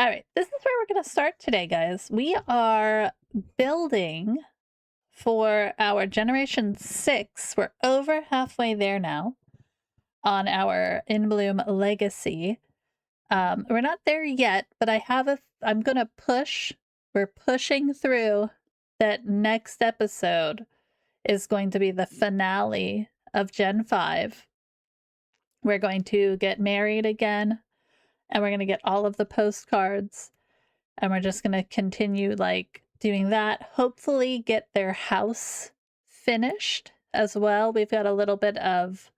All right, this is where we're going to start today, guys. We are building for our Generation 6. We're over halfway there now on our In Bloom Legacy. We're not there yet, but I'm going to push. We're pushing through that next episode is going to be the finale of Gen 5. We're going to get married again, and we're going to get all of the postcards. And we're just going to continue like doing that. Hopefully get their house finished as well. We've got a little bit of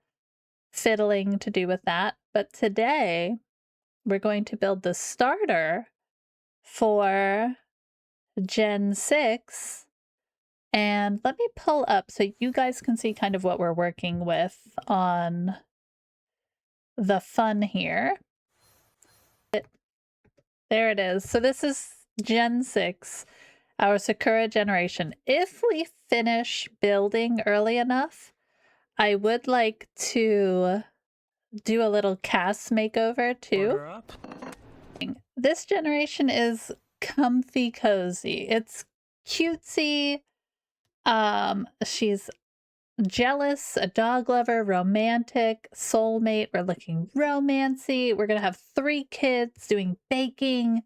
fiddling to do with that. But today we're going to build the starter for Gen 6. And let me pull up so you guys can see kind of what we're working with on the fun here. There it is. So this is Gen 6, our Sakura generation. If we finish building early enough, I would like to do a little cast makeover too. This generation is comfy cozy. It's cutesy. She's jealous, a dog lover, romantic, soulmate. We're looking romancy. We're going to have 3 kids doing baking.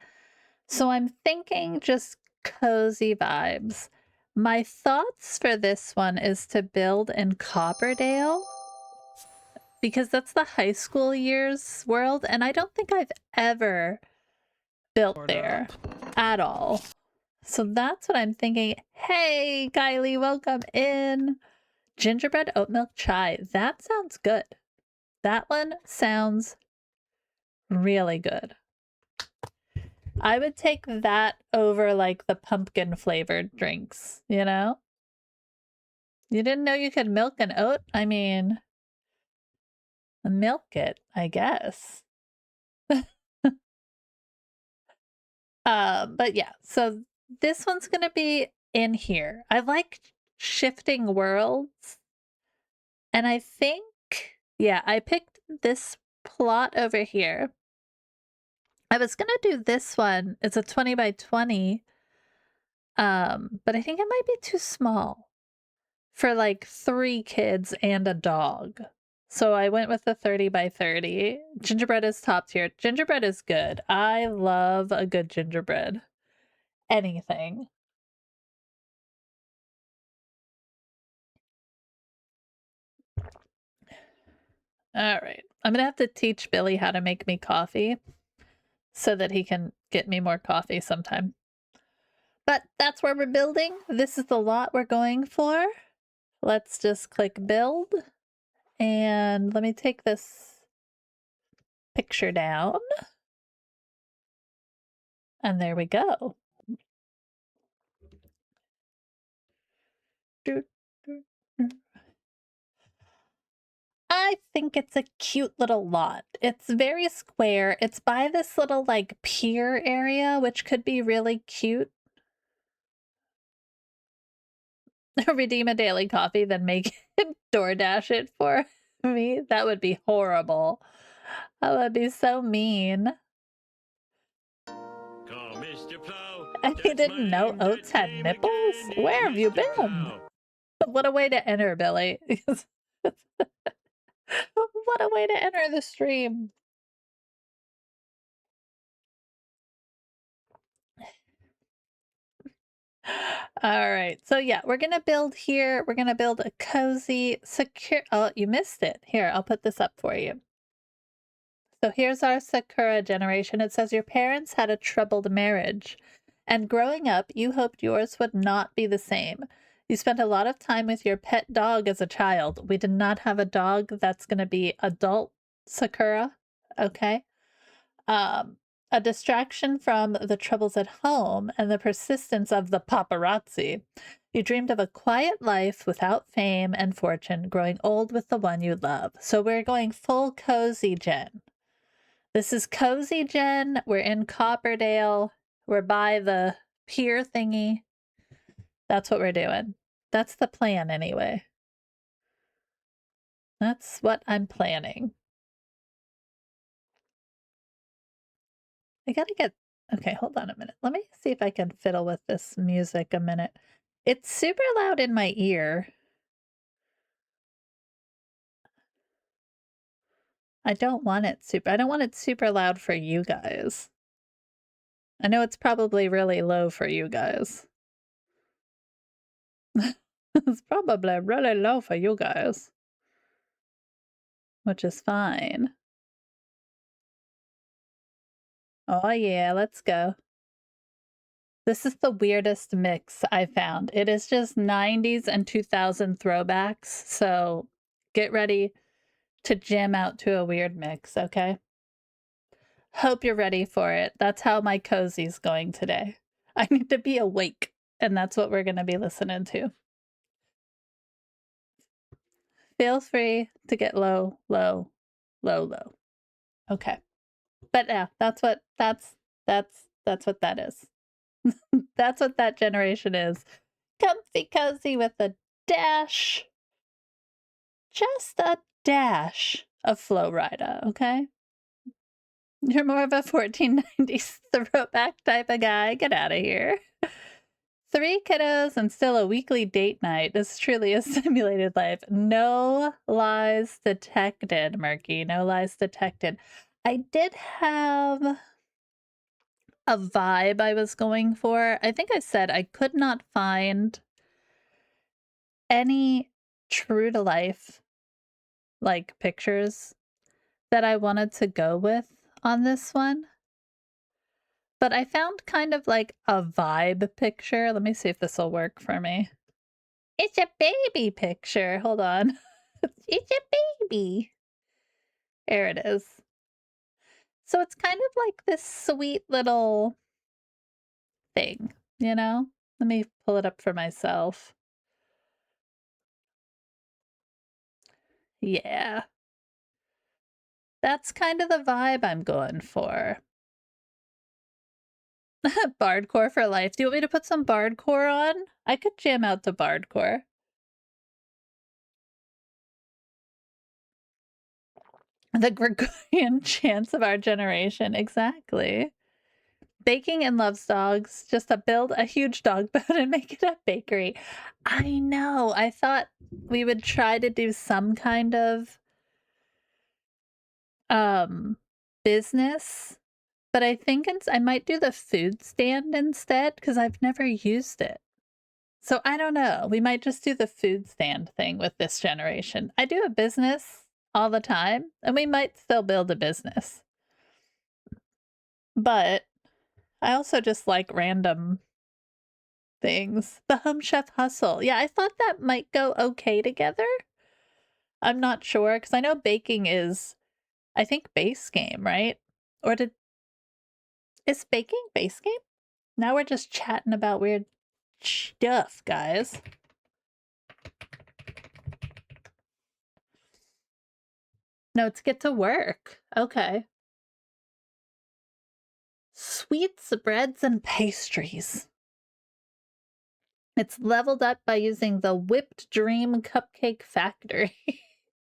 So I'm thinking just cozy vibes. My thoughts for this one is to build in Copperdale because that's the high school years world, and I don't think I've ever built there at all. So that's what I'm thinking. Hey, Kylie, welcome in. Gingerbread oat milk chai. That sounds good. That one sounds really good. I would take that over like the pumpkin flavored drinks, you know? You didn't know you could milk an oat? I mean, milk it, I guess. But yeah, so this one's gonna be in here. I like shifting worlds. And I think, yeah, I picked this plot over here. I was gonna do this one. It's a 20 by 20. But I think it might be too small for like 3 kids and a dog. So I went with the 30 by 30. Gingerbread is top tier. Gingerbread is good. I love a good gingerbread. Anything. All right. I'm going to have to teach Billy how to make me coffee so that he can get me more coffee sometime. But that's where we're building. This is the lot we're going for. Let's just click build. And let me take this picture down. And there we go. I think it's a cute little lot. It's very square. It's by this little like pier area, which could be really cute. Redeem a daily coffee, then make it DoorDash it for me. That would be horrible. That would be so mean. I didn't know oats had nipples. Where have you been? What a way to enter, Billy. What a way to enter the stream. All right. So yeah, we're going to build here. We're going to build a cozy, secure. Oh, you missed it. Here, I'll put this up for you. So here's our Sakura generation. It says your parents had a troubled marriage, and growing up, you hoped yours would not be the same. You spent a lot of time with your pet dog as a child. We did not have a dog. That's going to be adult Sakura. Okay. A distraction from the troubles at home and the persistence of the paparazzi. You dreamed of a quiet life without fame and fortune, growing old with the one you love. So we're going full cozy gen. This is cozy gen. We're in Copperdale. We're by the pier thingy. That's what we're doing. That's the plan anyway. That's what I'm planning. I gotta get Okay, hold on a minute. Let me see if I can fiddle with this music a minute. It's super loud in my ear. I don't want it super loud for you guys. I know it's probably really low for you guys. It's probably really low for you guys, which is fine. Oh yeah, let's go. This is the weirdest mix I found. It is just 90s and 2000 throwbacks, so get ready to jam out to a weird mix, okay? Hope you're ready for it. That's how my cozy's going today. I need to be awake, and that's what we're going to be listening to. Feel free to get low, low, low, low. Okay. But yeah, that's what that is. That's what that generation is. Comfy cozy with a dash, just a dash of Flow Rida, okay? You're more of a 1490s throwback type of guy. Get out of here. 3 kiddos and still a weekly date night. This truly is simulated life. No lies detected, Murky. No lies detected. I did have a vibe I was going for. I think I said I could not find any true to life like pictures that I wanted to go with on this one. But I found kind of like a vibe picture. Let me see if this will work for me. It's a baby picture. Hold on. It's a baby. There it is. So it's kind of like this sweet little thing, you know? Let me pull it up for myself. Yeah. That's kind of the vibe I'm going for. Bardcore for life. Do you want me to put some Bardcore on? I could jam out to Bardcore. The Gregorian chants of our generation. Exactly. Baking and loves dogs. Just to build a huge dog boat and make it a bakery. I know. I thought we would try to do some kind of business, but I think I might do the food stand instead because I've never used it. So I don't know. We might just do the food stand thing with this generation. I do a business all the time, and we might still build a business. But I also just like random things. The home chef hustle. Yeah, I thought that might go okay together. I'm not sure because I know baking is, I think, base game, right? Or is baking base game? Now we're just chatting about weird stuff, guys. No, it's get to work. Okay. Sweets, breads, and pastries. It's leveled up by using the Whipped Dream Cupcake Factory.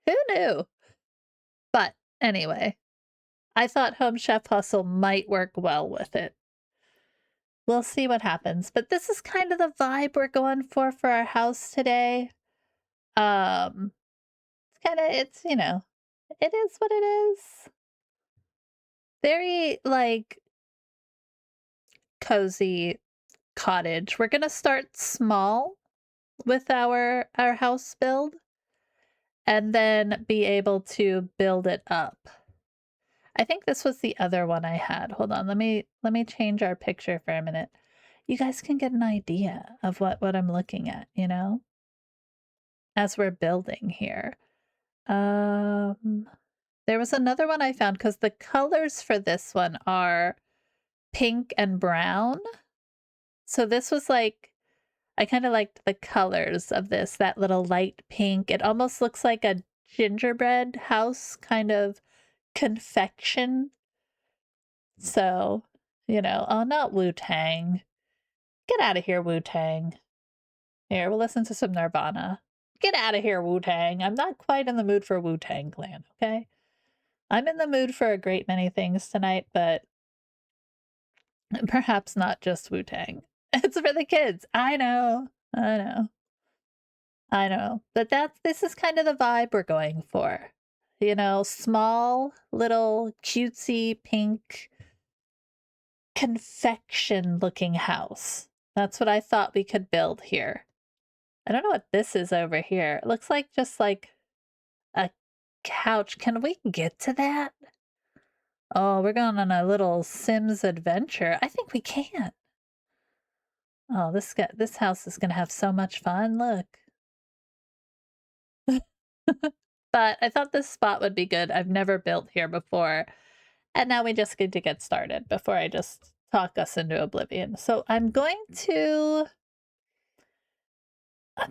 Who knew? But anyway, I thought Home Chef Hustle might work well with it. We'll see what happens. But this is kind of the vibe we're going for our house today. It's kind of, it's, you know, it is what it is. Very, like, cozy cottage. We're gonna start small with our house build and then be able to build it up. I think this was the other one I had. Hold on, let me change our picture for a minute. You guys can get an idea of what I'm looking at, you know, as we're building here. There was another one I found because the colors for this one are pink and brown. So this was like, I kind of liked the colors of this, that little light pink. It almost looks like a gingerbread house kind of confection. So, you know, oh, not Wu-Tang. Get out of here, Wu-Tang. Here, we'll listen to some Nirvana. Get out of here, Wu-Tang. I'm not quite in the mood for Wu-Tang Clan, okay? I'm in the mood for a great many things tonight, but Perhaps not just Wu-Tang. It's for the kids. I know. I know. I know. But this is kind of the vibe we're going for. You know, small, little, cutesy, pink, confection-looking house. That's what I thought we could build here. I don't know what this is over here. It looks like just like a couch. Can we get to that? Oh, we're going on a little Sims adventure. I think we can. Oh, this house is gonna have so much fun. Look. But I thought this spot would be good. I've never built here before. And now we just need to get started before I just talk us into oblivion. So I'm going to...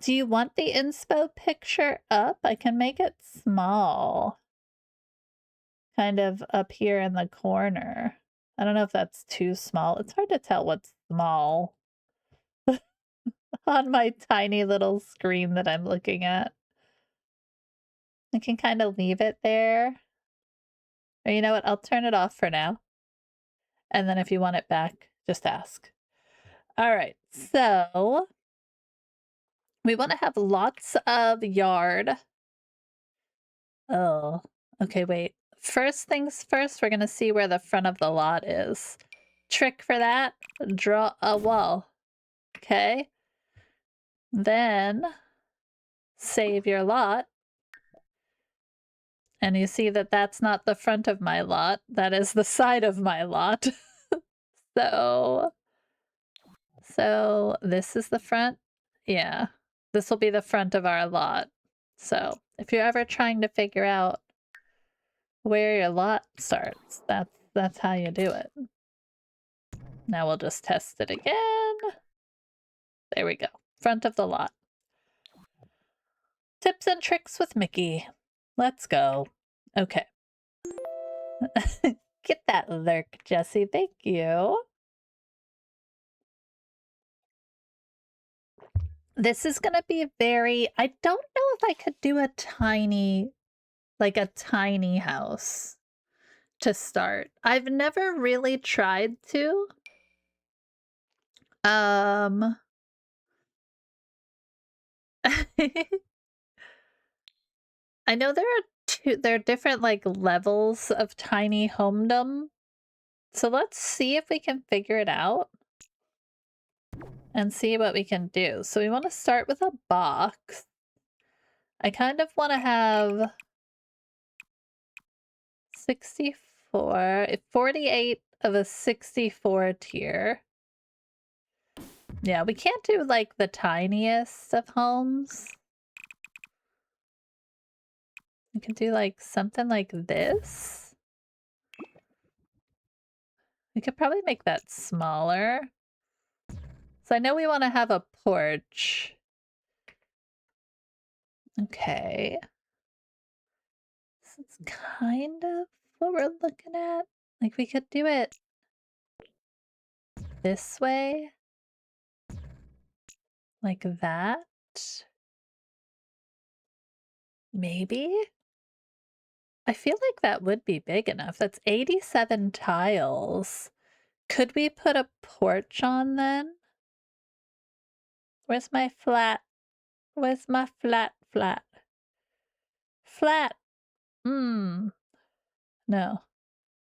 Do you want the inspo picture up? I can make it small. Kind of up here in the corner. I don't know if that's too small. It's hard to tell what's small on my tiny little screen that I'm looking at. I can kind of leave it there. Or you know what? I'll turn it off for now. And then if you want it back, just ask. All right, so we want to have lots of yard. Oh, okay, wait. First things first, we're going to see where the front of the lot is. Trick for that, draw a wall. Okay. Then save your lot. And you see that that's not the front of my lot. That is the side of my lot. So this is the front. Yeah, this will be the front of our lot. So if you're ever trying to figure out where your lot starts, that's how you do it. Now we'll just test it again. There we go. Front of the lot. Tips and tricks with Mickey. Let's go. Okay. Get that lurk, Jesse. Thank you. This is gonna be very... I don't know if I could do a tiny house to start. I've never really tried to. I know there are different like levels of tiny homedom. So let's see if we can figure it out and see what we can do. So we want to start with a box. I kind of want to have 48 of a 64 tier. Yeah, we can't do like the tiniest of homes. We can do like something like this. We could probably make that smaller. So I know we want to have a porch. Okay. This is kind of what we're looking at. Like we could do it this way. Like that. Maybe? I feel like that would be big enough. That's 87 tiles. Could we put a porch on then? Where's my flat? Where's my flat? Flat. No.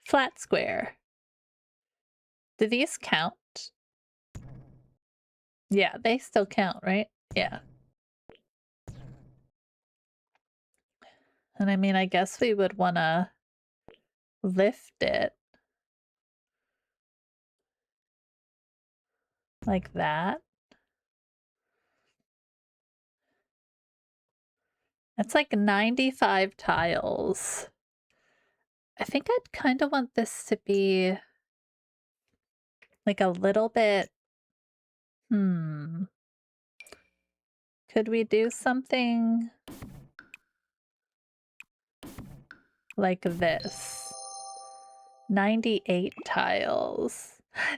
Flat square. Do these count? Yeah, they still count, right? Yeah. And I mean, I guess we would want to lift it. Like that. That's like 95 tiles. I think I'd kind of want this to be like a little bit... Could we do something like this? 98 tiles.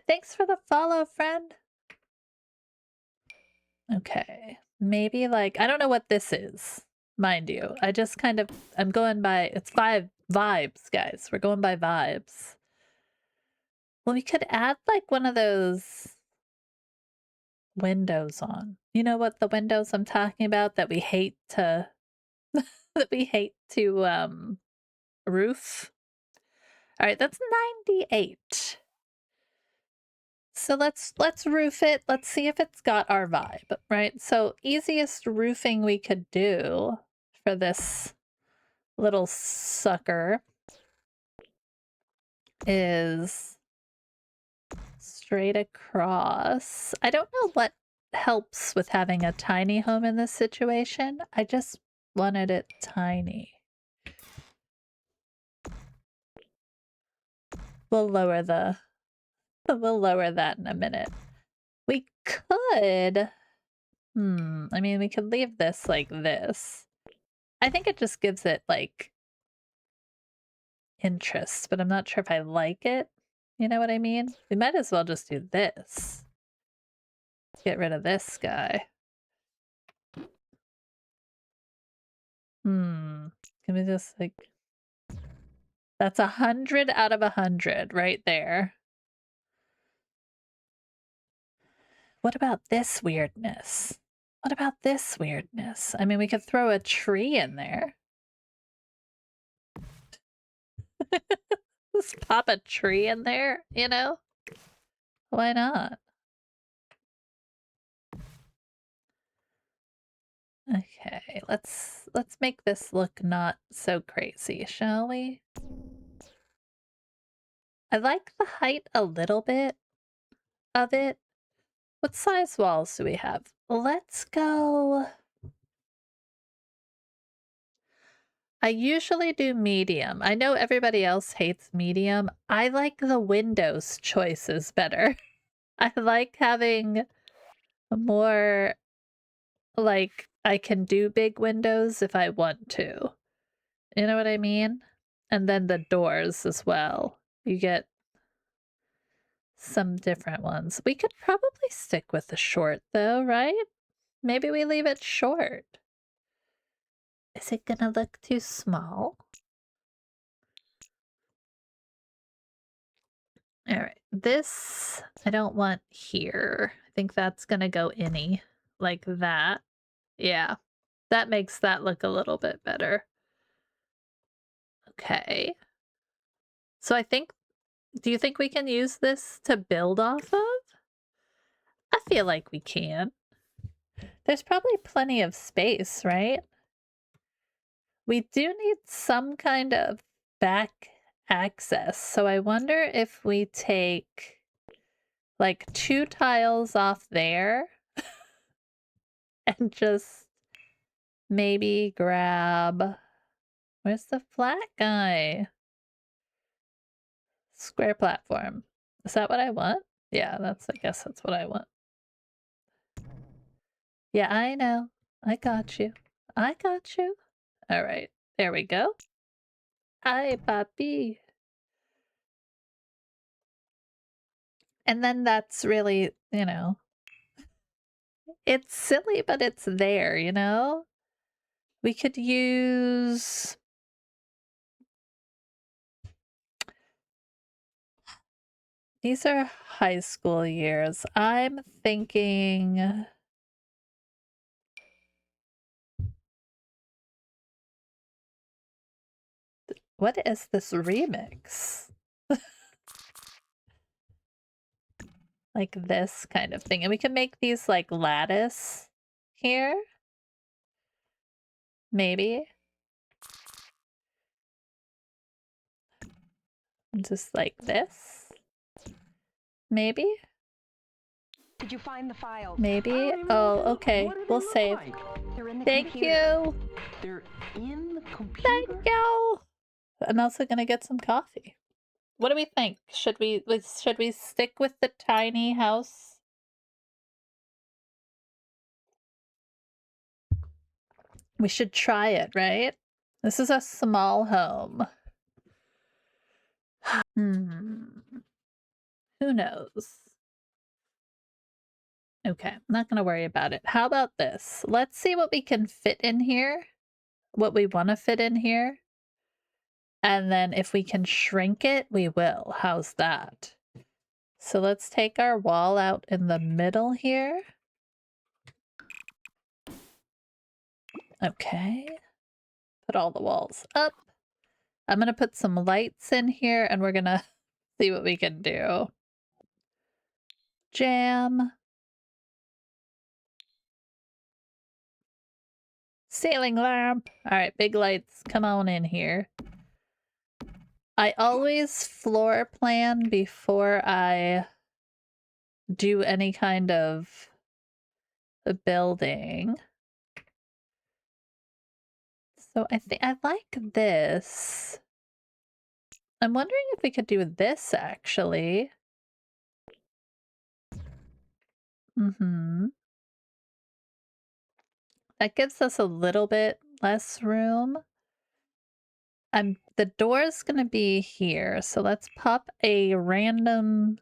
Thanks for the follow, friend. Okay. Maybe like, I don't know what this is, mind you. I just kind of, I'm going by, it's vibes, guys. We're going by vibes. Well, we could add like one of those windows on. You know what the windows I'm talking about that we hate to that we hate to roof? All right, that's 98. So let's roof it. Let's see if it's got our vibe, right? So easiest roofing we could do for this little sucker is straight across. I don't know what helps with having a tiny home in this situation. I just wanted it tiny. We'll lower that in a minute. We could, I mean, we could leave this like this. I think it just gives it like interest, but I'm not sure if I like it. You know what I mean? We might as well just do this. Get rid of this guy. Can we just like... That's 100 out of 100 right there. What about this weirdness? What about this weirdness? I mean, we could throw a tree in there. Just pop a tree in there, you know? Why not? Okay, let's make this look not so crazy, shall we? I like the height a little bit of it. What size walls do we have? Let's go... I usually do medium. I know everybody else hates medium. I like the windows choices better. I like having more, like, I can do big windows if I want to. You know what I mean? And then the doors as well. You get some different ones. We could probably stick with the short though, right? Maybe we leave it short. Is it gonna look too small? All right, this I don't want here. I think that's gonna go inny like that. Yeah, that makes that look a little bit better. Okay. So I think, do you think we can use this to build off of? I feel like we can. There's probably plenty of space, right? We do need some kind of back access. So I wonder if we take like 2 tiles off there and just maybe grab, where's the flat guy? Square platform. Is that what I want? Yeah, I guess that's what I want. Yeah, I know. I got you. I got you. All right, there we go. Hi, papi. And then that's really, you know, it's silly, but it's there, you know? We could use... These are high school years. I'm thinking... What is this remix? Like this kind of thing. And we can make these like lattice here. Maybe. Just like this. Maybe. Did you find the files? Maybe. Oh, okay. We'll save. Thank you. They're in the computer? Thank you. I'm also gonna get some coffee. What do we think? Should we stick with the tiny house? We should try it, right? This is a small home. Who knows? Okay, I'm not gonna worry about it. How about this? Let's see what we can fit in here. What we want to fit in here. And then if we can shrink it, we will. How's that? So let's take our wall out in the middle here. Okay. Put all the walls up. I'm gonna put some lights in here and we're gonna see what we can do. Jam. Ceiling lamp. All right, big lights, come on in here. I always floor plan before I do any kind of building. So I think I like this. I'm wondering if we could do this actually. That gives us a little bit less room. The door's gonna be here, so let's pop a random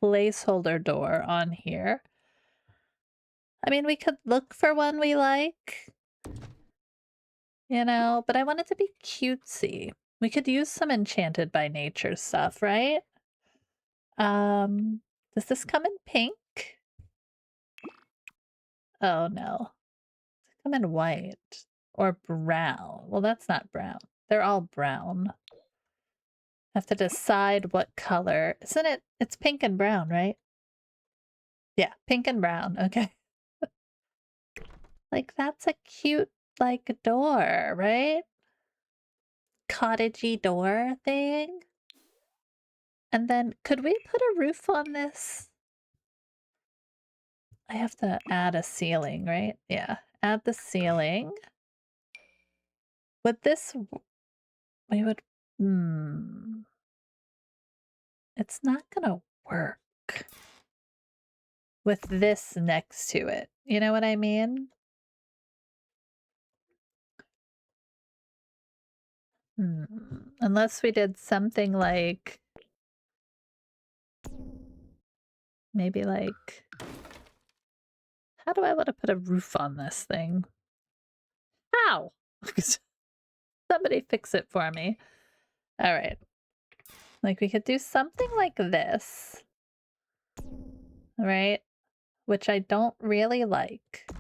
placeholder door on here. I mean, we could look for one we like, you know, but I want it to be cutesy. We could use some Enchanted by Nature stuff, right? Does this come in pink? Oh no. Does it come in white or brown? Well, that's not brown. They're all brown. Have to decide what color. Isn't it? It's pink and brown, right? Yeah, pink and brown. Okay. Like, that's a cute, like, door, right? Cottagey door thing. And then, could we put a roof on this? I have to add a ceiling, right? Yeah, add the ceiling. With this, we would, it's not gonna work with this next to it. You know what I mean? Unless we did something like, maybe like, how do I want to put a roof on this thing? How? Somebody fix it for me. All right. Like, we could do something like this, right? Which I don't really like.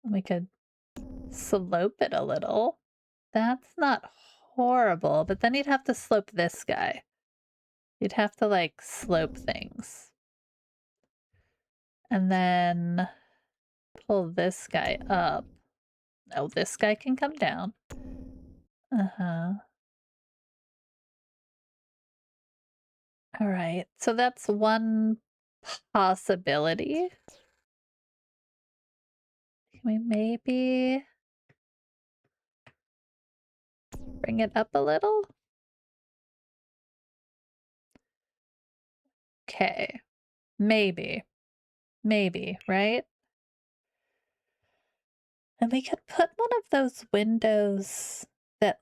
We could slope it a little. That's not horrible, but then you'd have to slope this guy. You'd have to, like, slope things. And then pull this guy up. Oh, this guy can come down. Uh-huh. All right, so that's one possibility. Can we maybe bring it up a little? Okay, maybe, right? And we could put one of those windows that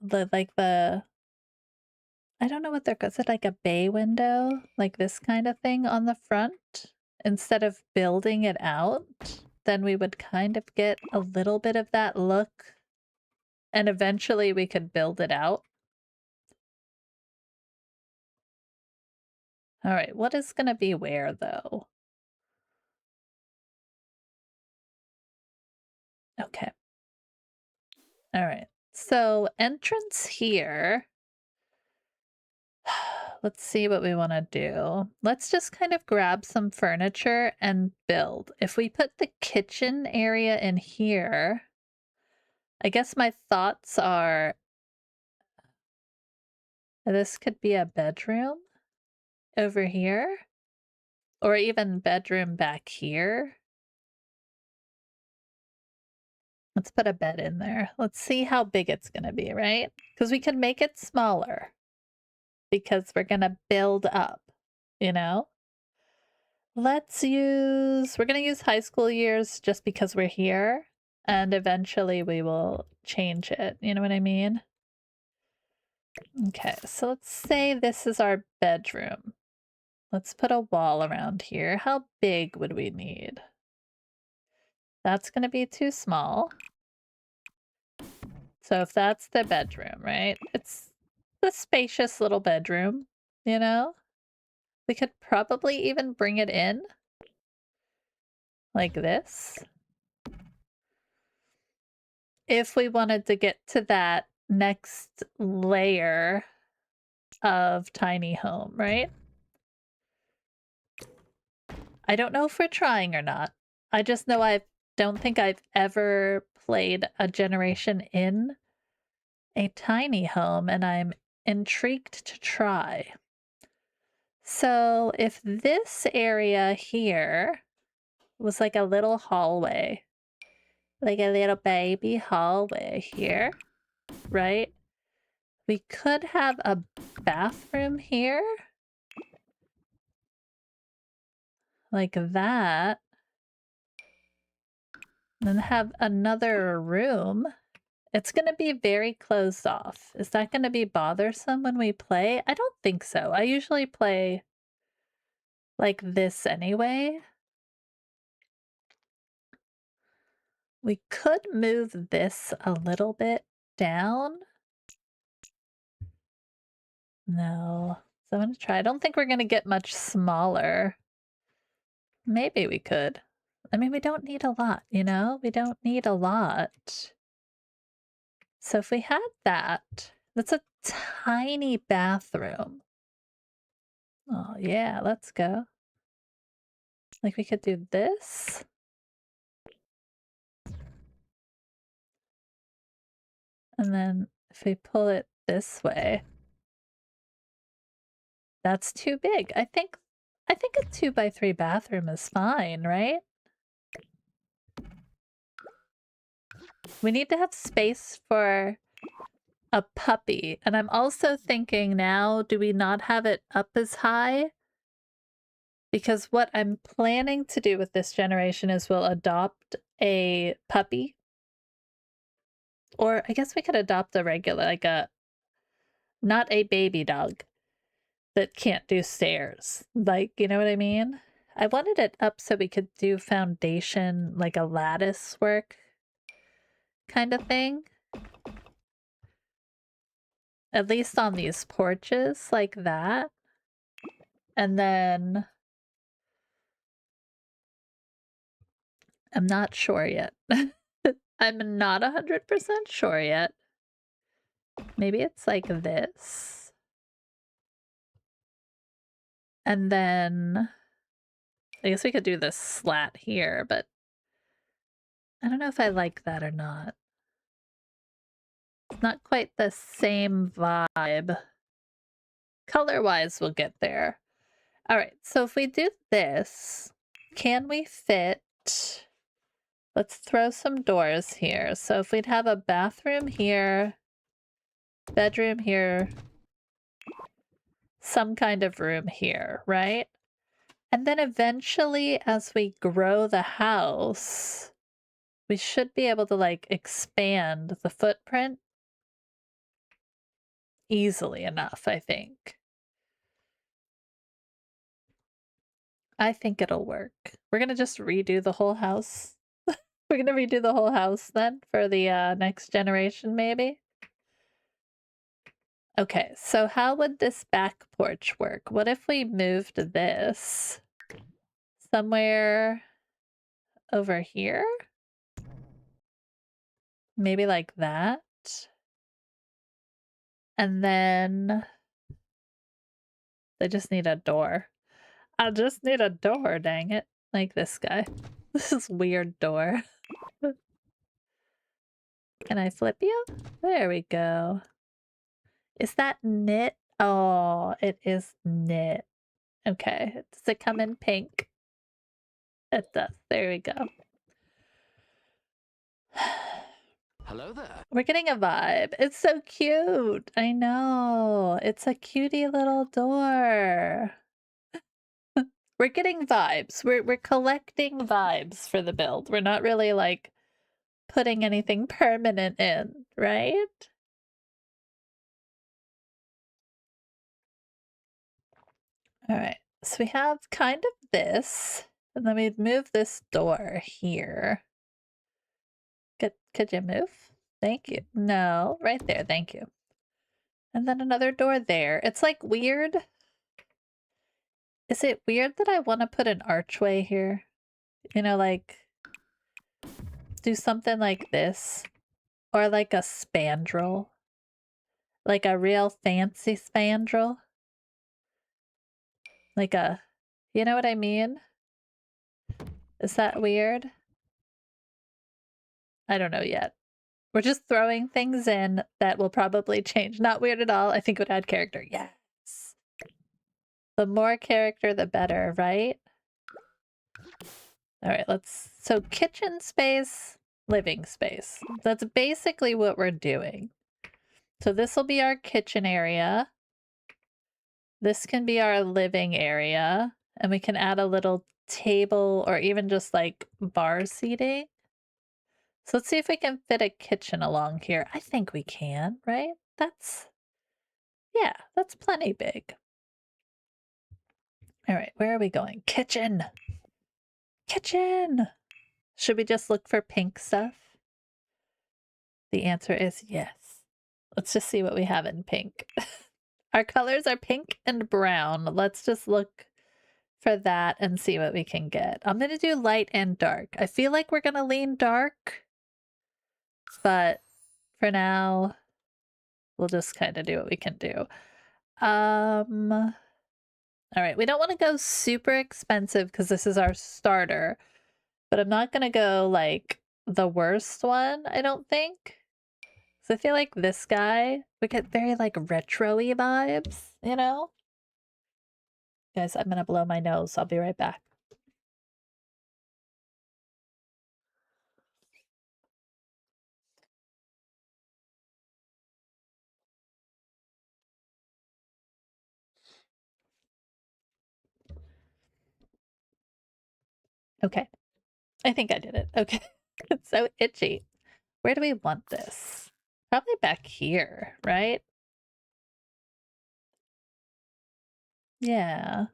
I don't know what they're called. Is it like a bay window? Like this kind of thing on the front? Instead of building it out, then we would kind of get a little bit of that look. And eventually we could build it out. All right, what is going to be where though? Okay. All right. So entrance here. Let's see what we want to do. Let's just kind of grab some furniture and build. If we put the kitchen area in here, I guess my thoughts are this could be a bedroom over here, or even bedroom back here. Let's put a bed in there. Let's see how big it's going to be, right? Because we can make it smaller because we're going to build up, you know? We're going to use high school years just because we're here, and eventually we will change it. You know what I mean? Okay, so let's say this is our bedroom. Let's put a wall around here. How big would we need? That's going to be too small. So if that's the bedroom, right? It's a spacious little bedroom, you know? We could probably even bring it in like this. If we wanted to get to that next layer of tiny home, right? I don't know if we're trying or not. I just know I don't think I've ever played a generation in a tiny home, and I'm intrigued to try. So if this area here was like a little hallway, like a little baby hallway here, right? We could have a bathroom here. Like that. And then have another room. It's going to be very closed off. Is that going to be bothersome when we play? I don't think so. I usually play like this anyway. We could move this a little bit down. No. So I'm going to try. I don't think we're going to get much smaller. Maybe we could. I mean, we don't need a lot, you know? We don't need a lot. So if we had that, that's a tiny bathroom. Oh, yeah, let's go. Like we could do this. And then if we pull it this way, that's too big. I think a 2x3 bathroom is fine, right? We need to have space for a puppy. And I'm also thinking now, do we not have it up as high? Because what I'm planning to do with this generation is we'll adopt a puppy. Or I guess we could adopt a regular, like not a baby dog that can't do stairs. Like, you know what I mean? I wanted it up so we could do foundation, like a lattice work kind of thing. At least on these porches, like that. And then I'm not sure yet. I'm not 100% sure yet. Maybe it's like this. And then I guess we could do this slat here, but I don't know if I like that or not. It's not quite the same vibe. Color-wise, we'll get there. All right, so if we do this, can we fit... Let's throw some doors here. So if we'd have a bathroom here, bedroom here, some kind of room here, right? And then eventually, as we grow the house, we should be able to like expand the footprint easily enough, I think. I think it'll work. We're gonna just redo the whole house. We're gonna redo the whole house then for the next generation, maybe? Okay, so how would this back porch work? What if we moved this somewhere over here? Maybe like that? And then they just need a door. I just need a door, dang it. Like this guy. This is weird door. Can I flip you? There we go. Is that knit? Oh, it is knit. Okay. Does it come in pink? It does. There we go. Hello there. We're getting a vibe. It's so cute. I know. It's a cutie little door. We're getting vibes. We're collecting vibes for the build. We're not really like putting anything permanent in, right? All right. So we have kind of this, and then we'd move this door here. Could you move? Thank you. No, right there. Thank you. And then another door there. It's like weird. Is it weird that I want to put an archway here? You know, like do something like this. Or like a spandrel. Like a real fancy spandrel. Like a, you know what I mean? Is that weird? I don't know yet. We're just throwing things in that will probably change. Not weird at all. I think it would add character. Yes. The more character, the better, right? All right, so kitchen space, living space. That's basically what we're doing. So this will be our kitchen area. This can be our living area. And we can add a little table or even just like bar seating. So let's see if we can fit a kitchen along here. I think we can, right? Yeah, that's plenty big. All right, where are we going? Kitchen. Kitchen. Should we just look for pink stuff? The answer is yes. Let's just see what we have in pink. Our colors are pink and brown. Let's just look for that and see what we can get. I'm going to do light and dark. I feel like we're going to lean dark, but for now, we'll just kind of do what we can do. All right, we don't want to go super expensive because this is our starter, but I'm not going to go like the worst one, I don't think. So I feel like this guy, we get very like retro-y vibes, you know? Guys, I'm gonna blow my nose. I'll be right back. Okay. I think I did it. Okay. It's so itchy. Where do we want this? Probably back here, right? Yeah.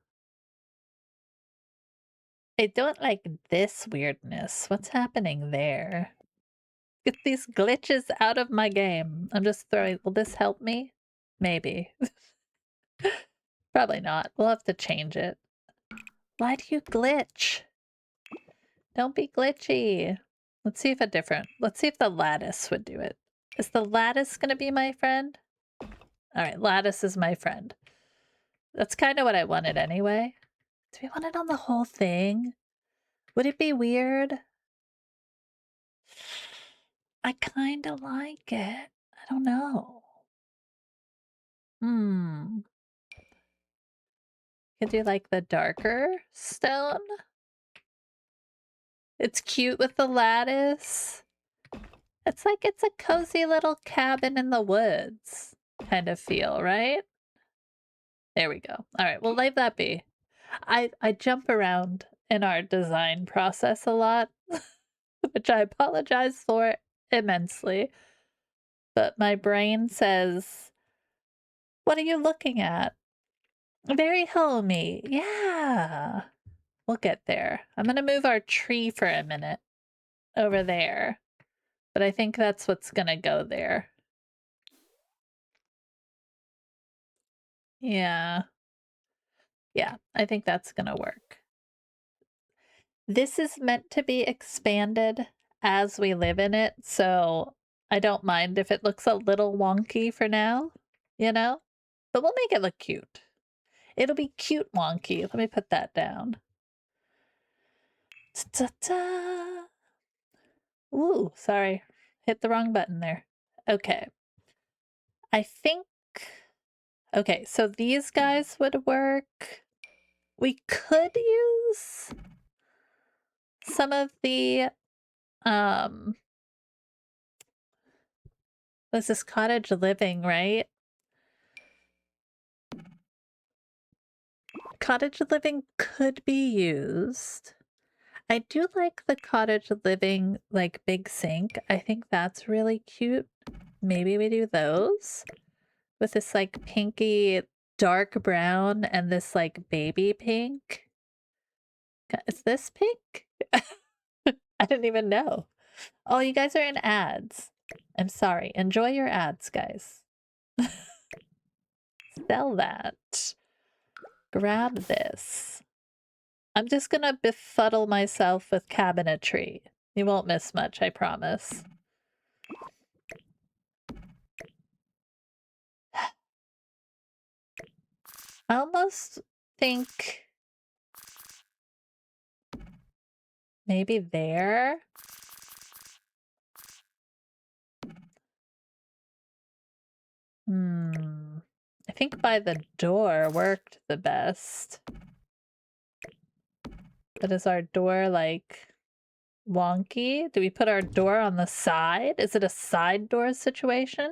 I don't like this weirdness. What's happening there? Get these glitches out of my game. I'm just throwing. Will this help me? Maybe. Probably not. We'll have to change it. Why do you glitch? Don't be glitchy. Let's see if the lattice would do it. Is the lattice gonna be my friend? All right, lattice is my friend. That's kind of what I wanted anyway. Do we want it on the whole thing? Would it be weird? I kind of like it. I don't know. Could do like the darker stone. It's cute with the lattice. It's like it's a cozy little cabin in the woods kind of feel, right? There we go. All right, we'll leave that be. I jump around in our design process a lot, which I apologize for immensely. But my brain says, what are you looking at? Very homey. Yeah. We'll get there. I'm going to move our tree for a minute over there. But I think that's what's going to go there. Yeah. Yeah, I think that's going to work. This is meant to be expanded as we live in it, so I don't mind if it looks a little wonky for now, you know? But we'll make it look cute. It'll be cute wonky. Let me put that down. Ta-ta! Ooh, sorry. Hit the wrong button there. Okay. I think... Okay, so these guys would work. We could use some of the, this is cottage living, right? Cottage living could be used. I do like the cottage living, like, big sink. I think that's really cute. Maybe we do those with this, like, pinky dark brown and this, like, baby pink. Is this pink? I didn't even know. Oh, you guys are in ads. I'm sorry. Enjoy your ads, guys. sell that. Grab this. I'm just gonna befuddle myself with cabinetry. You won't miss much, I promise. I almost think maybe there. I think by the door worked the best. But is our door like wonky? Do we put our door on the side? Is it a side door situation?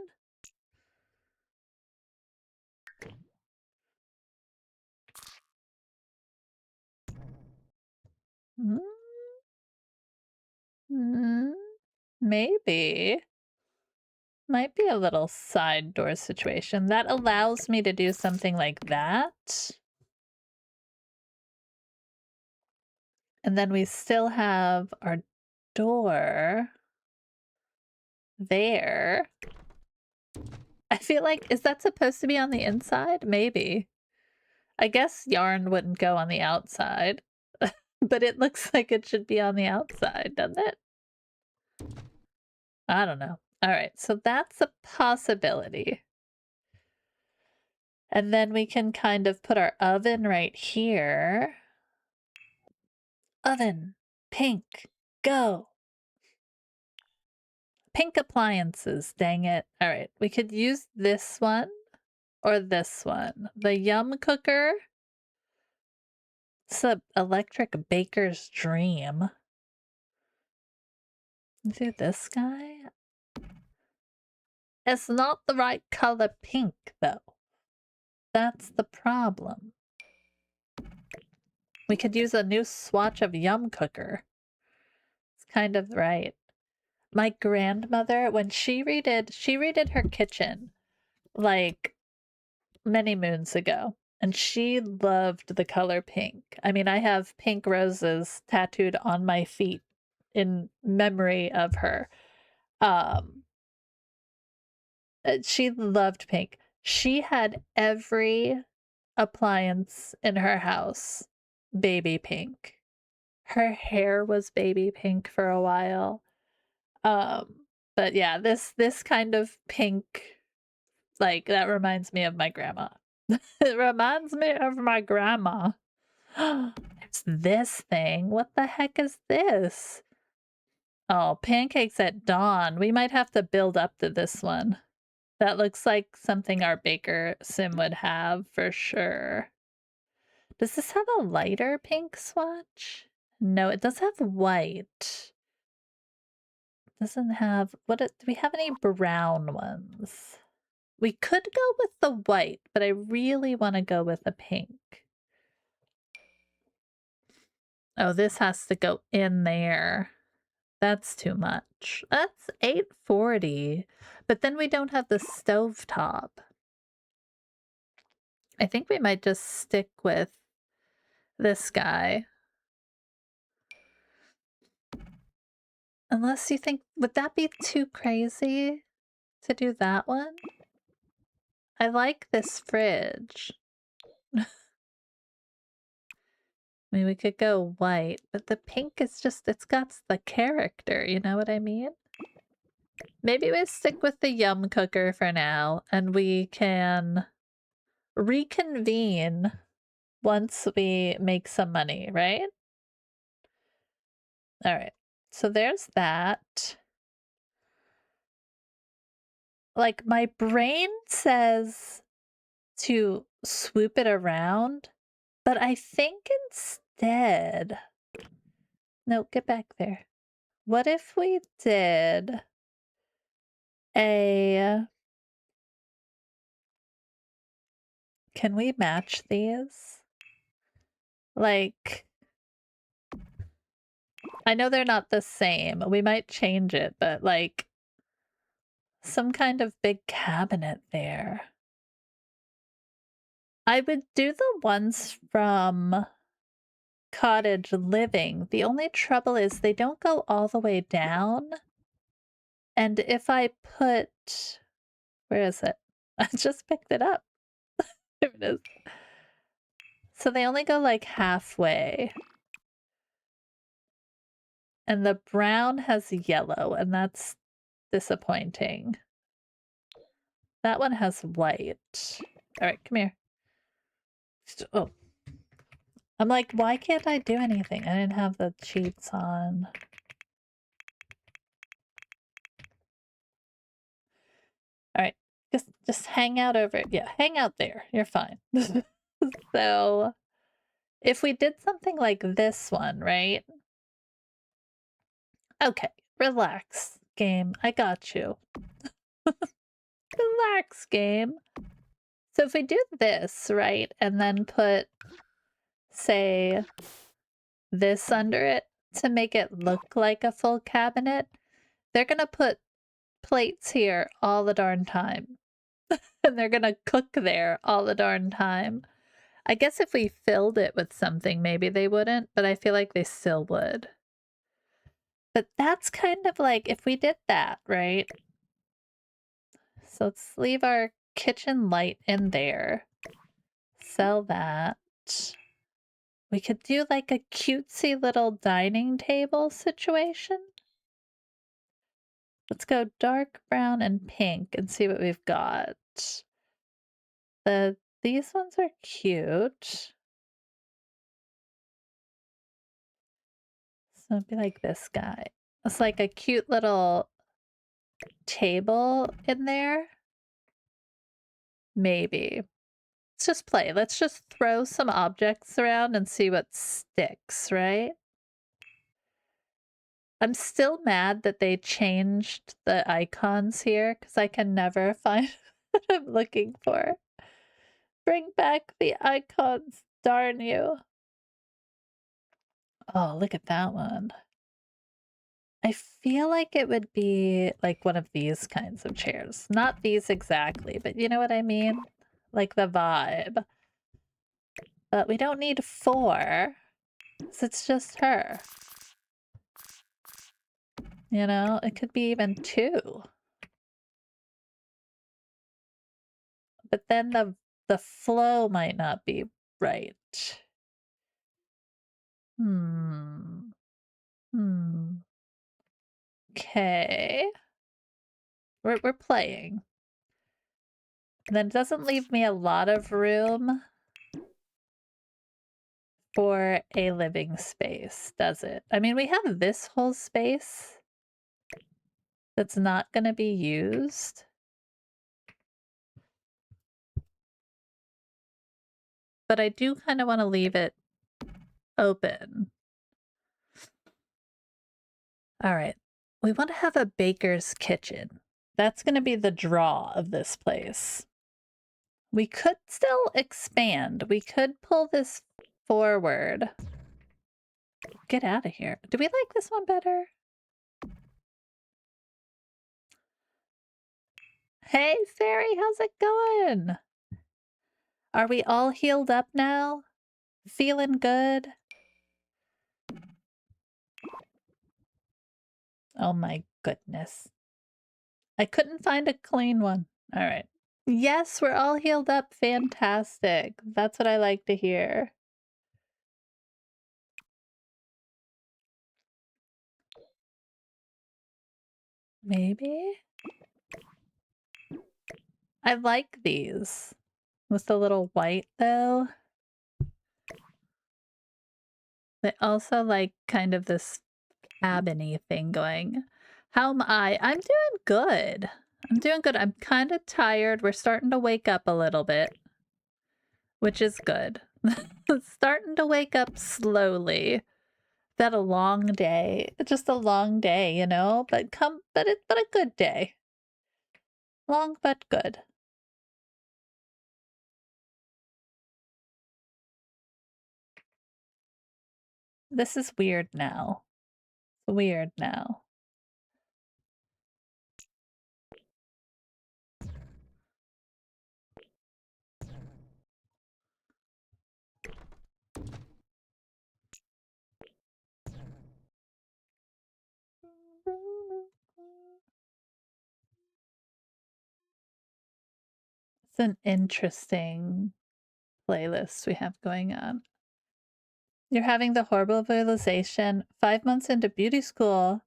Maybe. Might be a little side door situation. That allows me to do something like that. And then we still have our door there. I feel like, is that supposed to be on the inside? Maybe. I guess yarn wouldn't go on the outside, but it looks like it should be on the outside, doesn't it? I don't know. All right, so that's a possibility. And then we can kind of put our oven right here. Oven, pink, go. Pink appliances, dang it. All right, we could use this one or this one. The yum cooker. It's an electric baker's dream. Do this guy. It's not the right color pink, though. That's the problem. We could use a new swatch of yum cooker. It's kind of right. My grandmother, when she redid her kitchen like many moons ago, and she loved the color pink. I mean, I have pink roses tattooed on my feet in memory of her. She loved pink. She had every appliance in her house baby pink. Her hair was baby pink for a while. But yeah, this kind of pink, like, that reminds me of my grandma. It reminds me of my grandma. There's this thing. What the heck is this? Oh, pancakes at dawn. We might have to build up to this one. That looks like something our baker sim would have for sure. Does this have a lighter pink swatch? No, it does have white. Doesn't have, do we have any brown ones? We could go with the white, but I really want to go with the pink. Oh, this has to go in there. That's too much. That's $8.40. But then we don't have the stovetop. I think we might just stick with this guy. Unless you think, would that be too crazy to do that one? I like this fridge. I mean, we could go white, but the pink is just, it's got the character, you know what I mean? Maybe we stick with the yum cooker for now, and we can reconvene once we make some money, right? All right, so there's that. Like, my brain says to swoop it around, but I think instead... No, get back there. What if we did a... Can we match these? Like... I know they're not the same. We might change it, but like... Some kind of big cabinet there. I would do the ones from Cottage Living. The only trouble is they don't go all the way down. And if I put... Where is it? I just picked it up. There it is. So they only go like halfway. And the brown has yellow, and that's disappointing. That one has white. All right, come here. Oh. I'm like, why can't I do anything? I didn't have the cheats on. All right, just hang out over. Yeah, hang out there. You're fine. So, if we did something like this one, right? Okay, relax, game. I got you. Relax, game. So if we do this, right, and then put, say, this under it to make it look like a full cabinet, they're gonna put plates here all the darn time. And they're gonna cook there all the darn time. I guess if we filled it with something, maybe they wouldn't, but I feel like they still would. But that's kind of like if we did that, right? So let's leave our kitchen light in there. Sell that. We could do like a cutesy little dining table situation. Let's go dark brown and pink and see what we've got. These ones are cute. So it'd be like this guy. It's like a cute little table in there. Maybe. Let's just play. Let's just throw some objects around and see what sticks, right? I'm still mad that they changed the icons here because I can never find what I'm looking for. Bring back the icons, darn you. Oh, look at that one. I feel like it would be like one of these kinds of chairs. Not these exactly, but you know what I mean? Like the vibe. But we don't need 4, because it's just her. You know, it could be even 2. But then the flow might not be right. Hmm. Okay. We're playing. That doesn't leave me a lot of room for a living space, does it? I mean, we have this whole space that's not going to be used. But I do kind of want to leave it open. All right. We want to have a baker's kitchen. That's going to be the draw of this place. We could still expand. We could pull this forward. Get out of here. Do we like this one better? Hey, Fairy, how's it going? Are we all healed up now? Feeling good? Oh my goodness. I couldn't find a clean one. All right. Yes, we're all healed up. Fantastic. That's what I like to hear. Maybe? I like these. With the little white, though. They also like kind of this cabin-y thing going. How am I? I'm doing good. I'm doing good. I'm kind of tired. We're starting to wake up a little bit, which is good. Starting to wake up slowly. That a long day. Just a long day, you know, but a good day. Long but good. This is weird now. It's weird now. It's an interesting playlist we have going on. You're having the horrible realization 5 months into beauty school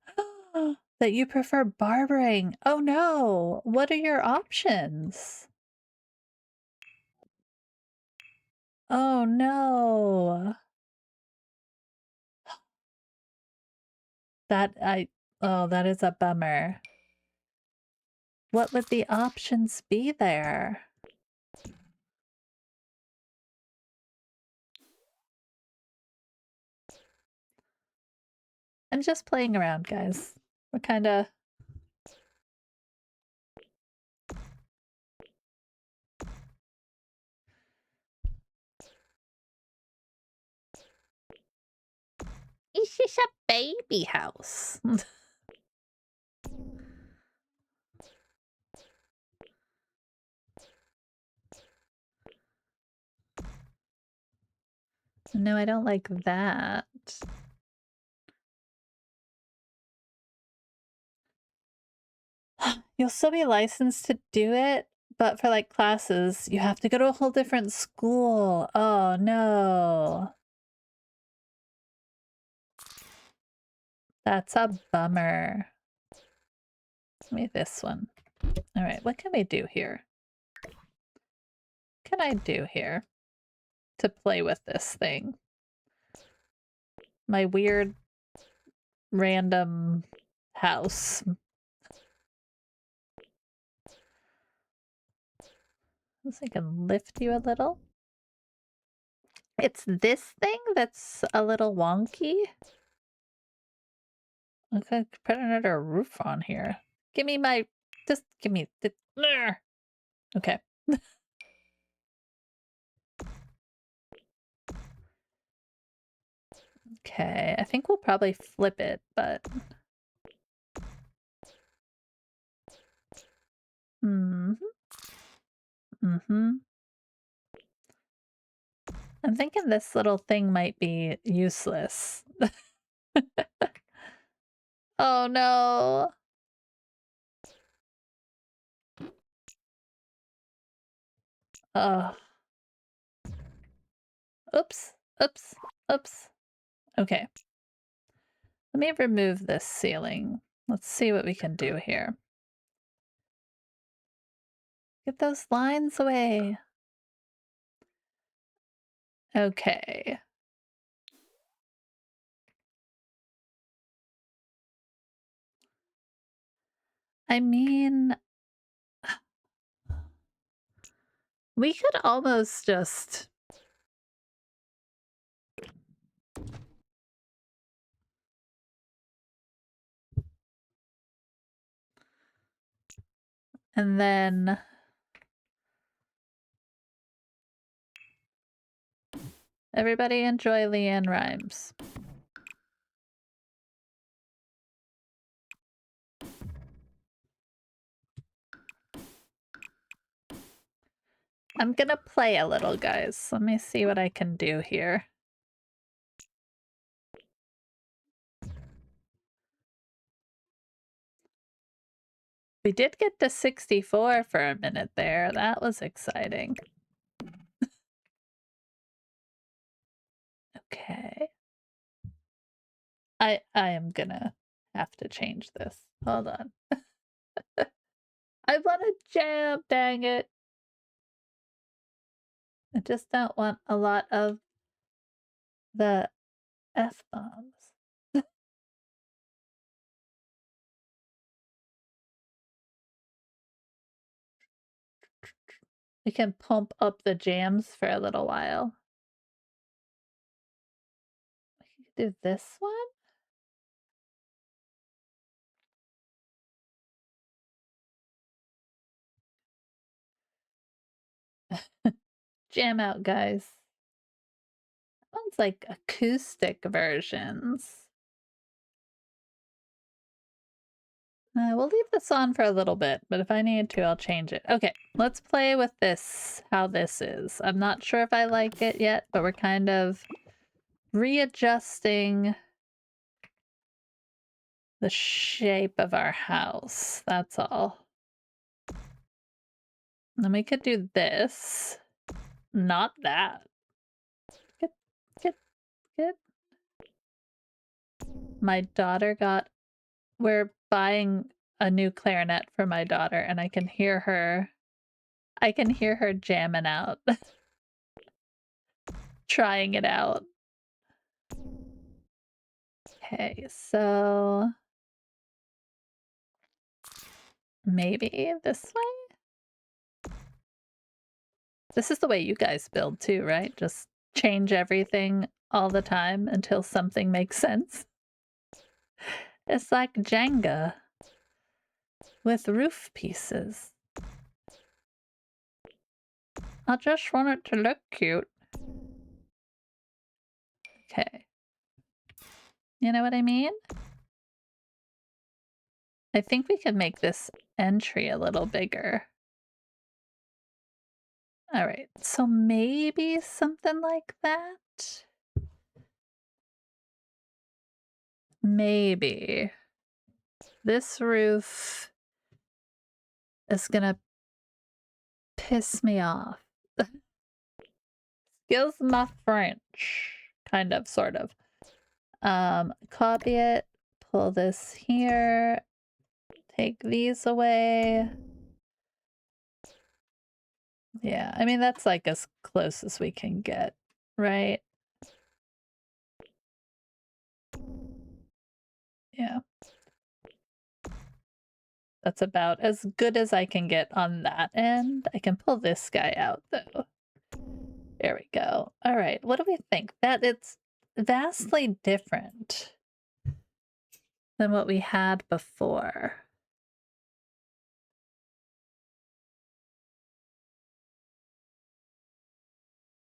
that you prefer barbering. Oh no, what are your options? Oh no. Oh, that is a bummer. What would the options be there? I'm just playing around, guys. We're kind of... It's just a baby house. No, I don't like that. You'll still be licensed to do it, but for like classes, you have to go to a whole different school. Oh no. That's a bummer. Give me this one. All right, what can we do here? What can I do here to play with this thing? My weird random house. I can lift you a little. It's this thing that's a little wonky. Okay, put another roof on here. Give me my... Just give me... Okay. Okay, I think we'll probably flip it, but... Mm-hmm. Mm-hmm. I'm thinking this little thing might be useless. Oh no! Oh. Oops. Oops. Oops. Okay. Let me remove this ceiling. Let's see what we can do here. Get those lines away. Okay. I mean, we could almost just... And then... Everybody enjoy Leanne Rhymes. I'm gonna play a little, guys. Let me see what I can do here. We did get to 64 for a minute there. That was exciting. Okay. I am gonna have to change this. Hold on. I want to jam, dang it. I just don't want a lot of the F-bombs. We can pump up the jams for a little while. We can do this one? Jam out, guys. That one's like acoustic versions. We'll leave this on for a little bit, but if I need to, I'll change it. Okay, let's play with this, how this is. I'm not sure if I like it yet, but we're kind of readjusting the shape of our house. That's all. And then we could do this. Not that. Good, good, good. My daughter we're buying a new clarinet for my daughter, and I can hear her jamming out. Trying it out. Okay, so maybe this way? This is the way you guys build too, right? Just change everything all the time until something makes sense. It's like Jenga with roof pieces. I just want it to look cute. Okay. You know what I mean? I think we could make this entry a little bigger. All right, so maybe something like that? Maybe. This roof is gonna piss me off. Excuse my French. Kind of, sort of. Copy it, pull this here, take these away. Yeah, I mean, that's like as close as we can get, right? Yeah. That's about as good as I can get on that end. I can pull this guy out, though. There we go. All right, what do we think? That it's vastly different than what we had before.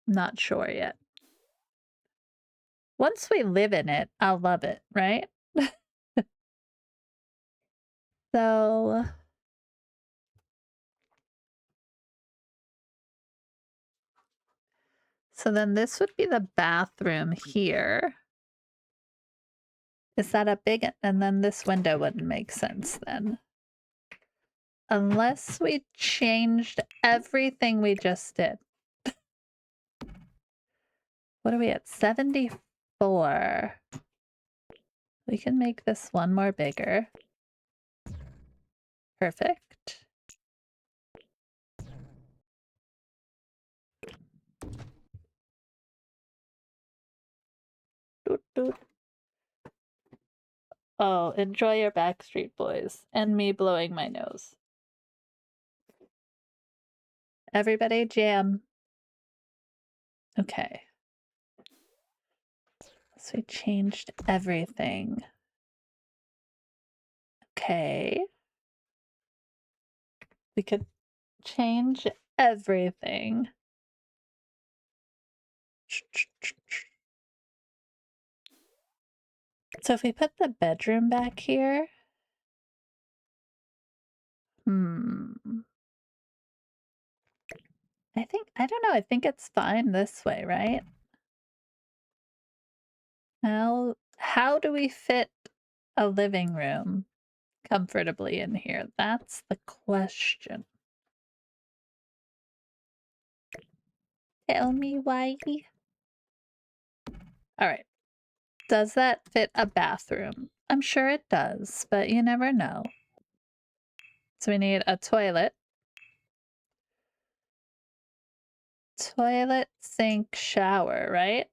Not sure yet. Once we live in it, I'll love it, right? So then this would be the bathroom here. Is that a big, and then this window wouldn't make sense then. Unless we changed everything we just did. What are we at? 74. We can make this one more bigger. Perfect. Doot, doot. Oh, enjoy your Backstreet Boys and me blowing my nose. Everybody jam. Okay. So we changed everything. Okay. We could change everything. So if we put the bedroom back here, I don't know, I think it's fine this way, right? How do we fit a living room comfortably in here? That's the question. Tell me why. All right. Does that fit a bathroom? I'm sure it does, but you never know. So we need a toilet. Toilet, sink, shower, right?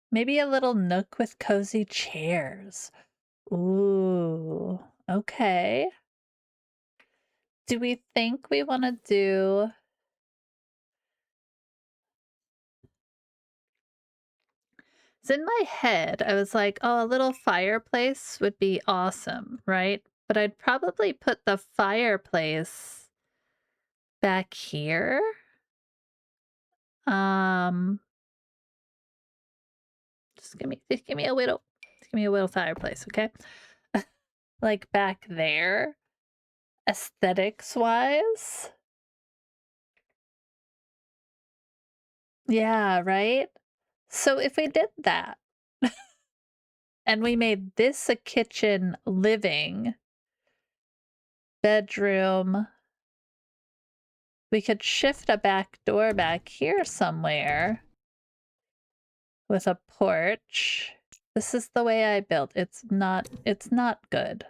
Maybe a little nook with cozy chairs. Ooh, okay. Do we think we want to do... So in my head, I was like, oh, a little fireplace would be awesome, right? But I'd probably put the fireplace back here. Just give me a little fireplace, okay? Like back there, aesthetics wise. Yeah, right? So if we did that and we made this a kitchen, living, bedroom, We could shift a back door back here somewhere with a porch. This is the way I built. It's not good.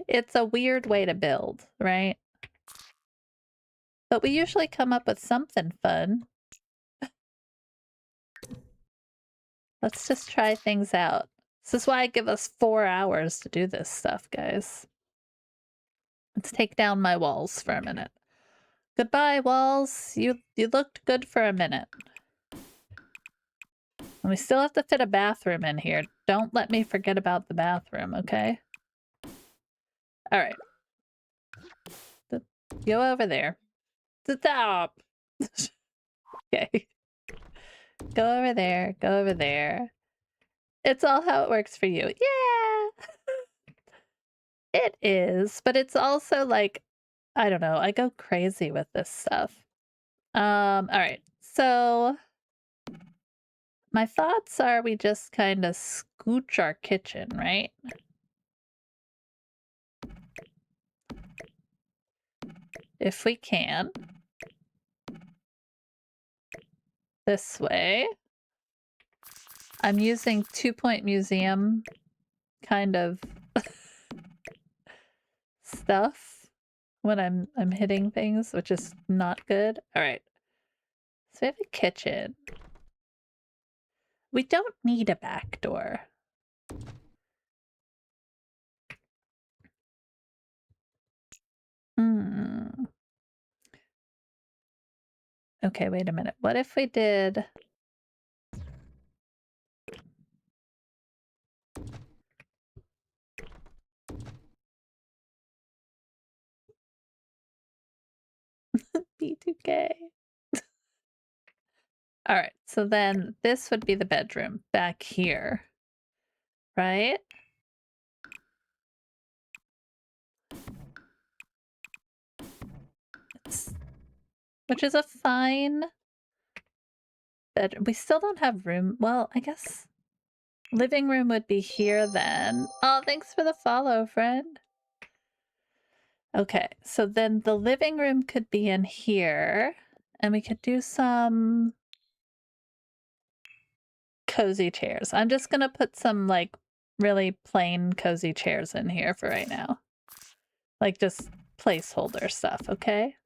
It's a weird way to build, right? But we usually come up with something fun. Let's just try things out. This is why I give us 4 hours to do this stuff, guys. Let's take down my walls for a minute. Goodbye, walls. You looked good for a minute. And we still have to fit a bathroom in here. Don't let me forget about the bathroom, okay? All right. Go over there. Stop! Okay. Go over there. Go over there. It's all how it works for you. Yeah! It is, but it's also like, I don't know, I go crazy with this stuff. All right. So my thoughts are we just kind of scooch our kitchen, right? If we can. This way. I'm using 2-point museum kind of stuff when I'm hitting things, which is not good. All right. So we have a kitchen. We don't need a back door. Okay, wait a minute. What if we did... B2K. All right, so then this would be the bedroom back here, right? Which is a fine bedroom. We still don't have room. Well, I guess living room would be here then. Oh, thanks for the follow, friend. Okay, so then the living room could be in here, and we could do some cozy chairs. I'm just gonna put some like really plain cozy chairs in here for right now. Like just placeholder stuff, okay?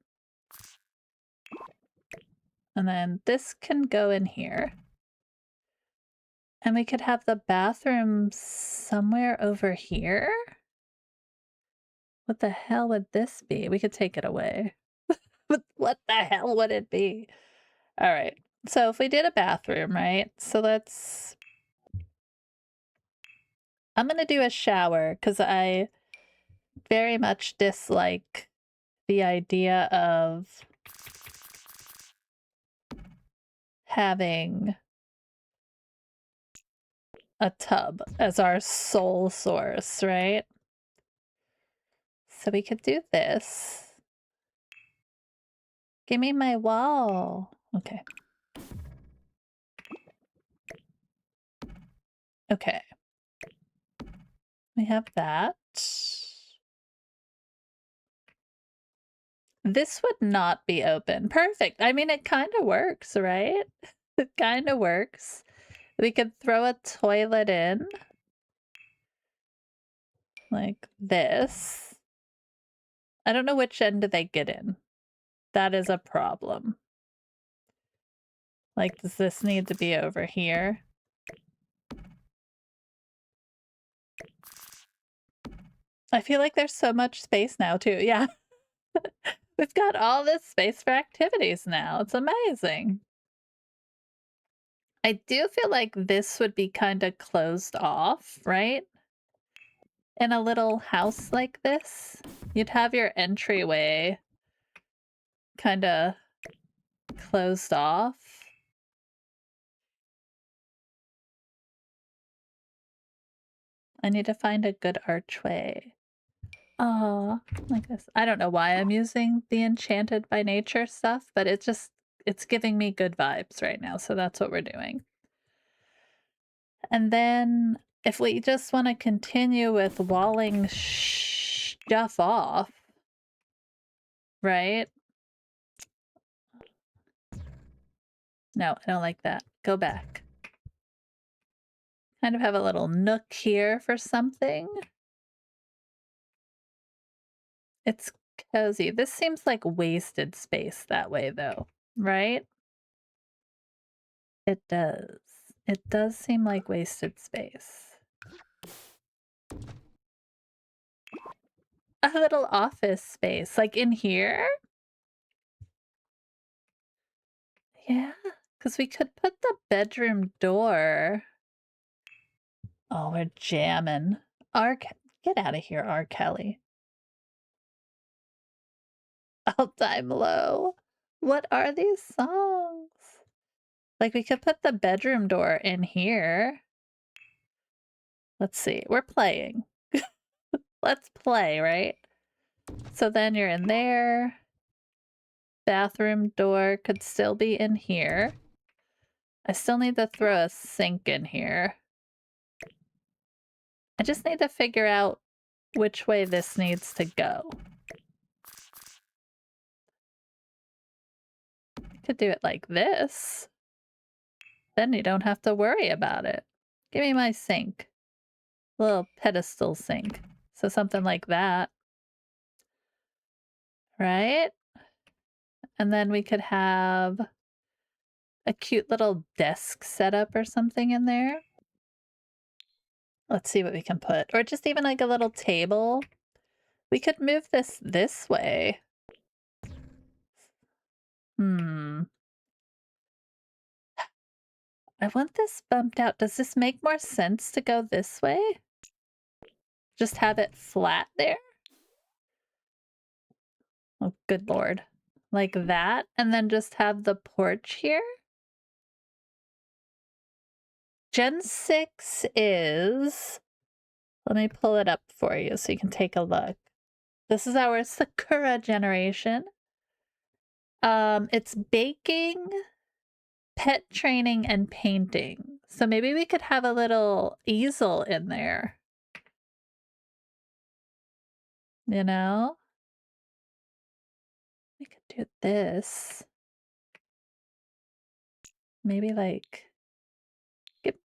And then this can go in here. And we could have the bathroom somewhere over here? What the hell would this be? We could take it away. What the hell would it be? All right. So if we did a bathroom, right? So let's... I'm going to do a shower because I very much dislike the idea of having a tub as our sole source, right? So we could do this. Give me my wall. Okay. Okay. We have that. This would not be open. Perfect. I mean, it kind of works, right? It kind of works. We could throw a toilet in. Like this. I don't know which end do they get in. That is a problem. Like, does this need to be over here? I feel like there's so much space now, too. Yeah. We've got all this space for activities now. It's amazing. I do feel like this would be kind of closed off, right? In a little house like this, you'd have your entryway kind of closed off. I need to find a good archway. Oh, like this. I don't know why I'm using the Enchanted by Nature stuff, but it's giving me good vibes right now, so that's what we're doing. And then if we just want to continue with walling stuff off, right? No, I don't like that. Go back. Kind of have a little nook here for something. It's cozy. This seems like wasted space that way, though, right? It does. It does seem like wasted space. A little office space, like in here? Yeah, because we could put the bedroom door. Oh, we're jamming. Get out of here, R. Kelly. All time low. What are these songs? Like, we could put the bedroom door in here. Let's see. We're playing. Let's play, right? So then you're in there. Bathroom door could still be in here. I still need to throw a sink in here. I just need to figure out which way this needs to go. Could do it like this. Then you don't have to worry about it. Give me my sink. Little pedestal sink. So something like that. Right? And then we could have a cute little desk setup or something in there. Let's see what we can put. Or just even like a little table. We could move this way. I want this bumped out. Does this make more sense to go this way? Just have it flat there? Oh, good lord. Like that? And then just have the porch here? Gen 6 is... Let me pull it up for you so you can take a look. This is our Sakura generation. It's baking, pet training, and painting. So maybe we could have a little easel in there. You know? We could do this. Maybe like...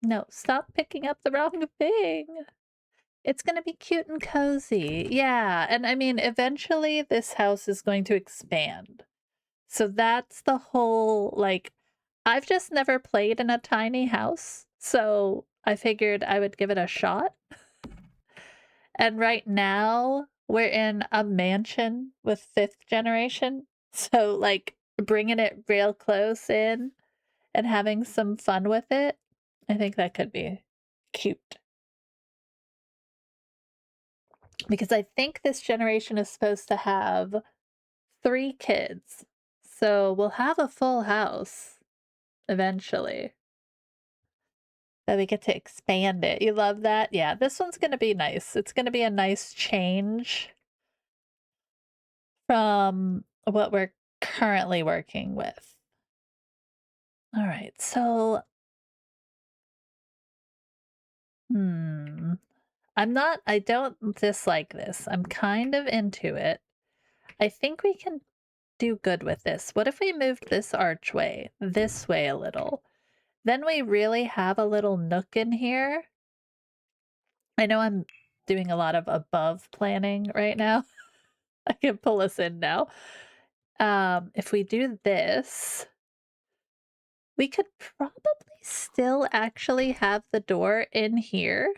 No, stop picking up the wrong thing. It's gonna be cute and cozy. Yeah, and I mean, eventually this house is going to expand. So that's the whole, like, I've just never played in a tiny house, so I figured I would give it a shot. And right now, we're in a mansion with 5th generation, so, like, bringing it real close in and having some fun with it, I think that could be cute. Because I think this generation is supposed to have 3 kids. So we'll have a full house eventually. But we get to expand it. You love that? Yeah, this one's going to be nice. It's going to be a nice change from what we're currently working with. All right, so I don't dislike this. I'm kind of into it. I think we can do good with this. What if we moved this archway this way a little? Then we really have a little nook in here. I know I'm doing a lot of above planning right now. I can pull us in now. If we do this, we could probably still actually have the door in here.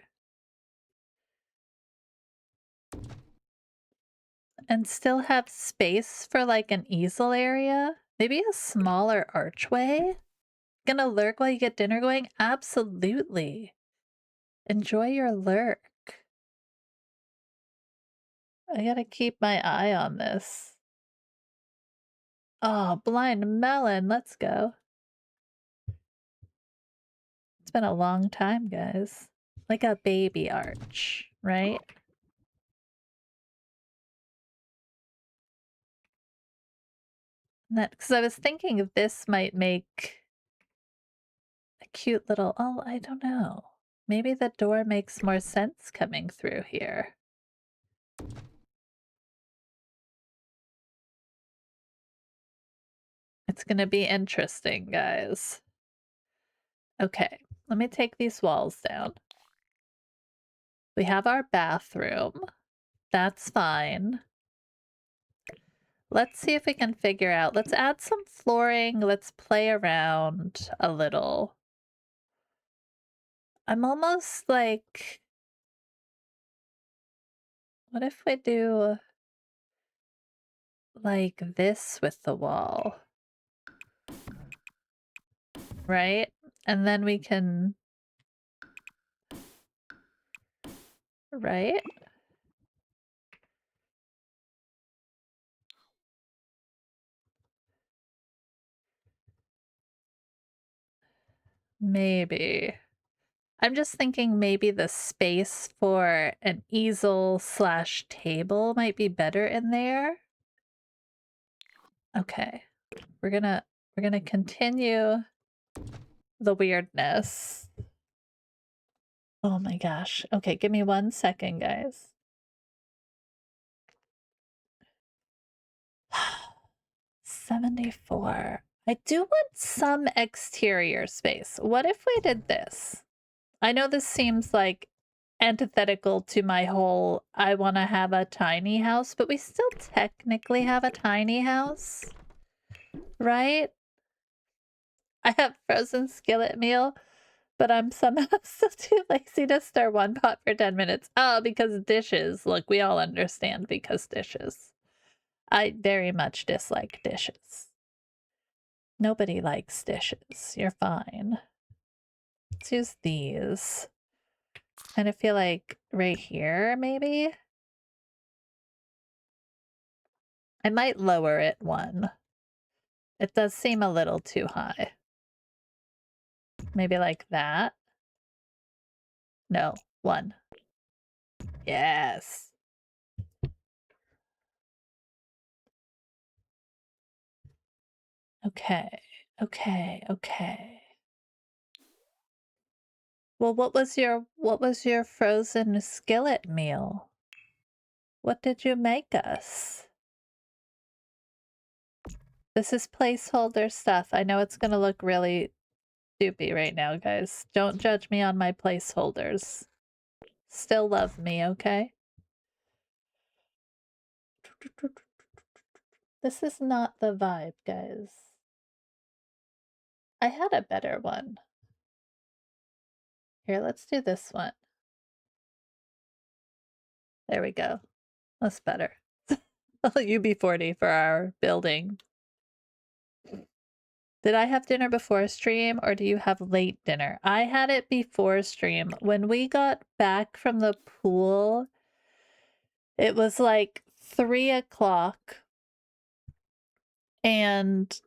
And still have space for like an easel area. Maybe a smaller archway. Gonna lurk while you get dinner going? Absolutely. Enjoy your lurk. I gotta keep my eye on this. Oh, blind melon, let's go. It's been a long time, guys. Like a baby arch, right? Because I was thinking this might make a cute little, oh, I don't know. Maybe the door makes more sense coming through here. It's gonna be interesting, guys. Okay, let me take these walls down. We have our bathroom. That's fine. Let's see if we can figure out. Let's add some flooring. Let's play around a little. I'm almost like, what if we do like this with the wall? Right? And then we can, right? Maybe. I'm just thinking maybe the space for an easel slash table might be better in there. Okay. We're gonna continue the weirdness. Oh my gosh. Okay, give me 1 second, guys. $74. I do want some exterior space. What if we did this? I know this seems like antithetical to my whole I want to have a tiny house, but we still technically have a tiny house, right? I have frozen skillet meal, but I'm somehow still too lazy to stir one pot for 10 minutes. Oh, because dishes. Look, we all understand because dishes. I very much dislike dishes. Nobody likes dishes. You're fine. Let's use these. Kind of feel like right here, maybe? I might lower it 1. It does seem a little too high. Maybe like that? No, 1. Yes. Okay, okay. Well, what was your frozen skillet meal? What did you make us? This is placeholder stuff. I know it's gonna look really stupid right now, guys. Don't judge me on my placeholders. Still love me, okay? This is not the vibe, guys. I had a better one. Here, let's do this one. There we go. That's better. UB40 for our building. Did I have dinner before stream or do you have late dinner? I had it before stream. When we got back from the pool, it was like 3 o'clock. And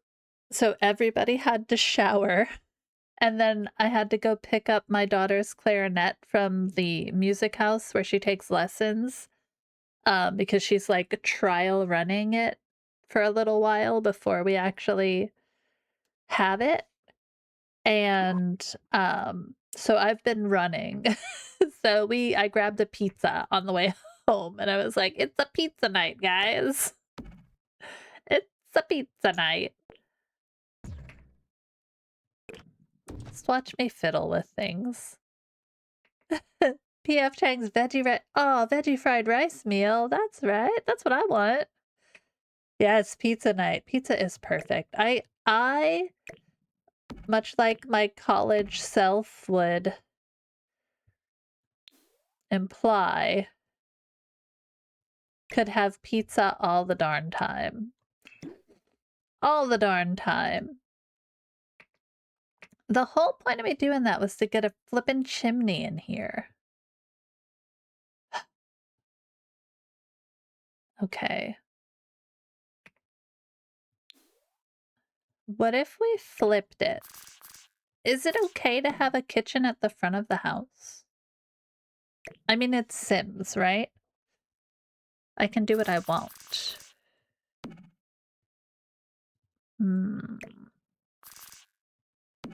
so everybody had to shower. And then I had to go pick up my daughter's clarinet from the music house where she takes lessons. Because she's like trial running it for a little while before we actually have it. And so I've been running. So I grabbed a pizza on the way home and I was like, it's a pizza night, guys. It's a pizza night. Just watch me fiddle with things. PF Chang's veggie fried rice meal. That's right. That's what I want. Yes, pizza night. Pizza is perfect. I much like my college self would imply, could have pizza all the darn time. All the darn time. The whole point of me doing that was to get a flippin' chimney in here. Okay. What if we flipped it? Is it okay to have a kitchen at the front of the house? I mean, it's Sims, right? I can do what I want.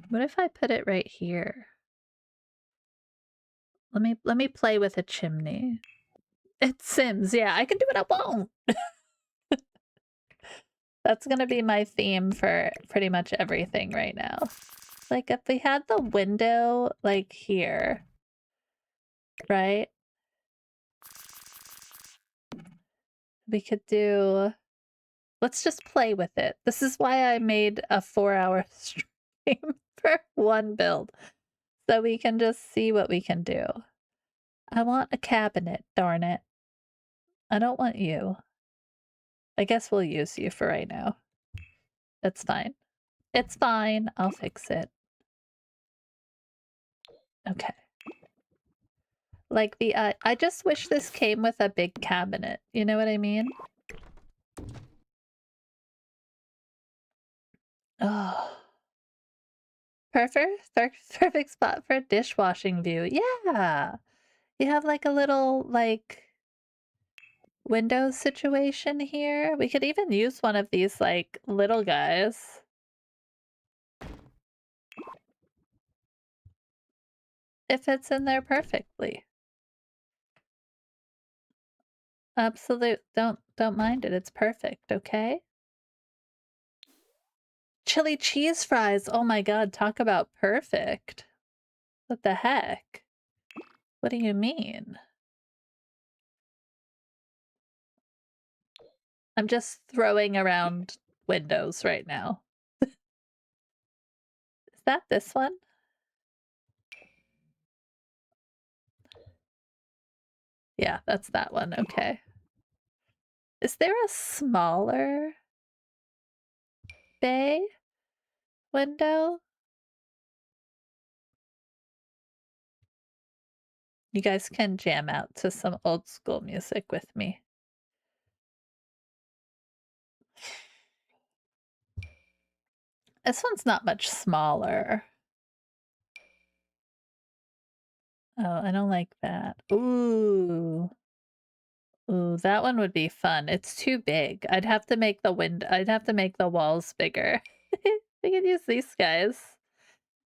What if I put it right here? Let me play with a chimney. It's Sims, yeah, I can do what I want. That's gonna be my theme for pretty much everything right now. Like if we had the window like here, right? We could do, let's just play with it. This is why I made a 4-hour stream for one build. So we can just see what we can do. I want a cabinet, darn it. I don't want you. I guess we'll use you for right now. It's fine. It's fine. I'll fix it. Okay. Like the, I just wish this came with a big cabinet. You know what I mean? Oh. Perfect spot for a dishwashing view. Yeah. You have like a little, like, window situation here. We could even use one of these, like, little guys. It fits in there perfectly. Absolute. Don't mind it. It's perfect, okay? Chili cheese fries. Oh my god, talk about perfect. What the heck? What do you mean? I'm just throwing around windows right now. Is that this one? Yeah, that's that one. Okay. Is there a smaller bay window? You guys can jam out to some old school music with me. This one's not much smaller. Oh, I don't like that. Ooh. Ooh, that one would be fun. It's too big. I'd have to make the walls bigger. We could use these guys.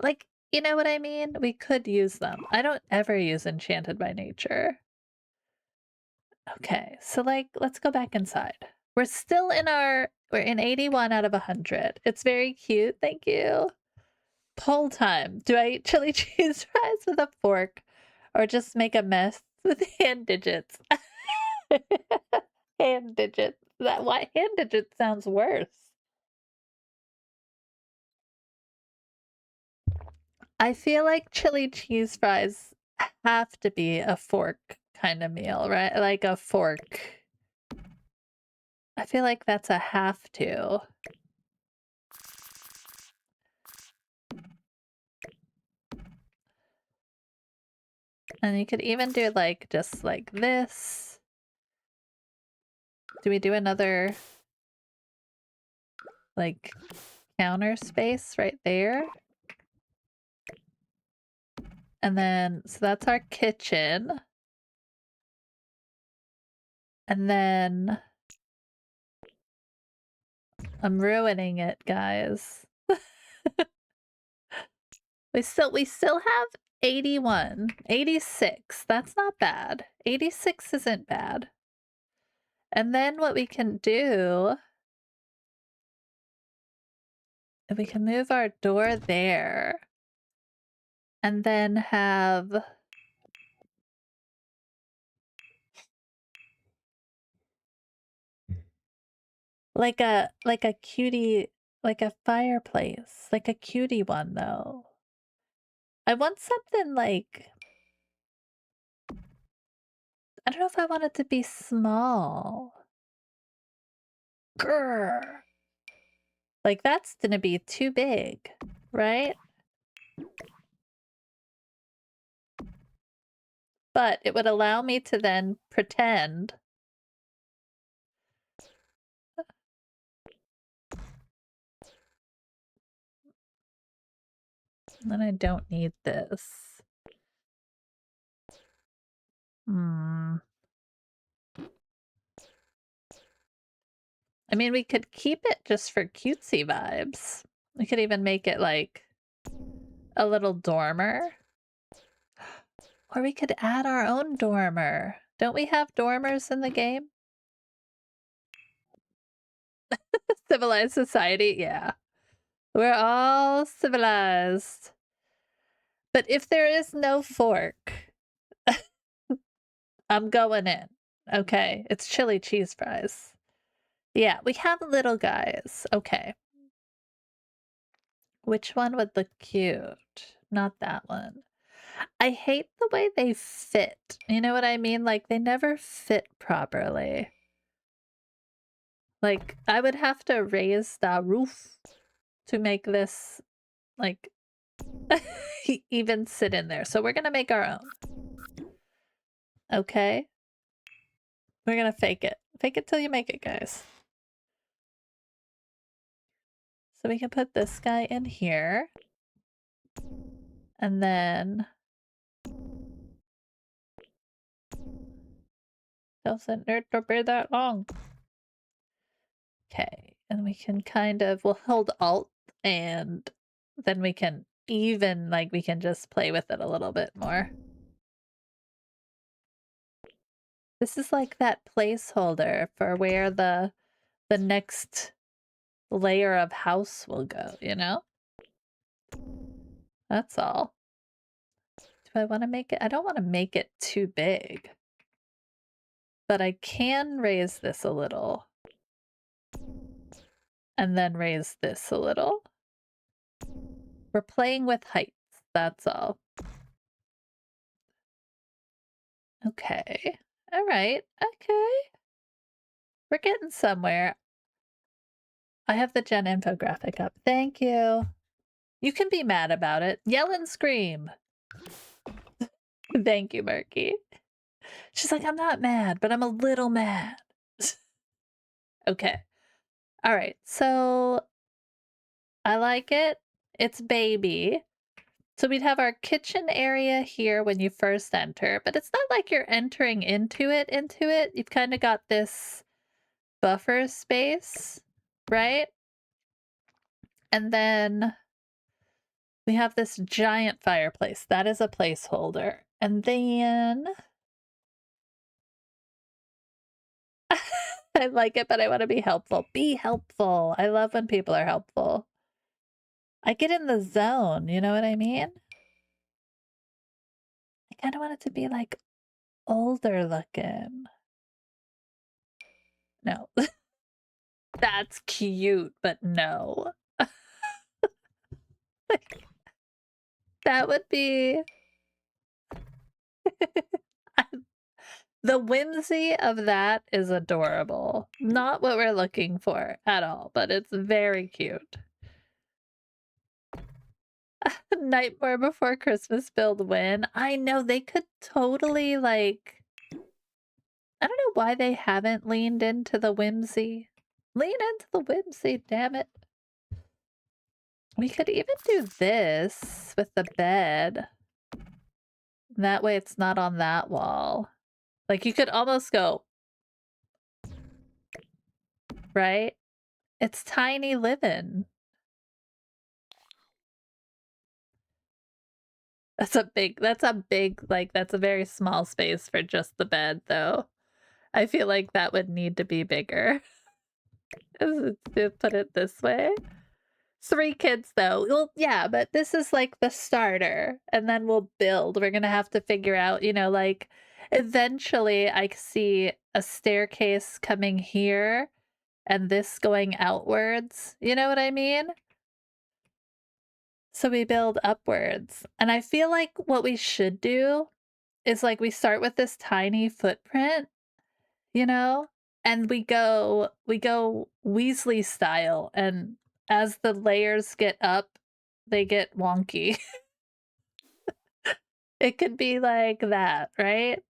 Like, you know what I mean? We could use them. I don't ever use Enchanted by Nature. Okay, so like, let's go back inside. We're still in we're in 81 out of 100. It's very cute. Thank you. Poll time. Do I eat chili cheese fries with a fork or just make a mess with hand digits? Hand digits. Why hand digits sounds worse. I feel like chili cheese fries have to be a fork kind of meal, right? Like a fork. I feel like that's a have to. And you could even do like just like this. Do we do another like counter space right there? And then, so that's our kitchen. And then I'm ruining it, guys. We still have 81, 86. That's not bad. 86 isn't bad. And then what we can do, we can move our door there and then have like a cutie, like a fireplace, like a cutie one though. I want something like, I don't know if I want it to be small. Grr. Like that's gonna be too big, right? But it would allow me to then pretend. Then I don't need this. Hmm. I mean, we could keep it just for cutesy vibes. We could even make it like a little dormer. Or we could add our own dormer. Don't we have dormers in the game? Civilized society, yeah. We're all civilized. But if there is no fork, I'm going in. Okay, it's chili cheese fries. Yeah, we have little guys. Okay. Which one would look cute? Not that one. I hate the way they fit. You know what I mean? Like, they never fit properly. Like, I would have to raise the roof to make this, like, even sit in there. So we're gonna make our own. Okay? We're gonna fake it. Fake it till you make it, guys. So we can put this guy in here. And then... doesn't need to be that long. Okay, and we can kind of, we'll hold Alt and then we can even, like, we can just play with it a little bit more. This is like that placeholder for where the next layer of house will go, you know? That's all. Do I want to make it? I don't want to make it too big. But I can raise this a little. And then raise this a little. We're playing with heights, that's all. Okay. All right. Okay. We're getting somewhere. I have the Gen infographic up. Thank you. You can be mad about it. Yell and scream. Thank you, Murky. She's like, I'm not mad, but I'm a little mad. Okay. All right. So I like it. It's baby. So we'd have our kitchen area here when you first enter, but it's not like you're entering into it. You've kind of got this buffer space, right? And then we have this giant fireplace. That is a placeholder. And then I like it, but I want to be helpful. Be helpful. I love when people are helpful. I get in the zone, you know what I mean? I kind of want it to be like older looking. No. That's cute, but no. That would be the whimsy of that is adorable. Not what we're looking for at all, but it's very cute. Nightmare Before Christmas build win. I know they could totally, like, I don't know why they haven't leaned into the whimsy. Lean into the whimsy, damn it. We could even do this with the bed. That way it's not on that wall. Like, you could almost go, right? It's tiny living. That's a big, like, that's a very small space for just the bed, though. I feel like that would need to be bigger. To put it this way. 3 kids, though. Well, yeah, but this is like the starter, and then we'll build. We're gonna have to figure out, you know, like, eventually I see a staircase coming here and this going outwards. You know what I mean? So we build upwards. And I feel like what we should do is, like, we start with this tiny footprint, you know? And we go Weasley style, and as the layers get up, they get wonky. It could be like that, right?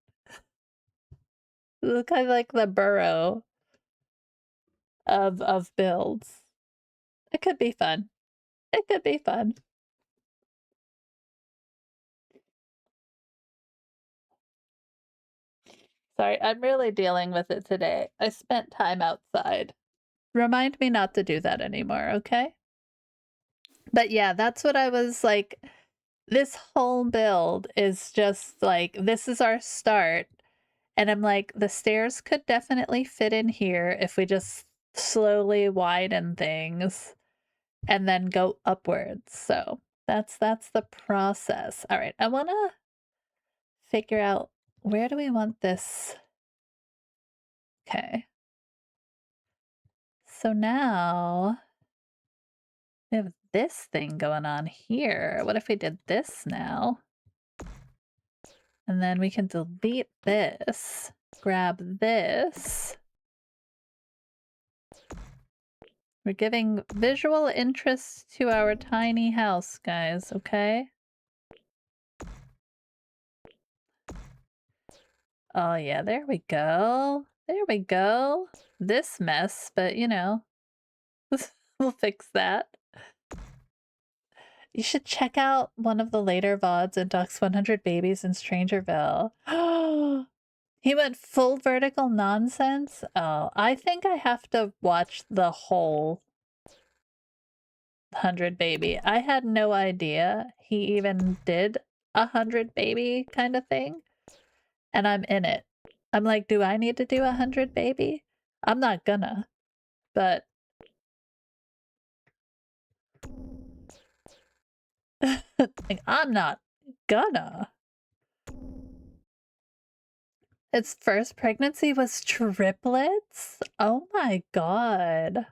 Kind of like the burrow of builds. It could be fun. It could be fun. Sorry, I'm really dealing with it today. I spent time outside. Remind me not to do that anymore, okay? But yeah, that's what I was like. This whole build is just like, this is our start. And I'm like, the stairs could definitely fit in here if we just slowly widen things and then go upwards. So that's the process. All right, I want to figure out where do we want this. Okay. So now we have this thing going on here. What if we did this now? And then we can delete this, grab this. We're giving visual interest to our tiny house, guys, okay? Oh yeah, there we go. There we go. This mess, but you know, we'll fix that. You should check out one of the later VODs in Duck's 100 Babies in Strangerville. He went full vertical nonsense? Oh, I think I have to watch the whole 100 Baby. I had no idea he even did 100 Baby kind of thing. And I'm in it. I'm like, do I need to do 100 Baby? I'm not gonna, but like, I'm not gonna. Its first pregnancy was triplets? Oh my god.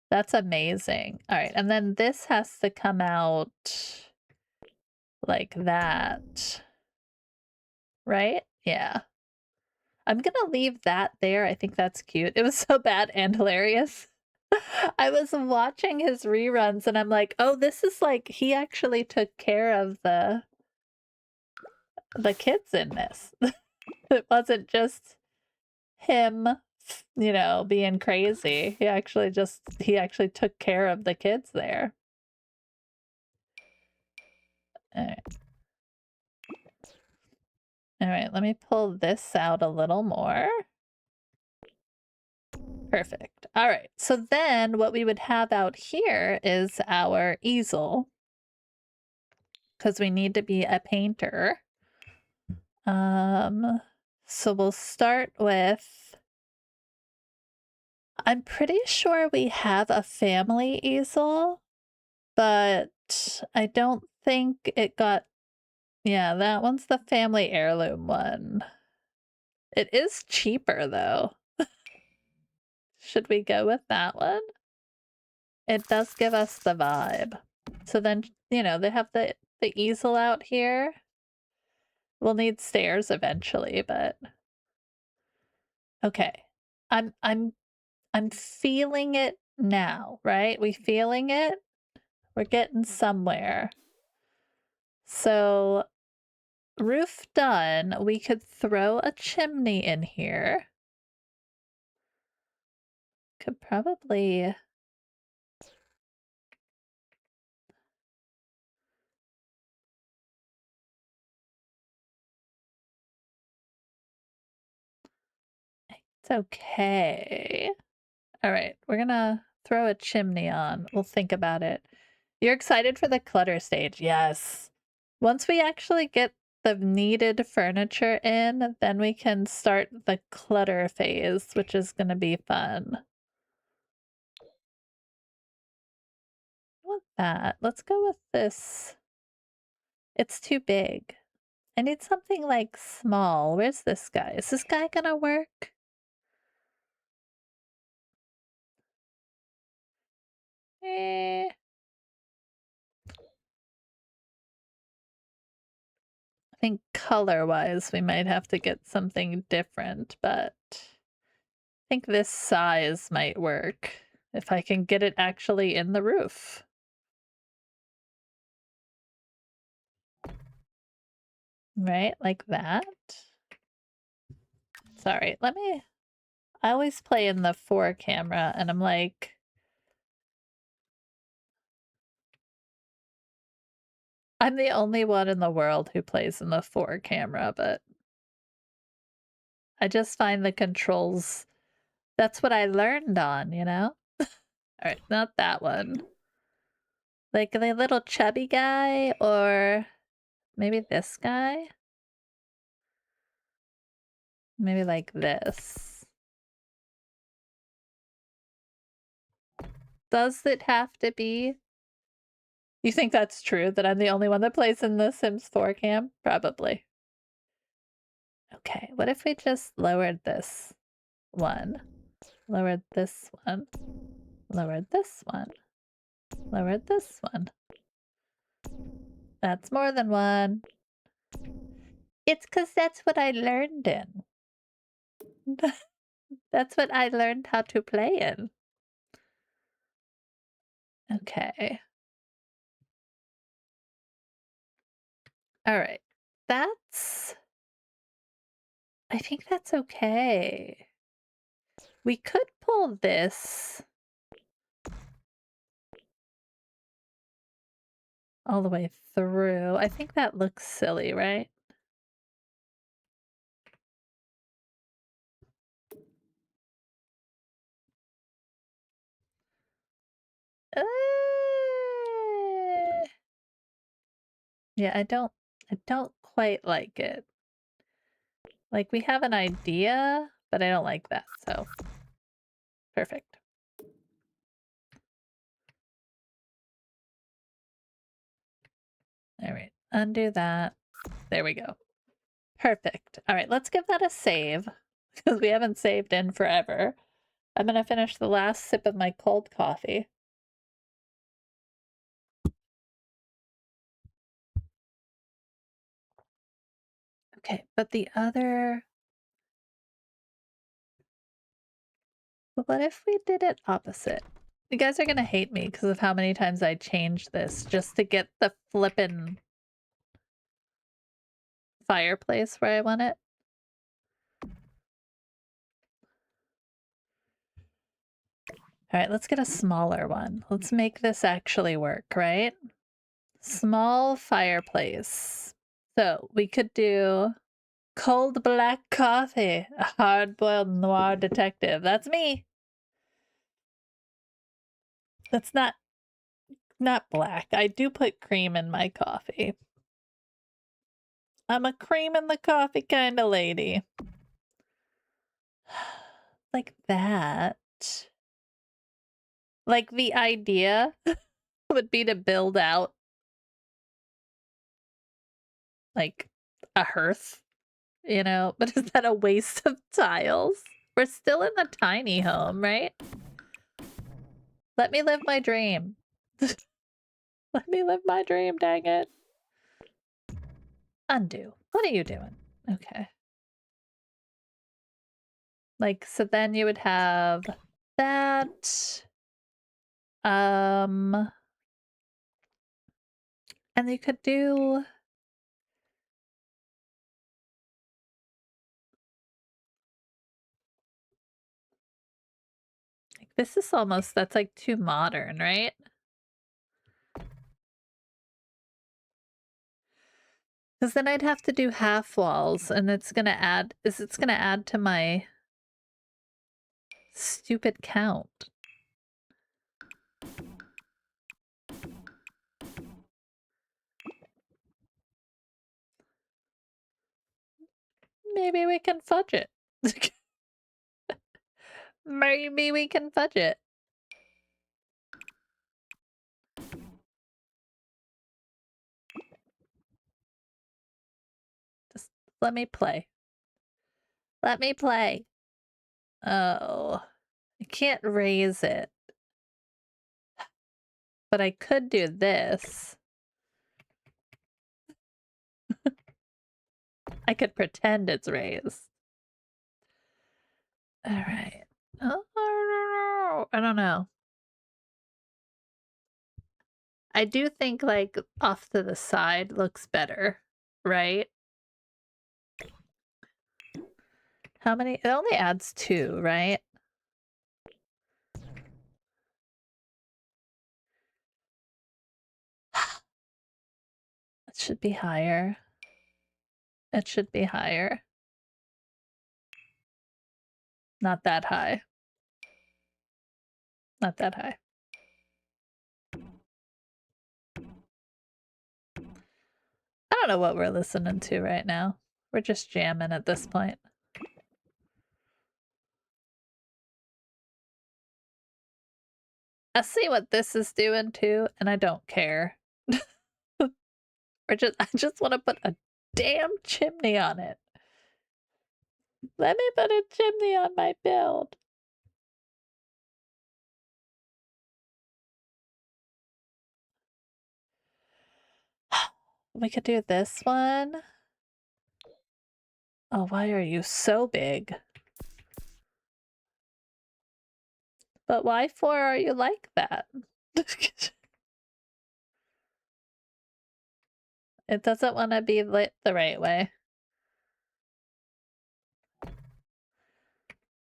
That's amazing. All right, and then this has to come out like that. Right? Yeah. I'm gonna leave that there. I think that's cute. It was so bad and hilarious. I was watching his reruns and I'm like, oh, this is like he actually took care of the kids in this. It wasn't just him, you know, being crazy. He actually took care of the kids there. All right. All right, let me pull this out a little more. Perfect. All right, so then what we would have out here is our easel, because we need to be a painter. So we'll start with, I'm pretty sure we have a family easel, but I don't think it got, yeah, that one's the family heirloom one. It is cheaper though. Should we go with that one? It does give us the vibe. So then, you know, they have the easel out here. We'll need stairs eventually, but okay. I'm feeling it now, right? We feeling it? We're getting somewhere. So roof done. We could throw a chimney in here. Could probably it's okay. All right, we're gonna throw a chimney on. We'll think about it. You're excited for the clutter stage? Yes. Once we actually get the needed furniture in, then we can start the clutter phase, which is gonna be fun. I want that. Let's go with this. It's too big. I need something like small. Where's this guy? Is this guy gonna work? Eh. I think color-wise, we might have to get something different, but I think this size might work if I can get it actually in the roof. Right, like that. Sorry, I always play in the 4 camera and I'm like, I'm the only one in the world who plays in the 4 camera, but I just find the controls, that's what I learned on, you know? Alright, not that one. Like the little chubby guy, or maybe this guy? Maybe like this. Does it have to be? You think that's true, that I'm the only one that plays in the Sims 4 cam? Probably. Okay, what if we just lowered this one? Lowered this one. Lowered this one. Lowered this one. That's more than one. It's because that's what I learned in. That's what I learned how to play in. Okay. All right. I think that's okay. We could pull this all the way through. I think that looks silly, right? Uh, yeah, I don't quite like it. Like, we have an idea, but I don't like that, so perfect. All right, undo that. There we go. Perfect. All right, let's give that a save because we haven't saved in forever. I'm gonna finish the last sip of my cold coffee. Okay, but the other... But what if we did it opposite? You guys are gonna hate me because of how many times I changed this just to get the flippin' fireplace where I want it. All right, let's get a smaller one. Let's make this actually work, right? Small fireplace. So we could do cold black coffee, a hard-boiled noir detective. That's me. That's not black. I do put cream in my coffee. I'm a cream in the coffee kind of lady. Like that. Like the idea would be to build out like a hearth, you know, but is that a waste of tiles? We're still in the tiny home, right? Let me live my dream. Let me live my dream, dang it. Undo. What are you doing? Okay. Like, so then you would have that. And you could do... Like, this is almost, that's like too modern, right? Because then I'd have to do half walls, and it's gonna add to my stupid count. Maybe we can fudge it. Maybe we can fudge it. Just let me play. Let me play. Oh, I can't raise it. But I could do this. I could pretend it's raised. All right. Oh, I don't know. I do think like off to the side looks better, right? How many? It only adds 2, right? It should be higher. It should be higher. Not that high. Not that high. I don't know what we're listening to right now. We're just jamming at this point. I see what this is doing too, and I don't care. I just want to put a damn chimney on it. Let me put a chimney on my build. We could do this one. Oh, why are you so big? But why for are you like that? It doesn't want to be lit the right way.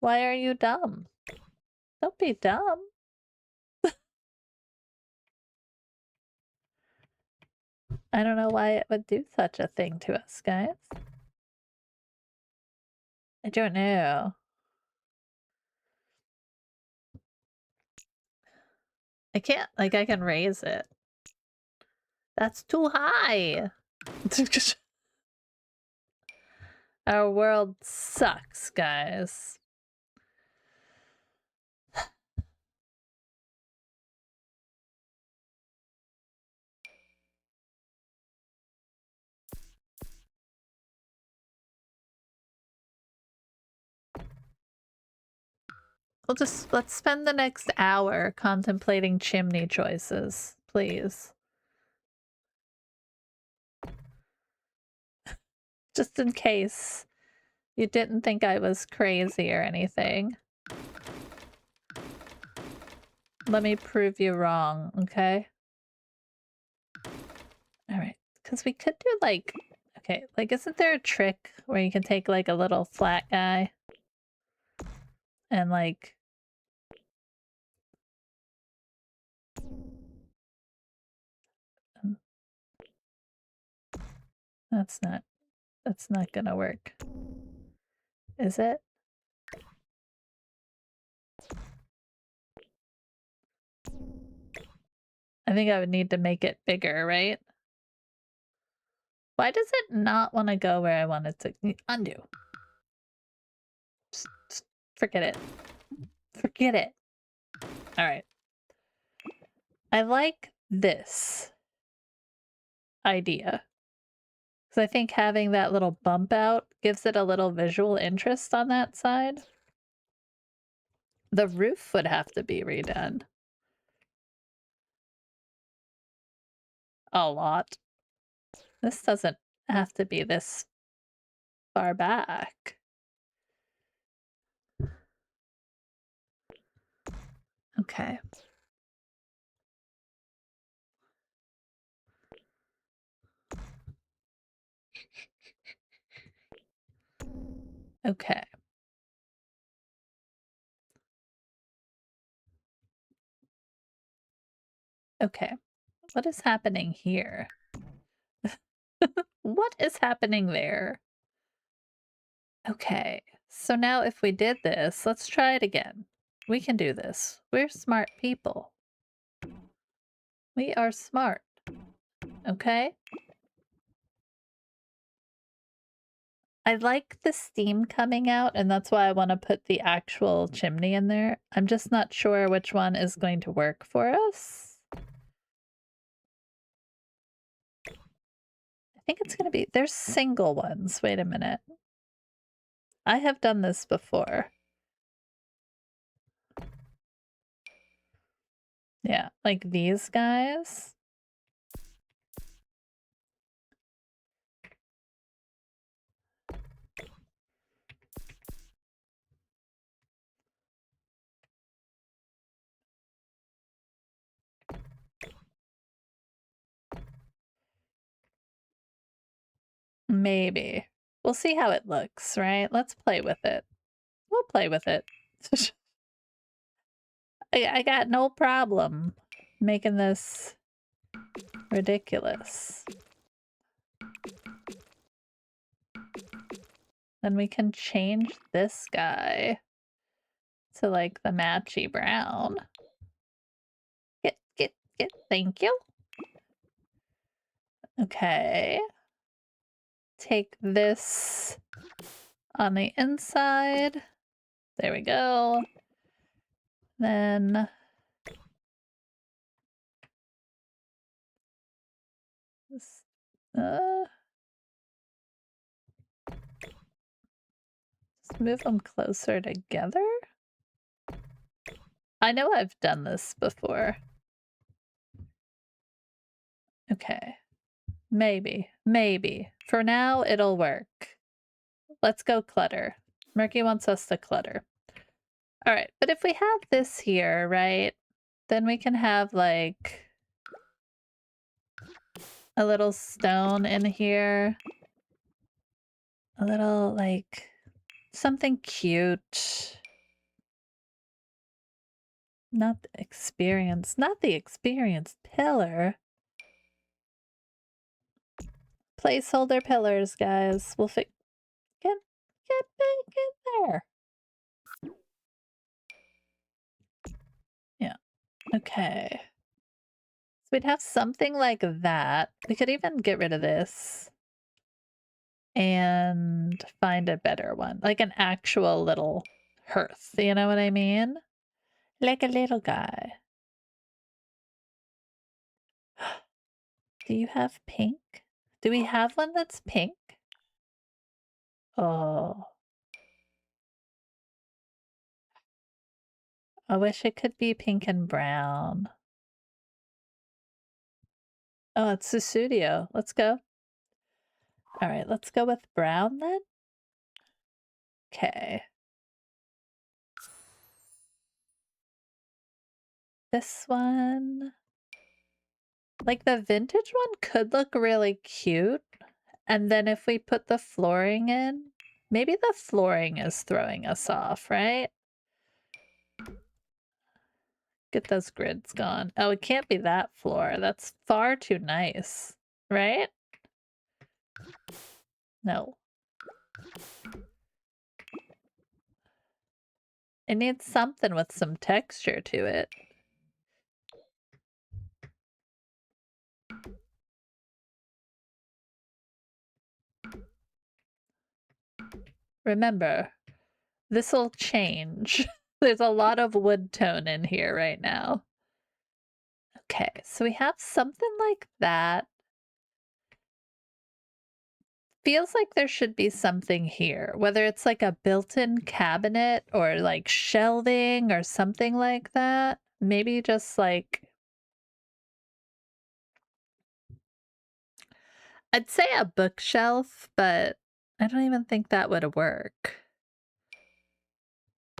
Why are you dumb? Don't be dumb. I don't know why it would do such a thing to us, guys. I don't know. I can't, like, I can raise it. That's too high. Our world sucks, guys. Let's spend the next hour contemplating chimney choices, please. Just in case you didn't think I was crazy or anything. Let me prove you wrong, okay? Alright, because we could do like... Okay, like isn't there a trick where you can take like a little flat guy and like... That's not gonna work. Is it? I think I would need to make it bigger, right? Why does it not want to go where I want it to? Undo. Just forget it. Forget it. Alright. I like this idea. Because I think having that little bump out gives it a little visual interest on that side. The roof would have to be redone. A lot. This doesn't have to be this far back. Okay. Okay. Okay. What is happening here? What is happening there? Okay. So now if we did this, let's try it again. We can do this. We're smart people. We are smart. Okay? I like the steam coming out, and that's why I want to put the actual chimney in there. I'm just not sure which one is going to work for us. I think it's going to be... There's single ones. Wait a minute. I have done this before. Yeah, like these guys. Maybe. We'll see how it looks, right? Let's play with it. We'll play with it. I got no problem making this ridiculous. Then we can change this guy to like the matchy brown. Get, thank you. Okay. Take this on the inside. There we go. Then Just move them closer together? I know I've done this before. Okay. Maybe. Maybe. For now, it'll work. Let's go clutter. Murky wants us to clutter. All right, but if we have this here, right, then we can have like a little stone in here. A little like something cute. Not the experienced pillar. Placeholder pillars, guys. We'll get back in there. Yeah. Okay. So we'd have something like that. We could even get rid of this and find a better one, like an actual little hearth. You know what I mean? Like a little guy. Do you have pink? Do we have one that's pink? Oh. I wish it could be pink and brown. Oh, it's Susudio. Let's go. All right, let's go with brown then. Okay. This one. Like the vintage one could look really cute. And then if we put the flooring in, maybe the flooring is throwing us off, right? Get those grids gone. Oh, it can't be that floor. That's far too nice, right? No. It needs something with some texture to it. Remember, this'll change. There's a lot of wood tone in here right now. Okay, so we have something like that. Feels like there should be something here, whether it's like a built-in cabinet or like shelving or something like that. Maybe just like, I'd say a bookshelf, but I don't even think that would work.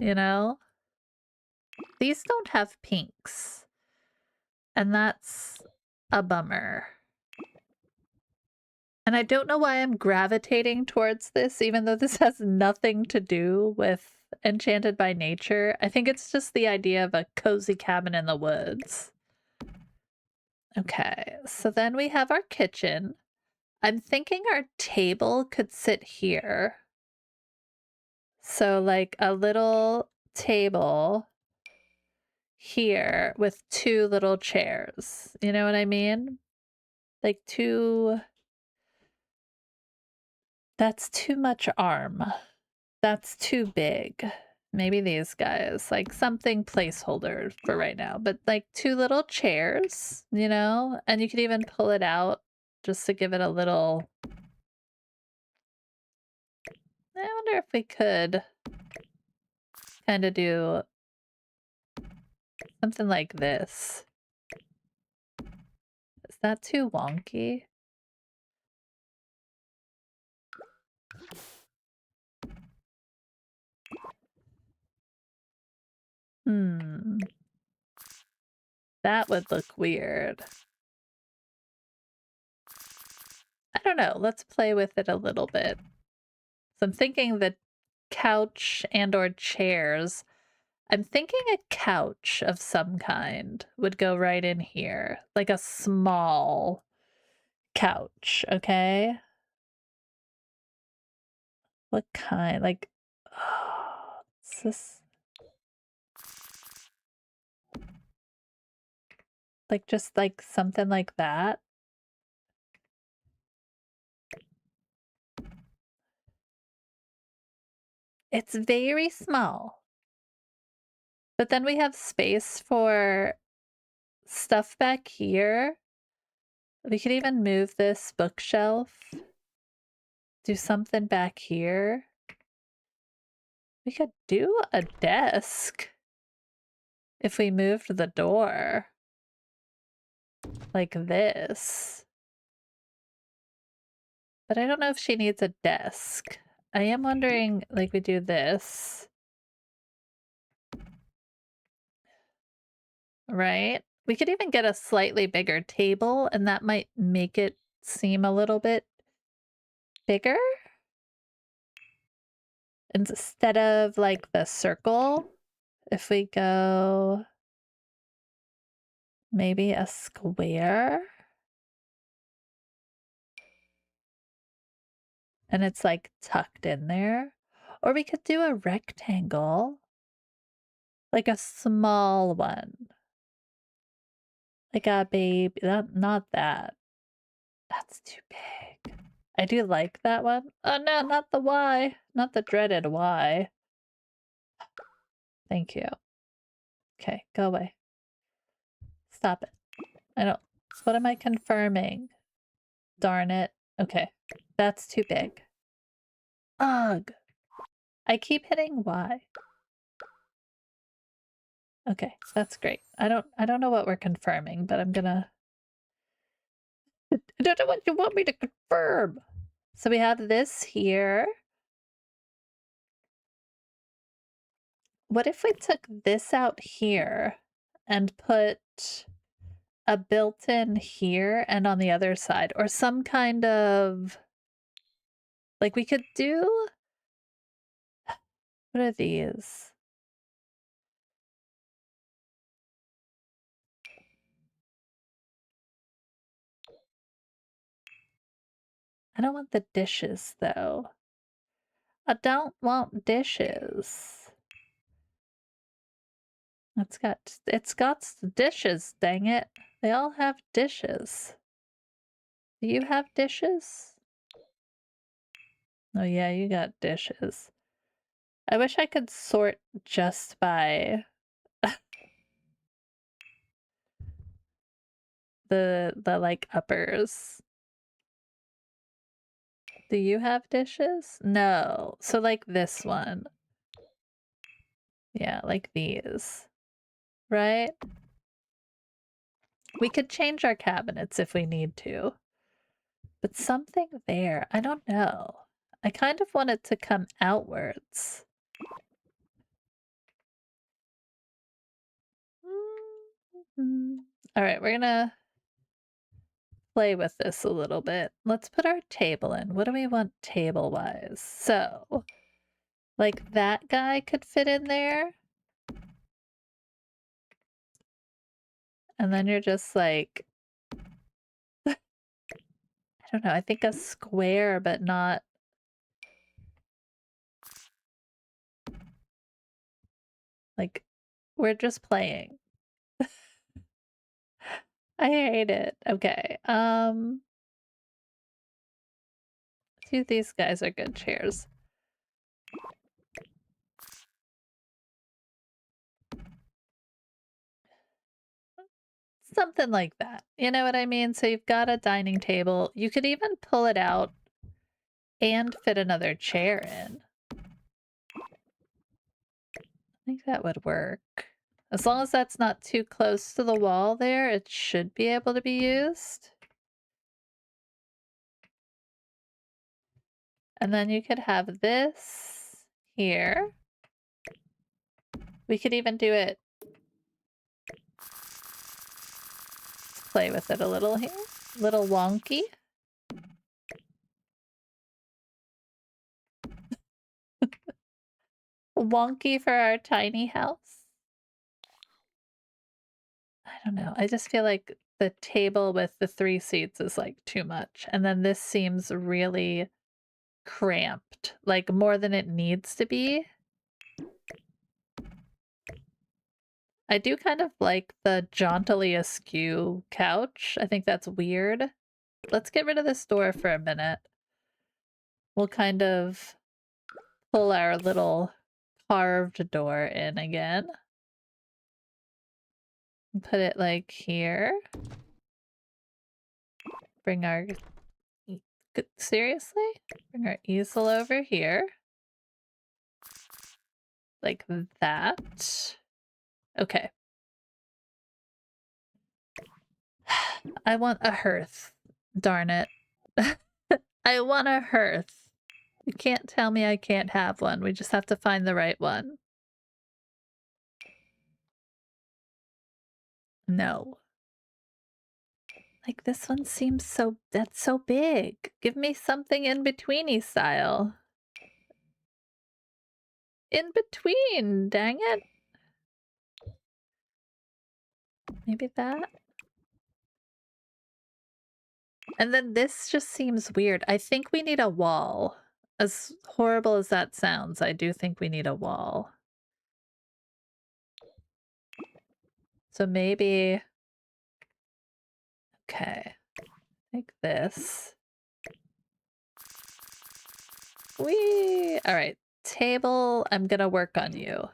You know? These don't have pinks. And that's a bummer. And I don't know why I'm gravitating towards this, even though this has nothing to do with Enchanted by Nature. I think it's just the idea of a cozy cabin in the woods. Okay, so then we have our kitchen. I'm thinking our table could sit here. So like a little table here with two little chairs. You know what I mean? Like two... That's too much arm. That's too big. Maybe these guys, like something placeholder for right now, but like two little chairs, you know? And you could even pull it out just to give it a little... I wonder if we could kind of do something like this. Is that too wonky? Hmm. That would look weird. I don't know. Let's play with it a little bit. So I'm thinking the couch and or chairs. I'm thinking a couch of some kind would go right in here. Like a small couch, okay? What kind? Like, is this... Like, just like something like that? It's very small. But then we have space for stuff back here We could even move this bookshelf. Do something back here. We could do a desk if we moved the door like this. But I don't know if she needs a desk. I am wondering, like, we do this. Right? We could even get a slightly bigger table, and that might make it seem a little bit bigger. Instead of, like, the circle, if we go maybe a square. And it's, like, tucked in there. Or we could do a rectangle. Like a small one. Like a baby, not that. That's too big. I do like that one. Oh no, not the Y. Not the dreaded Y. Thank you. Okay, go away. Stop it. I don't. What am I confirming? Darn it. Okay, that's too big. Ugh. I keep hitting Y. Okay, that's great. I don't know what we're confirming, but I'm gonna. I don't know what you want me to confirm. So we have this here. What if we took this out here and put a built-in here and on the other side, or some kind of, like, we could do, what are these? I don't want the dishes though. I don't want dishes. It's got dishes, dang it. They all have dishes. Do you have dishes? Oh yeah, you got dishes. I wish I could sort just by the like uppers. Do you have dishes? No. So like this one. Yeah, like these. Right? We could change our cabinets if we need to. But something there, I don't know. I kind of want it to come outwards. All right, we're gonna play with this a little bit. Let's put our table in. What do we want table-wise? So, like that guy could fit in there. And then you're just like, I don't know, I think a square, but not. Like, we're just playing. I hate it. Okay. See, these guys are good chairs. Something like that. You know what I mean? So you've got a dining table. You could even pull it out and fit another chair in. I think that would work. As long as that's not too close to the wall there, it should be able to be used. And then you could have this here. We could even do it. Play with it a little here. Little wonky. Wonky for our tiny house. I don't know. I just feel like the table with the 3 seats is like too much. And then this seems really cramped, like more than it needs to be. I do kind of like the jauntily askew couch. I think that's weird. Let's get rid of this door for a minute. We'll kind of pull our little carved door in again. Put it like here. bring our... Seriously? Bring our easel over here. Like that. Okay. I want a hearth. Darn it. I want a hearth. You can't tell me I can't have one. We just have to find the right one. No. Like, this one seems so... That's so big. Give me something in betweeny style. In between, dang it. Maybe that? And then this just seems weird. I think we need a wall. As horrible as that sounds, I do think we need a wall. So maybe... Okay. Like this. Whee! Alright. Table, I'm gonna work on you.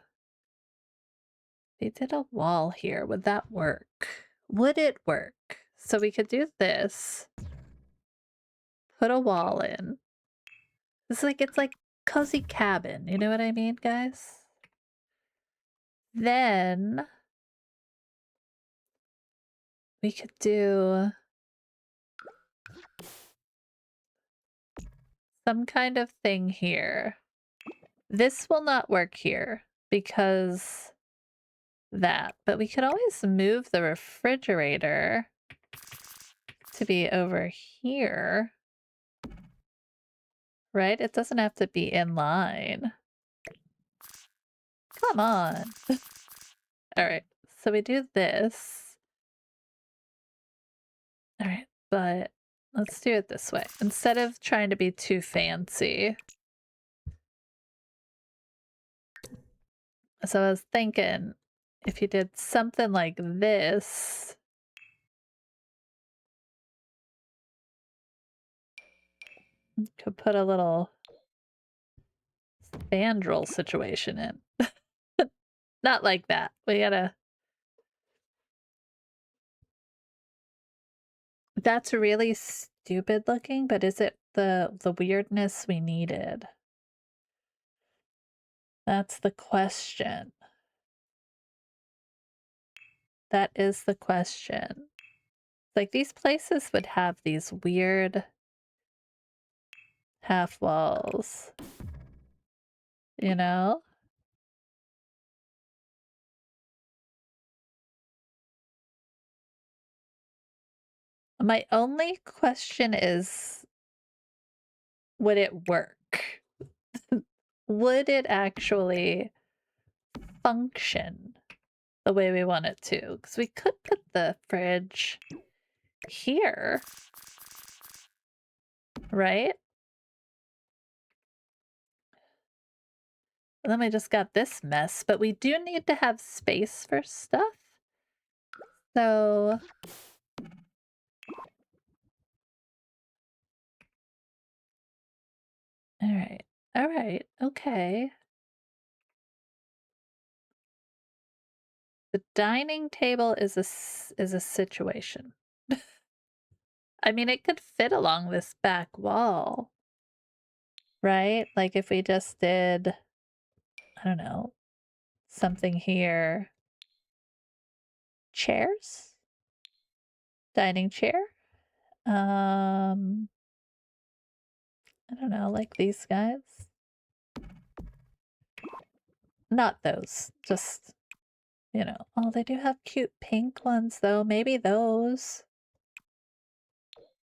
They did a wall here. Would that work? Would it work? So we could do this. Put a wall in. It's like cozy cabin. You know what I mean, guys? Then we could do some kind of thing here. This will not work here because that, but we could always move the refrigerator to be over here. Right? It doesn't have to be in line. Come on. All right. So we do this. All right, but let's do it this way. Instead of trying to be too fancy. So I was thinking if you did something like this. Could put a little spandrel situation in. Not like that. We gotta... That's really stupid looking, but is it the weirdness we needed? That's the question. That is the question. Like, these places would have these weird half walls. You know? My only question is, would it work? Would it actually function the way we want it to? Because we could put the fridge here, right? And then we just got this mess, but we do need to have space for stuff. So... Alright. Alright. Okay. The dining table is a situation. I mean, it could fit along this back wall. Right? Like if we just did, I don't know, something here. Chairs? Dining chair? I don't know, like these guys. Not those, just, you know. Oh, they do have cute pink ones though. Maybe those.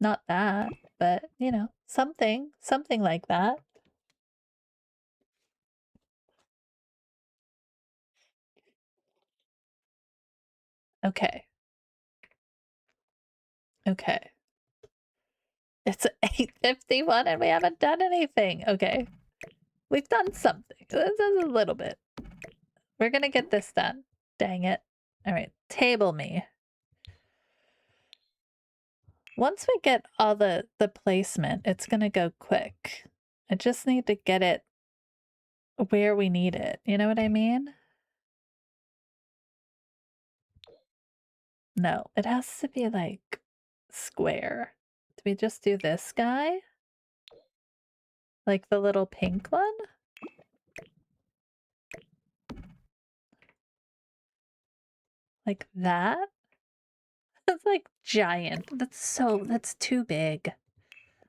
Not that, but you know, something like that. Okay. Okay. It's 8:51 and we haven't done anything. Okay. We've done something. This is a little bit. We're gonna get this done. Dang it. Alright, table me. Once we get all the placement, it's gonna go quick. I just need to get it where we need it. You know what I mean? No, it has to be like square. we just do this guy? Like the little pink one? Like that? That's like giant. That's too big.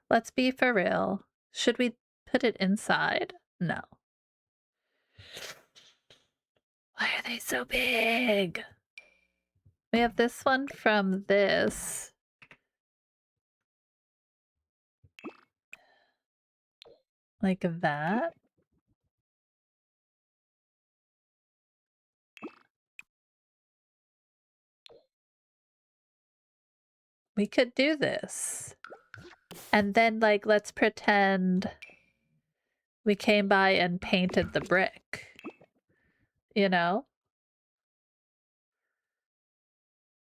Let's be for real. Should we put it inside? No. Why are they so big? We have this one from this. Like that. We could do this. And then, like, let's pretend we came by and painted the brick. You know?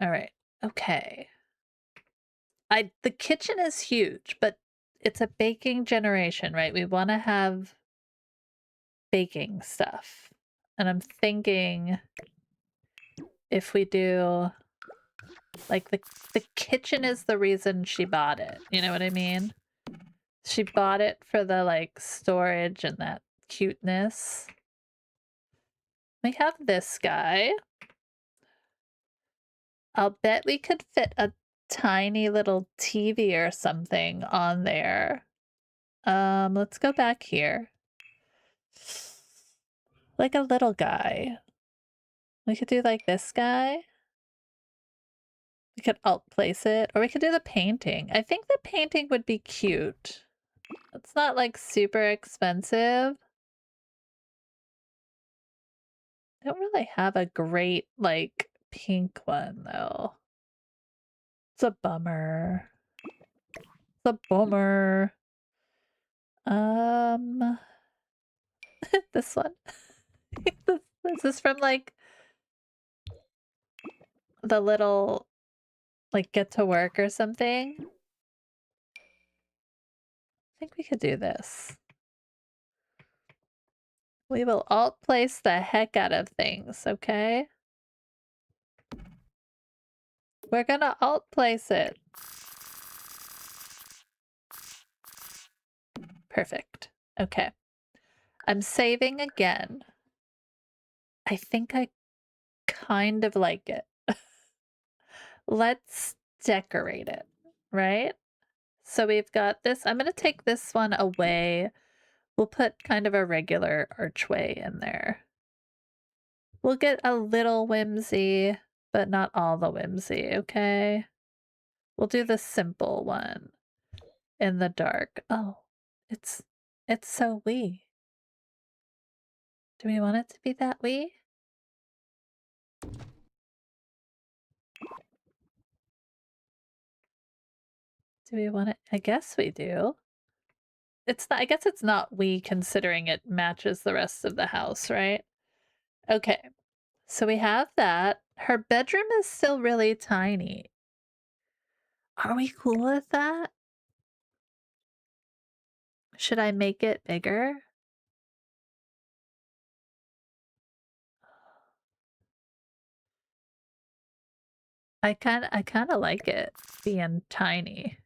All right. Okay. The kitchen is huge, but it's a baking generation, right? We want to have baking stuff. And I'm thinking if we do like the kitchen is the reason she bought it. You know what I mean? She bought it for the like storage and that cuteness. We have this guy. I'll bet we could fit a tiny little TV or something on there. Let's go back here. Like a little guy. We could do like this guy. We could alt place it, or we could do the painting. I think the painting would be cute. It's not like super expensive. I don't really have a great like pink one though. It's a bummer. It's a bummer. This one. This is from like the little like get to work or something. I think we could do this. We will alt place the heck out of things, okay? We're gonna alt place it. Perfect. Okay. I'm saving again. I think I kind of like it. Let's decorate it, right? So we've got this. I'm going to take this one away. We'll put kind of a regular archway in there. We'll get a little whimsy, but not all the whimsy, okay? We'll do the simple one in the dark. Oh, it's so wee. Do we want it to be that wee? Do we want it? I guess we do. It's not, I guess it's not wee considering it matches the rest of the house, right? Okay. So we have that. Her bedroom is still really tiny. Are we cool with that? Should I make it bigger? I kind of like it being tiny.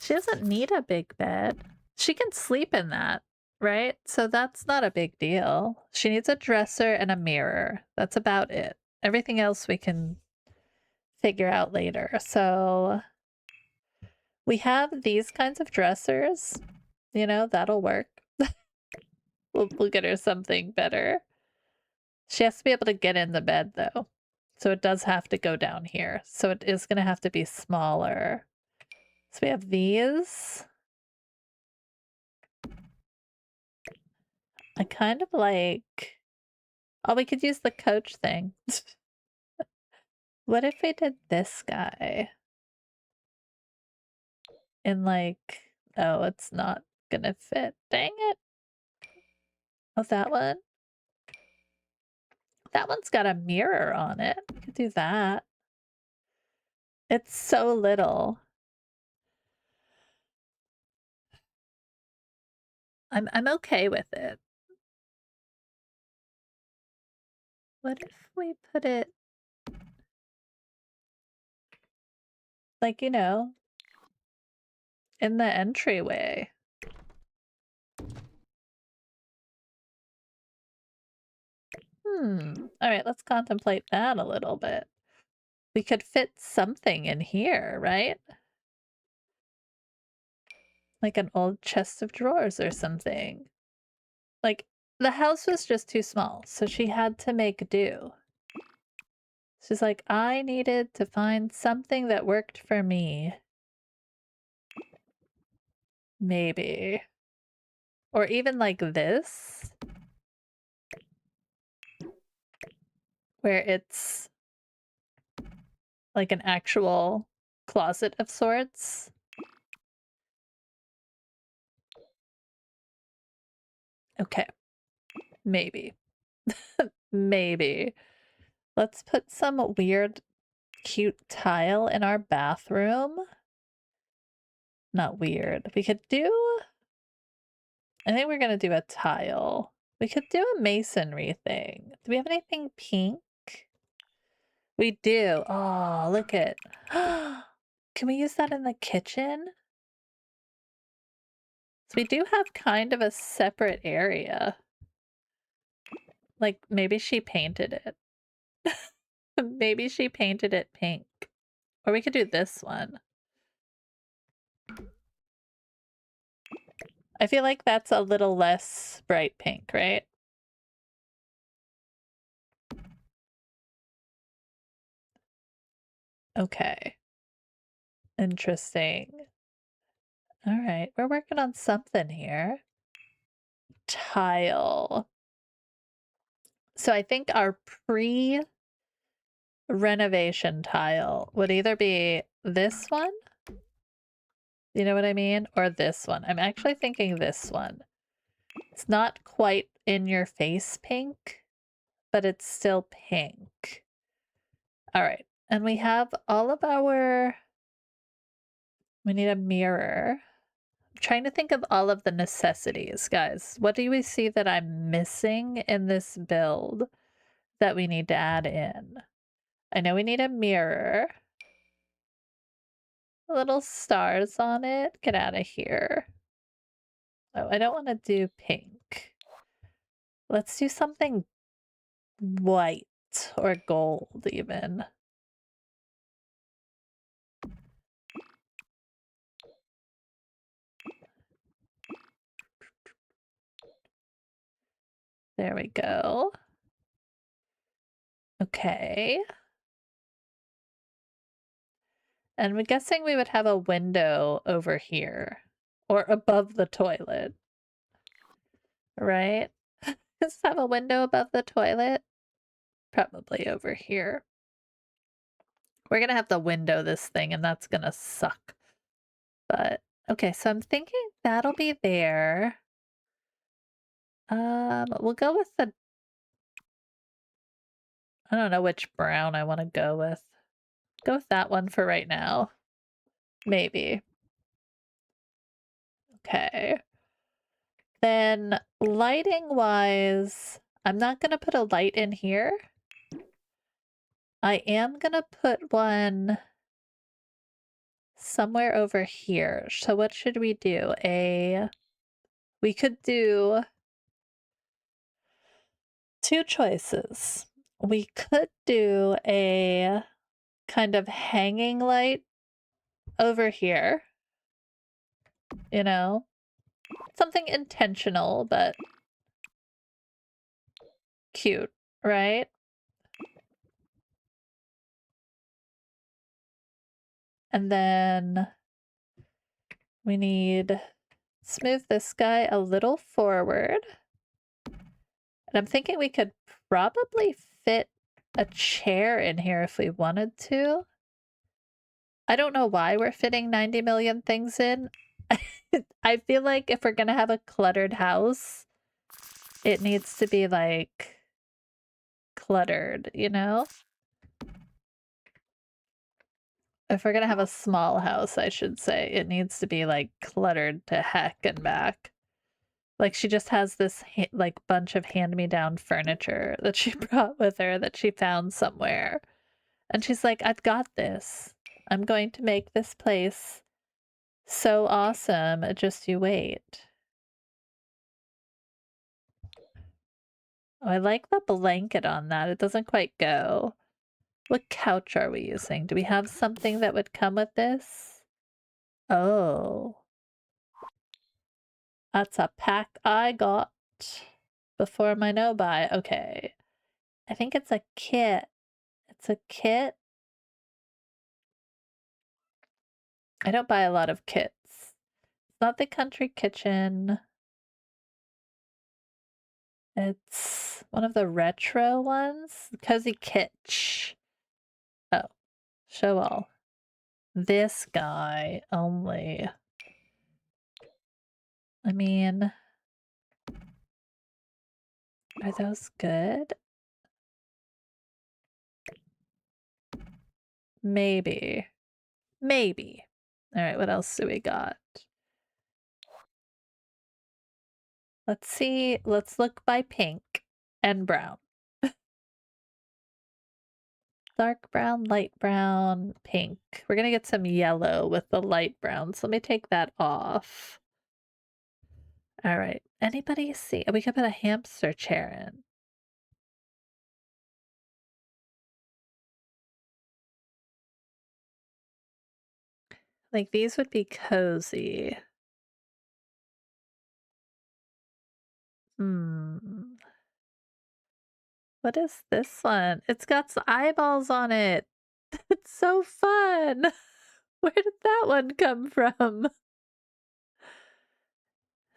She doesn't need a big bed. She can sleep in that, right? So that's not a big deal. She needs a dresser and a mirror. That's about it. Everything else we can figure out later. So we have these kinds of dressers. You know, that'll work. We'll get her something better. She has to be able to get in the bed though. So it does have to go down here. So it is going to have to be smaller. So we have these. I kind of like... Oh, we could use the coach thing. What if we did this guy? And like... Oh, it's not gonna fit. Dang it. Oh, that one? That one's got a mirror on it. We could do that. It's so little. I'm okay with it. What if we put it Like, you know, in the entryway. All right, let's contemplate that a little bit. We could fit something in here, right? Like an old chest of drawers or something. Like, the house was just too small, so she had to make do. She's like, I needed to find something that worked for me. Maybe. Or even like this. Where it's like an actual closet of sorts. Okay. Maybe. Maybe. Let's put some weird, cute tile in our bathroom. Not weird. We could do... I think we're gonna do a tile. We could do a masonry thing. Do we have anything pink? We do. Oh, look at... Can we use that in the kitchen? So we do have kind of a separate area. Like, maybe she painted it. Maybe she painted it pink. Or we could do this one. I feel like that's a little less bright pink, right? Okay. Interesting. All right, we're working on something here. Tile. So I think our pre-renovation tile would either be this one, you know what I mean? Or this one. I'm actually thinking this one. It's not quite in your face pink, but it's still pink. All right, and we have all of our... We need a mirror. I'm trying to think of all of the necessities, guys. What do we see that I'm missing in this build that we need to add in? I know we need a mirror. Little stars on it. Get out of here. Oh, I don't want to do pink. Let's do something white or gold even. There we go. Okay. And we're guessing we would have a window over here or above the toilet, right? Just have a window above the toilet. Probably over here. We're gonna have to window this thing and that's gonna suck. But okay, so I'm thinking that'll be there. We'll go with the... I don't know which brown I want to go with. Go with that one for right now. Maybe. Okay. Then lighting wise, I'm not gonna put a light in here. I am gonna put one somewhere over here. So what should we do? We could do two choices. We could do a kind of hanging light over here. You know? Something intentional, but cute, right? And then we need... Smooth this guy a little forward. And I'm thinking we could probably fit a chair in here if we wanted to. I don't know why we're fitting 90 million things in. I feel like if we're gonna have a cluttered house, it needs to be like cluttered, you know? If we're gonna have a small house, I should say, it needs to be like cluttered to heck and back. Like she just has this like bunch of hand-me-down furniture that she brought with her that she found somewhere. And she's like, I've got this. I'm going to make this place so awesome. Just you wait. Oh, I like the blanket on that. It doesn't quite go. What couch are we using? Do we have something that would come with this? Oh. That's a pack I got before my no-buy. Okay. I think it's a kit. It's a kit. I don't buy a lot of kits. It's not the country kitchen. It's one of the retro ones. Cozy Kitsch. Oh. Show all. This guy only. I mean, are those good? Maybe. Maybe. All right, what else do we got? Let's see. Let's look by pink and brown. Dark brown, light brown, pink. We're gonna get some yellow with the light brown, so let me take that off. All right. Anybody see? We could put a hamster chair in. Like these would be cozy. Hmm. What is this one? It's got eyeballs on it. It's so fun. Where did that one come from?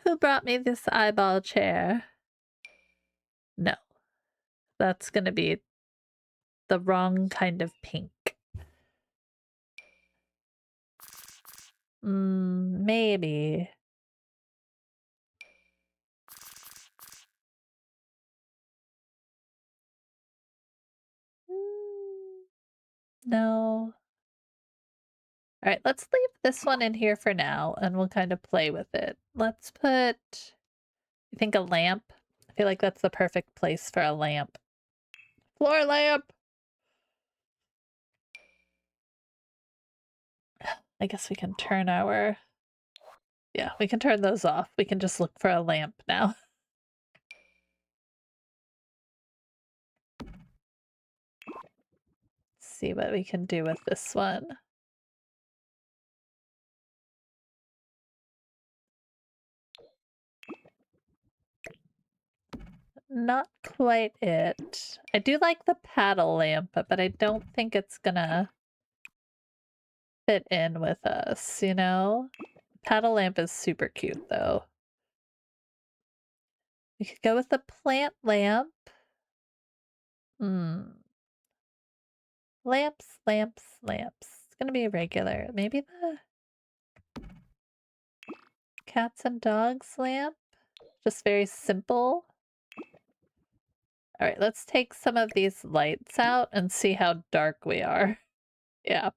Who brought me this eyeball chair? No. That's gonna be the wrong kind of pink. Maybe. No. All right, let's leave this one in here for now and we'll kind of play with it. Let's put, I think, a lamp. I feel like that's the perfect place for a lamp. Floor lamp! I guess we can turn our, yeah, we can turn those off. We can just look for a lamp now. See what we can do with this one. Not quite it. I do like the paddle lamp, but I don't think it's gonna fit in with us, you know? Paddle lamp is super cute though. We could go with the plant lamp. Lamps, lamps, lamps. It's gonna be regular. Maybe the cats and dogs lamp? Just very simple. All right, let's take some of these lights out and see how dark we are. Yeah.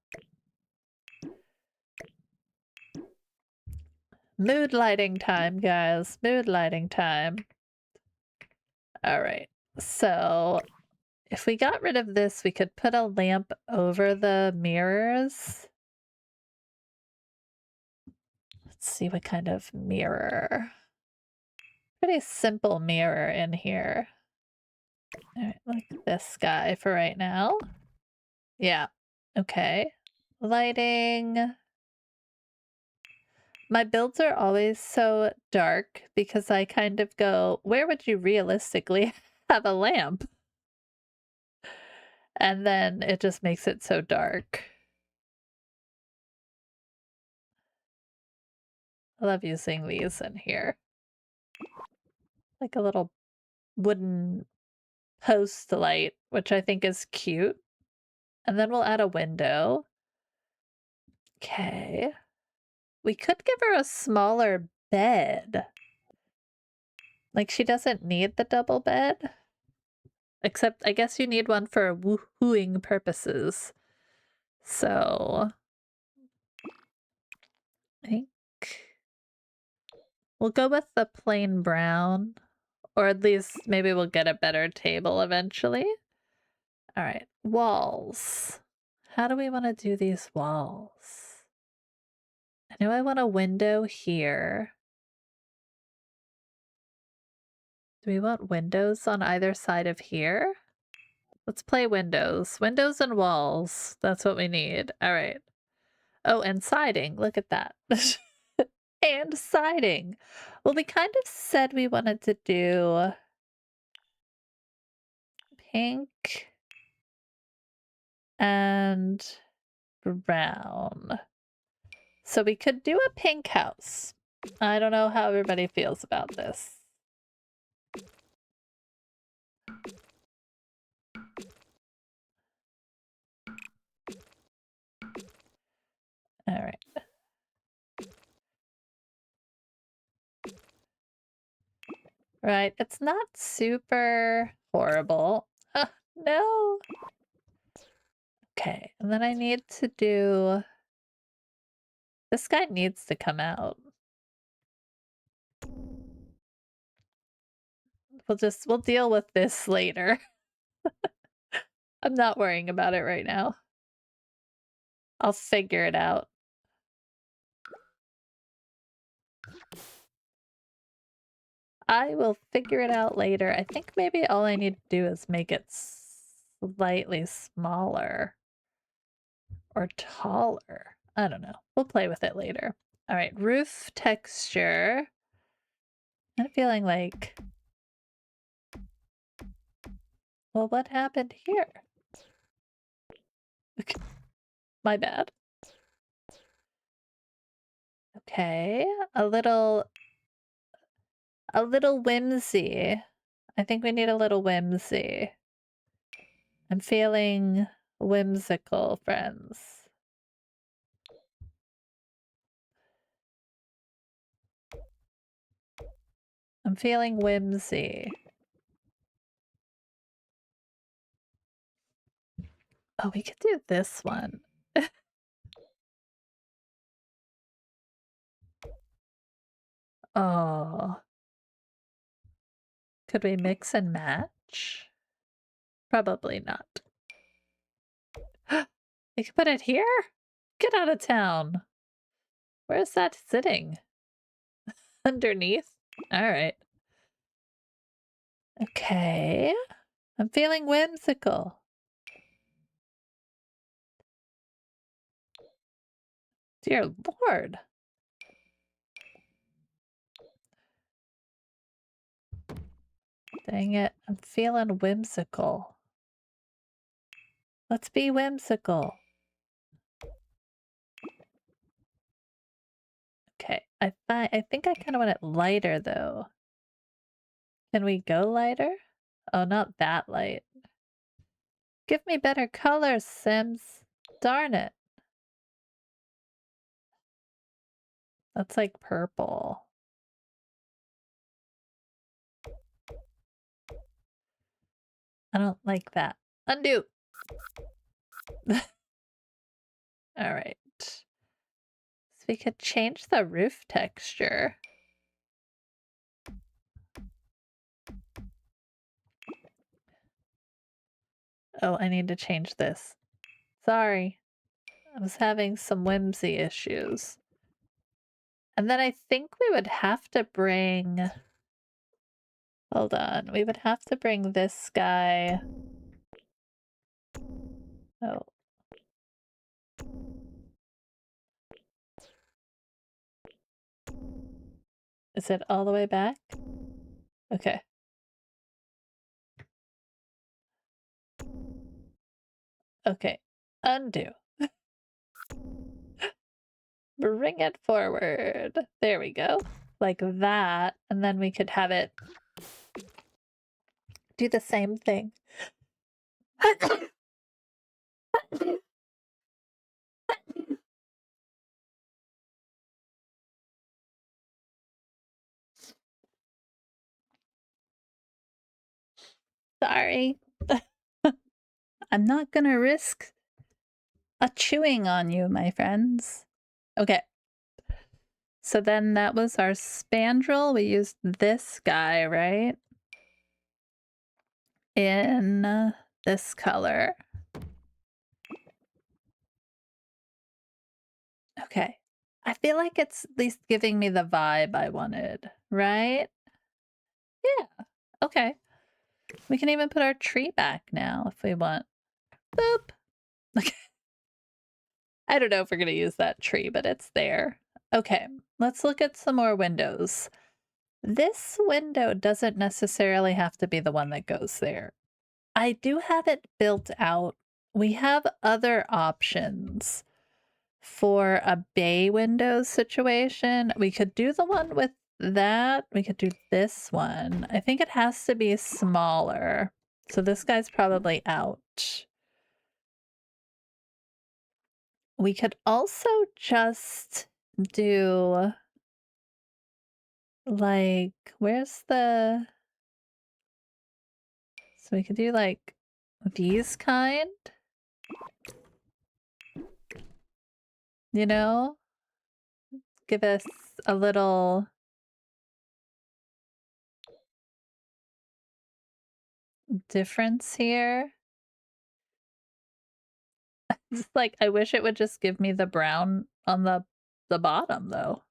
Mood lighting time, guys. Mood lighting time. All right. So if we got rid of this, we could put a lamp over the mirrors. Let's see what kind of mirror. Pretty simple mirror in here. All right, like this guy for right now. Yeah. Okay. Lighting. My builds are always so dark because I kind of go, where would you realistically have a lamp? And then it just makes it so dark. I love using these in here. Like a little wooden post light, which I think is cute. And then we'll add a window. Okay. We could give her a smaller bed. Like, she doesn't need the double bed. Except, I guess you need one for woohooing purposes. So, I think we'll go with the plain brown. Or at least maybe we'll get a better table eventually. All right, walls. How do we want to do these walls? I know I want a window here. Do we want windows on either side of here? Let's play windows. Windows and walls. That's what we need. All right. Oh, and siding. Look at that. And siding. Well, we kind of said we wanted to do pink and brown. So we could do a pink house. I don't know how everybody feels about this. All right. Right, it's not super horrible. No. Okay, and then I need to do... This guy needs to come out. We'll deal with this later. I'm not worrying about it right now. I'll figure it out. I will figure it out later. I think maybe all I need to do is make it slightly smaller. Or taller. I don't know. We'll play with it later. All right, roof texture. I'm feeling like... Well, what happened here? Okay. My bad. Okay, a little whimsy. I think we need a little whimsy. I'm feeling whimsical, friends. I'm feeling whimsy. Oh, we could do this one. Oh. Could we mix and match? Probably not. We could put it here? Get out of town. Where's that sitting? Underneath? Alright. Okay. I'm feeling whimsical. Dear Lord. Dang it. I'm feeling whimsical. Let's be whimsical. Okay. I think I kind of want it lighter though. Can we go lighter? Oh, not that light. Give me better colors, Sims. Darn it. That's like purple. I don't like that. Undo. All right. So we could change the roof texture. Oh, I need to change this. Sorry. I was having some whimsy issues. And then I think we would have to bring... Hold on. We would have to bring this guy... Oh. Is it all the way back? Okay. Okay. Undo. Bring it forward. There we go. Like that. And then we could have it do the same thing. Sorry. I'm not gonna risk a chewing on you, my friends. Okay. So then that was our spandrel. We used this guy, right? In this color. Okay. I feel like it's at least giving me the vibe I wanted, right? Yeah. Okay. We can even put our tree back now if we want. Boop. Okay. I don't know if we're going to use that tree, but it's there. Okay. Let's look at some more windows. This window doesn't necessarily have to be the one that goes there. I do have it built out. We have other options for a bay window situation. We could do the one with that. We could do this one. I think it has to be smaller. So this guy's probably out. We could also just do like, where's the... So we could do like these kind, you know? Give us a little difference here. It's like, I wish it would just give me the brown on the bottom though.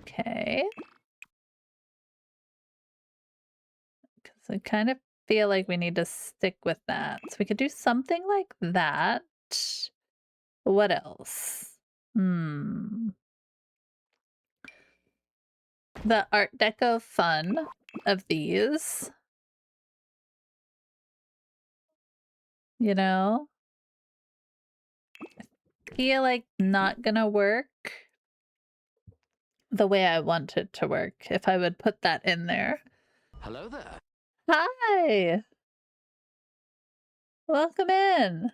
Okay. Because I kind of feel like we need to stick with that. So we could do something like that. What else? The Art Deco fun of these. You know? I feel like not gonna work the way I want it to work if I would put that in there. Hello there. Hi! Welcome in!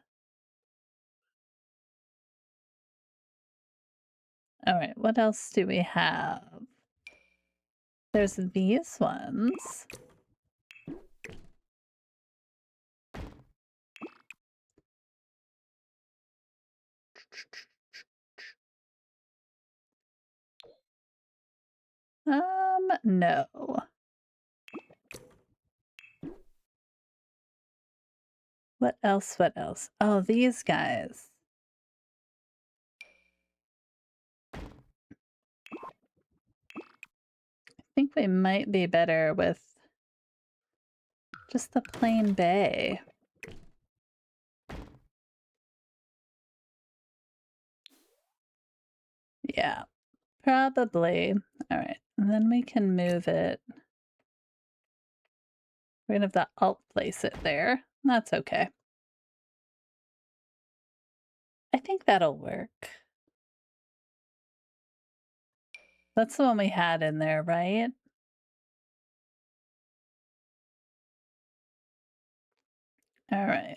Alright, what else do we have? There's these ones. No. What else? What else? Oh, these guys. I think we might be better with just the plain bay. Yeah, probably. All right, and then we can move it. We're gonna have to alt place it there. That's okay. I think that'll work. That's the one we had in there, right? All right.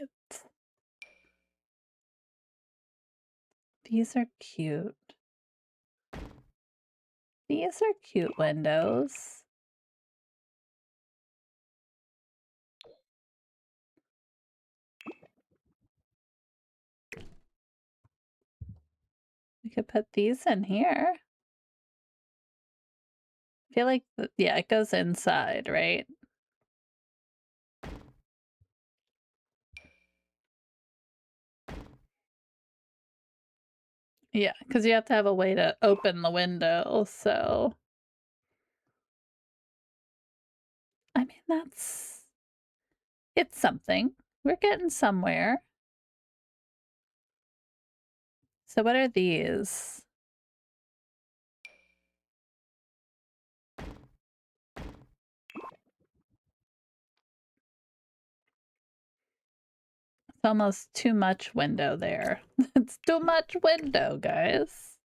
These are cute. These are cute windows. We could put these in here. I feel like, yeah, it goes inside, right? Yeah, because you have to have a way to open the window, so... I mean, it's something. We're getting somewhere. So what are these? It's almost too much window there. It's too much window, guys.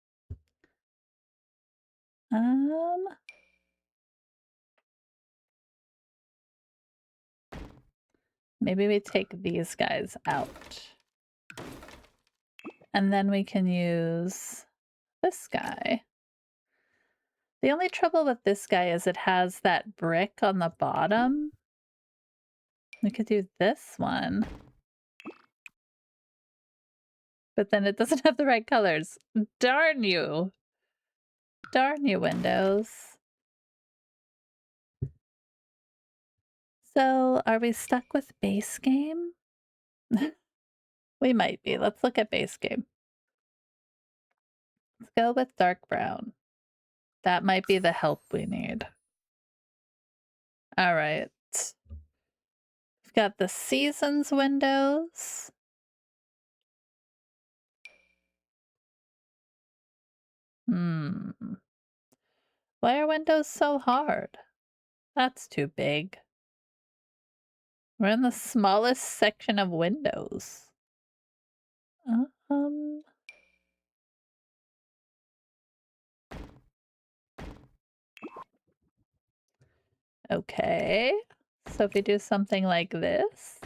Maybe we take these guys out. And then we can use this guy. The only trouble with this guy is it has that brick on the bottom. We could do this one. But then it doesn't have the right colors. Darn you. Darn you, Windows. So, are we stuck with base game? We might be. Let's look at base game. Let's go with dark brown. That might be the help we need. All right. We've got the seasons windows. Why are windows so hard? That's too big. We're in the smallest section of windows. Okay. So if we do something like this.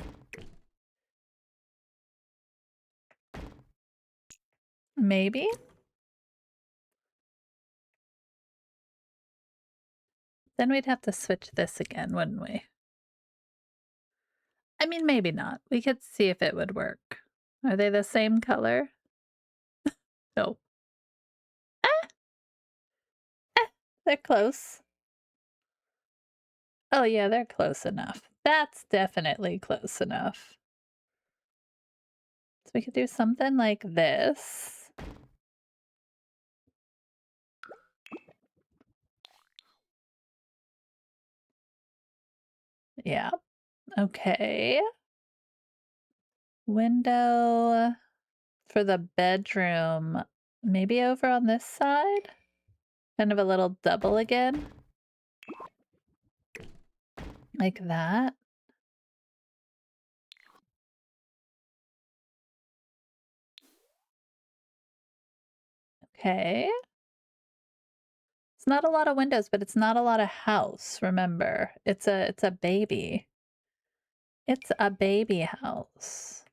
Maybe? Then we'd have to switch this again, wouldn't we? I mean, maybe not. We could see if it would work. Are they the same color? No. They're close. Oh yeah, they're close enough. That's definitely close enough. So we could do something like this. Yeah. Okay. Window for the bedroom. Maybe over on this side? Kind of a little double again. Like that. Okay. It's not a lot of windows, but it's not a lot of house, remember. It's a baby. It's a baby house.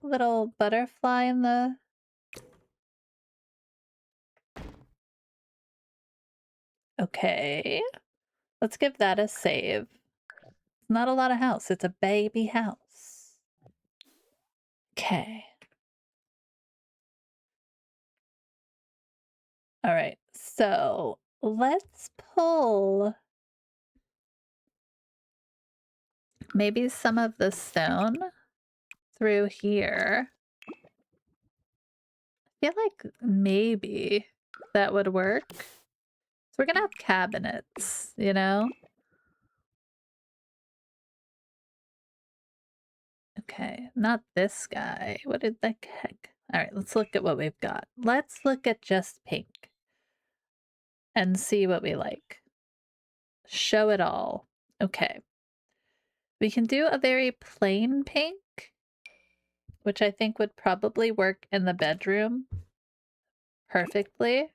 Little butterfly in the... Okay. Let's give that a save. It's not a lot of house. It's a baby house. Okay. All right. So let's pull maybe some of the stone through here. I feel like maybe that would work. So we're gonna have cabinets, you know? Okay, not this guy. What did the heck? All right, let's look at what we've got. Let's look at just pink and see what we like. Show it all. Okay. We can do a very plain pink, which I think would probably work in the bedroom perfectly.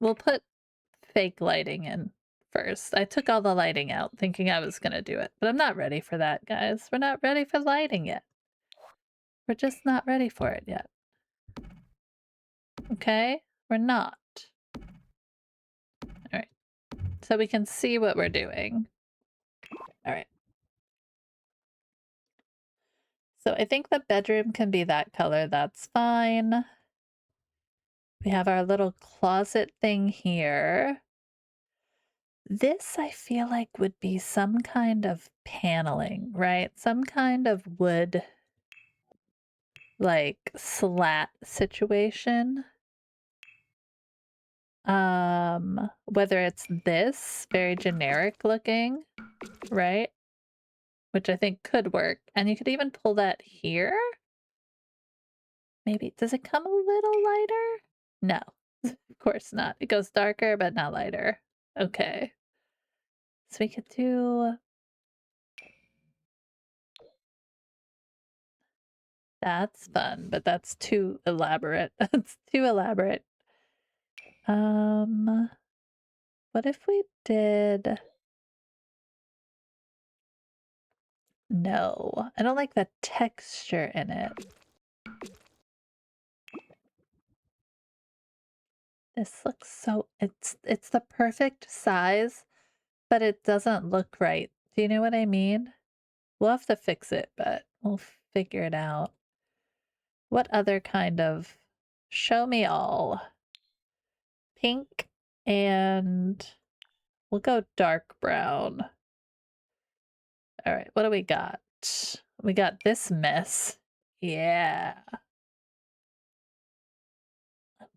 We'll put fake lighting in first. I took all the lighting out thinking I was gonna do it, but I'm not ready for that, guys. We're not ready for lighting yet. We're just not ready for it yet. Okay? We're not. All right. So we can see what we're doing. All right. So I think the bedroom can be that color. That's fine. We have our little closet thing here. This I feel like would be some kind of paneling, right? Some kind of wood, like slat situation. Whether it's this, very generic looking, right? Which I think could work. And you could even pull that here. Maybe, does it come a little lighter? No, of course not. It goes darker, but not lighter. Okay. So we could do... That's fun, but that's too elaborate. That's too elaborate. What if we did... No, I don't like the texture in it. This looks so... It's the perfect size, but it doesn't look right. Do you know what I mean? We'll have to fix it, but we'll figure it out. What other kind of... Show me all. Pink and We'll go dark brown. All right, what do we got? We got this mess. Yeah.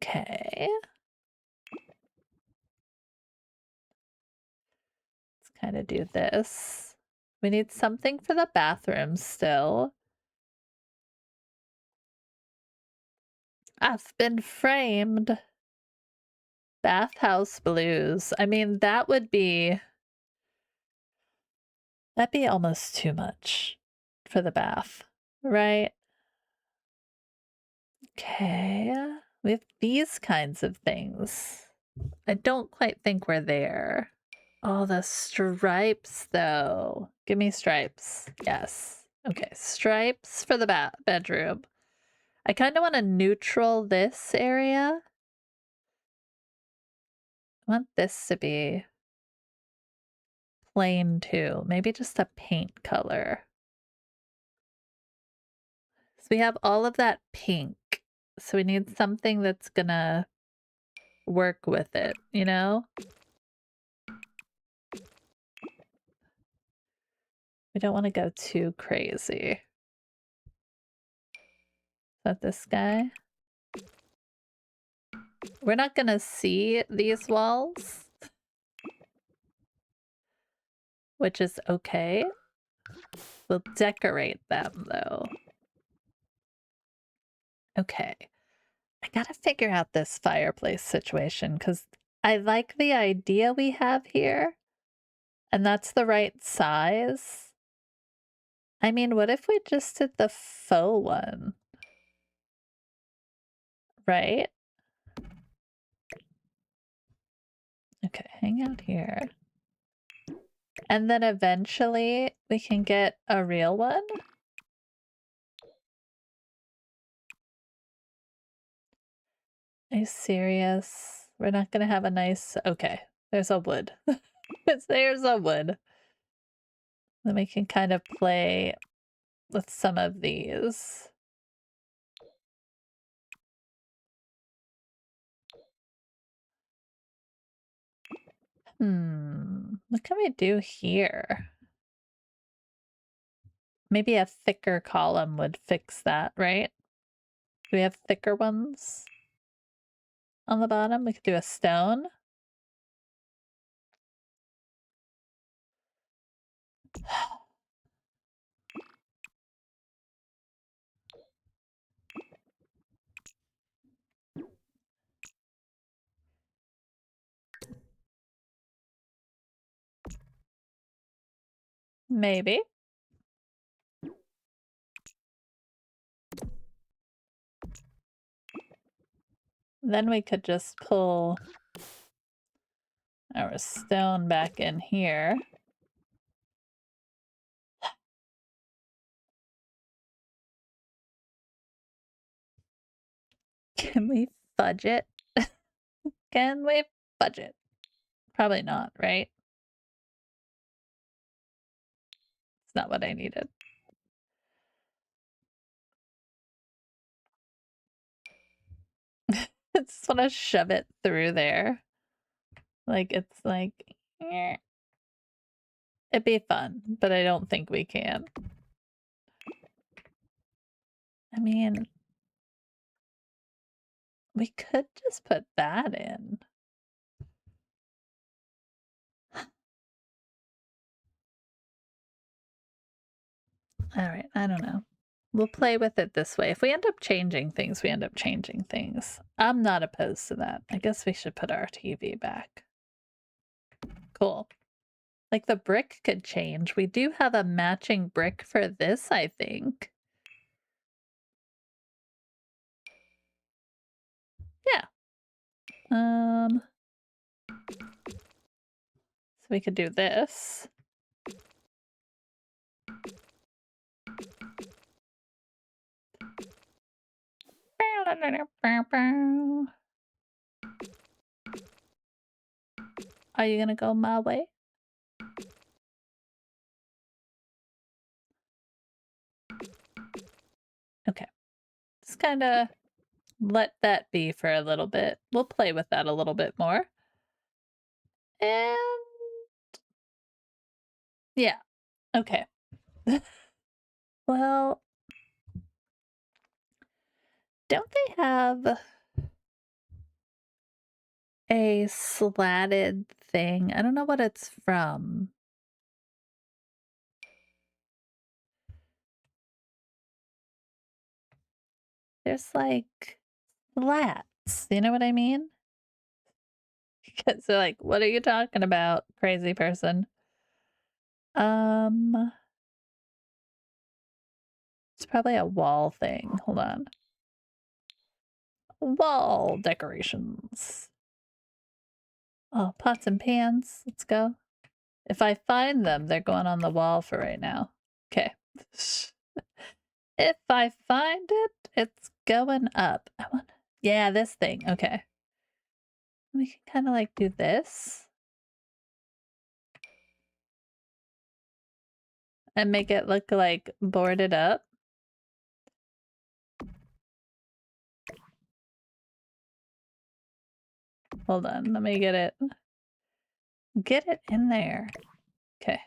Okay. Let's kind of do this. We need something for the bathroom still. I've been framed. Bathhouse blues. I mean, that'd be almost too much for the bath, right? Okay. We have these kinds of things. I don't quite think we're there. Oh, the stripes, though. Give me stripes. Yes. Okay, stripes for the bedroom. I kind of want to neutral this area. I want this to be plain, too. Maybe just a paint color. So we have all of that pink. So we need something that's gonna work with it, you know? We don't want to go too crazy. Is that this guy? We're not gonna see these walls, which is okay. We'll decorate them though. Okay. I gotta figure out this fireplace situation because I like the idea we have here, and that's the right size. I mean, what if we just did the faux one? Right? Okay, hang out here. And then eventually we can get a real one. Are you serious? We're not gonna have a nice... Okay, there's a wood. There's a wood. Then we can kind of play with some of these. What can we do here? Maybe a thicker column would fix that, right? Do we have thicker ones on the bottom? We could do a stone. Maybe. Then we could just pull our stone back in here. Can we fudge it? Can we fudge it? Probably not, right? It's not what I needed. I just want to shove it through there. Like, it's like... eh. It'd be fun, but I don't think we can. I mean... We could just put that in. Alright, I don't know. We'll play with it this way. If we end up changing things, we end up changing things. I'm not opposed to that. I guess we should put our TV back. Cool. Like, the brick could change. We do have a matching brick for this, I think. Yeah. So we could do this. Are you gonna go my way? Okay. Just kind of let that be for a little bit. We'll play with that a little bit more. And Yeah. Okay. Well, don't they have a slatted thing? I don't know what it's from. There's like slats. You know what I mean? Because they're like, what are you talking about, crazy person? It's probably a wall thing. Hold on. Wall decorations. Oh, pots and pans. Let's go. If I find them, they're going on the wall for right now. Okay. If I find it, it's going up. Yeah, this thing. Okay. We can kind of like do this. And make it look like boarded up. Hold on, let me get it. Get it in there. Okay.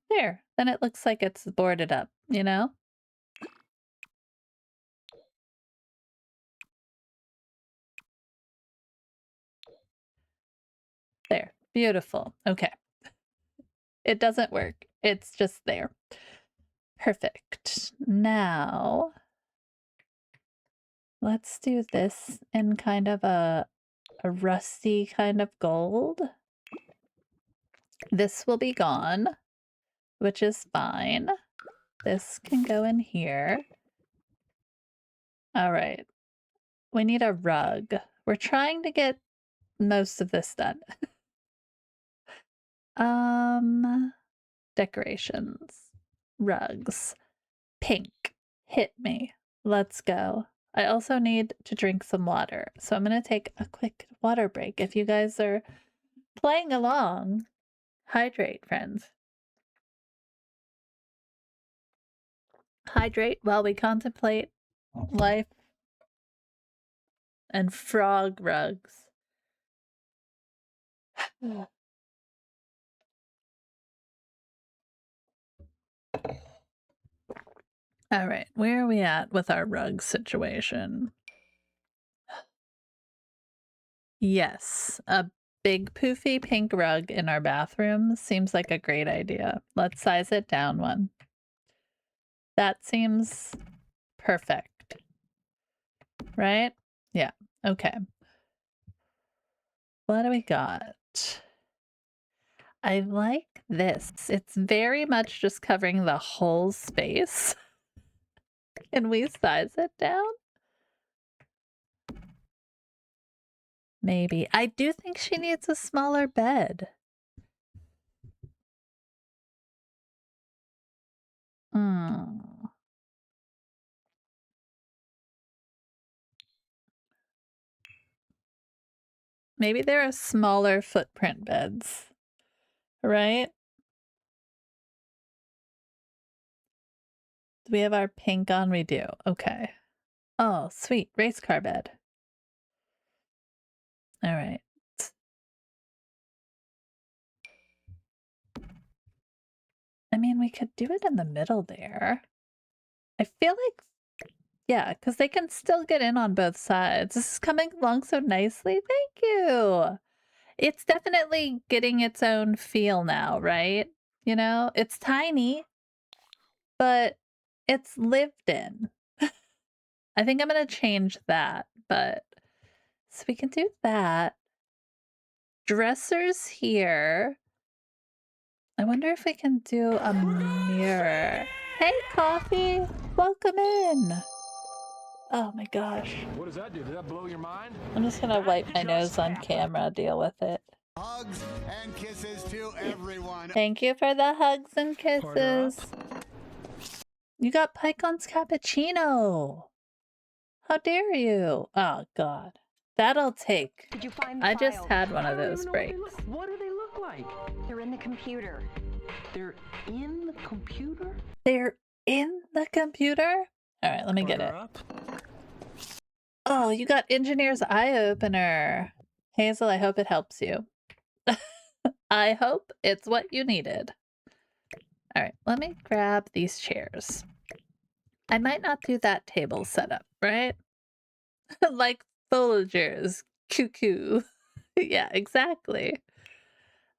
There. Then it looks like it's boarded up, you know? There. Beautiful. Okay. It doesn't work. It's just there. Perfect. Now, let's do this in kind of a rusty kind of gold. This will be gone, which is fine. This can go in here. All right. We need a rug. We're trying to get most of this done. Decorations. Rugs. Pink. Hit me. Let's go. I also need to drink some water. So I'm going to take a quick water break. If you guys are playing along, hydrate, friends. Hydrate while we contemplate life and frog rugs. All right, where are we at with our rug situation? Yes, a big poofy pink rug in our bathroom seems like a great idea. Let's size it down one. That seems perfect. Right? Yeah. Okay. What do we got? I like this. It's very much just covering the whole space. Can we size it down? Maybe. I do think she needs a smaller bed. Maybe there are smaller footprint beds, right? Do we have our pink on? We do. Okay. Oh, sweet. Race car bed. All right. I mean, we could do it in the middle there. I feel like, yeah, because they can still get in on both sides. This is coming along so nicely. Thank you. It's definitely getting its own feel now, right? You know, it's tiny, but it's lived in. I think I'm going to change that, but so we can do that. Dressers here. I wonder if we can do a mirror. Hey, Coffee! Welcome in! Oh my gosh. What does that do? Did that blow your mind? I'm just gonna wipe my nose on camera, deal with it. Hugs and kisses to everyone. Thank you for the hugs and kisses. You got Pycon's cappuccino. How dare you? Oh god. That'll take. Did you find the I just files? had one of I don't those even know breaks. What do they look like? They're in the computer. They're in the computer? They're in the computer? Alright, let me get it. Oh, you got Engineer's Eye Opener. Hazel, I hope it helps you. I hope it's what you needed. All right, let me grab these chairs. I might not do that table setup, right? Like soldiers. Cuckoo. Yeah, exactly.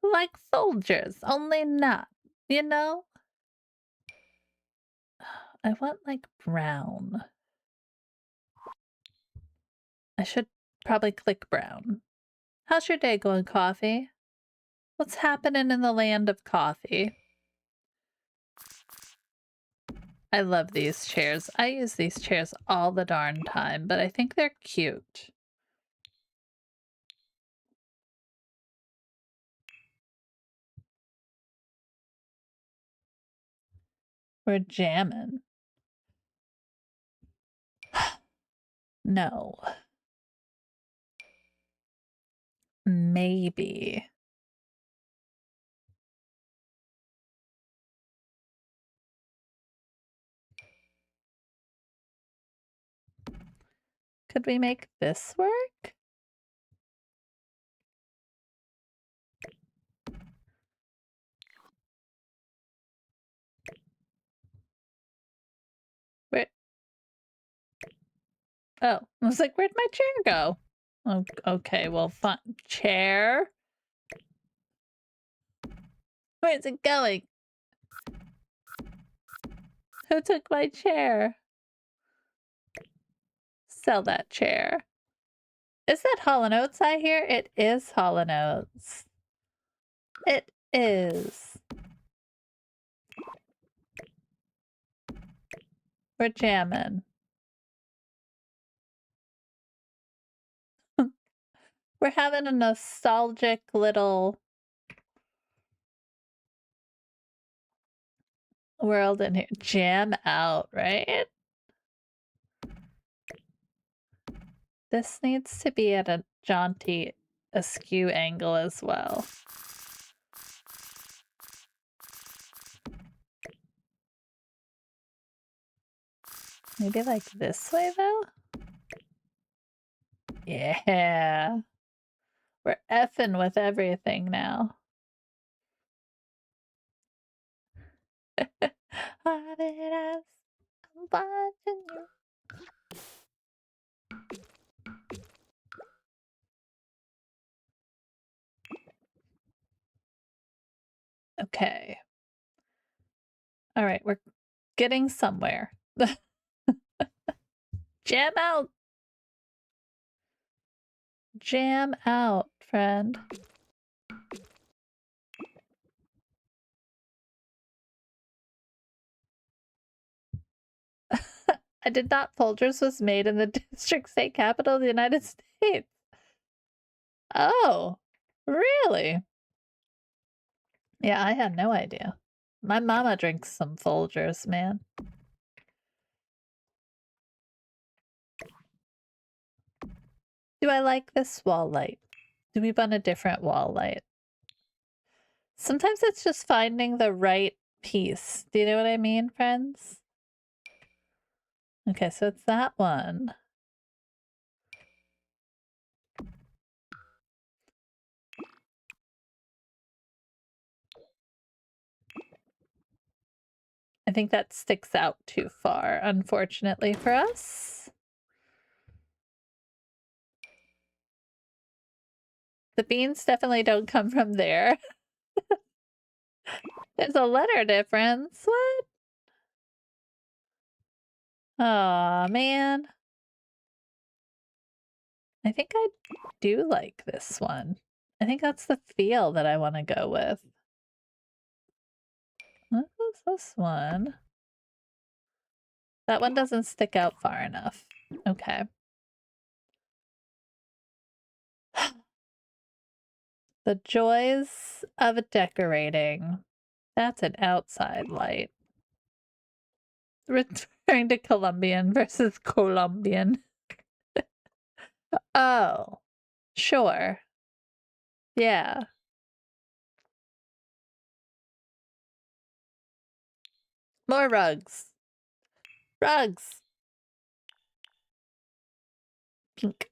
Like soldiers, only not, you know? I want like brown. I should probably click brown. How's your day going, coffee? What's happening in the land of coffee? I love these chairs. I use these chairs all the darn time, but I think they're cute. We're jamming. No. Maybe. Could we make this work? Where? Oh, I was like, where'd my chair go? Oh, okay, well, fine. Chair? Where's it going? Who took my chair? Sell that chair. Is that Hall & Oates I hear? It is Hall & Oates. It is. We're jamming. We're having a nostalgic little world in here. Jam out, right? This needs to be at a jaunty askew angle as well. Maybe like this way though? Yeah. We're effing with everything now. Haunted eyes, I'm watching you. Okay. All right, we're getting somewhere. Jam out. Jam out, friend. I did not. Folgers was made in the district state capital of the United States. Oh, really? Yeah, I had no idea. My mama drinks some Folgers, man. Do I like this wall light? Do we want a different wall light? Sometimes it's just finding the right piece. Do you know what I mean, friends? Okay, so it's that one. I think that sticks out too far, unfortunately for us. The beans definitely don't come from there. There's a letter difference. What? Aw, man. I think I do like this one. I think that's the feel that I want to go with. What was this one? That one doesn't stick out far enough. Okay. The joys of decorating. That's an outside light. Returning to Colombian versus Colombian. Oh, sure. Yeah. More rugs. Rugs. Pink.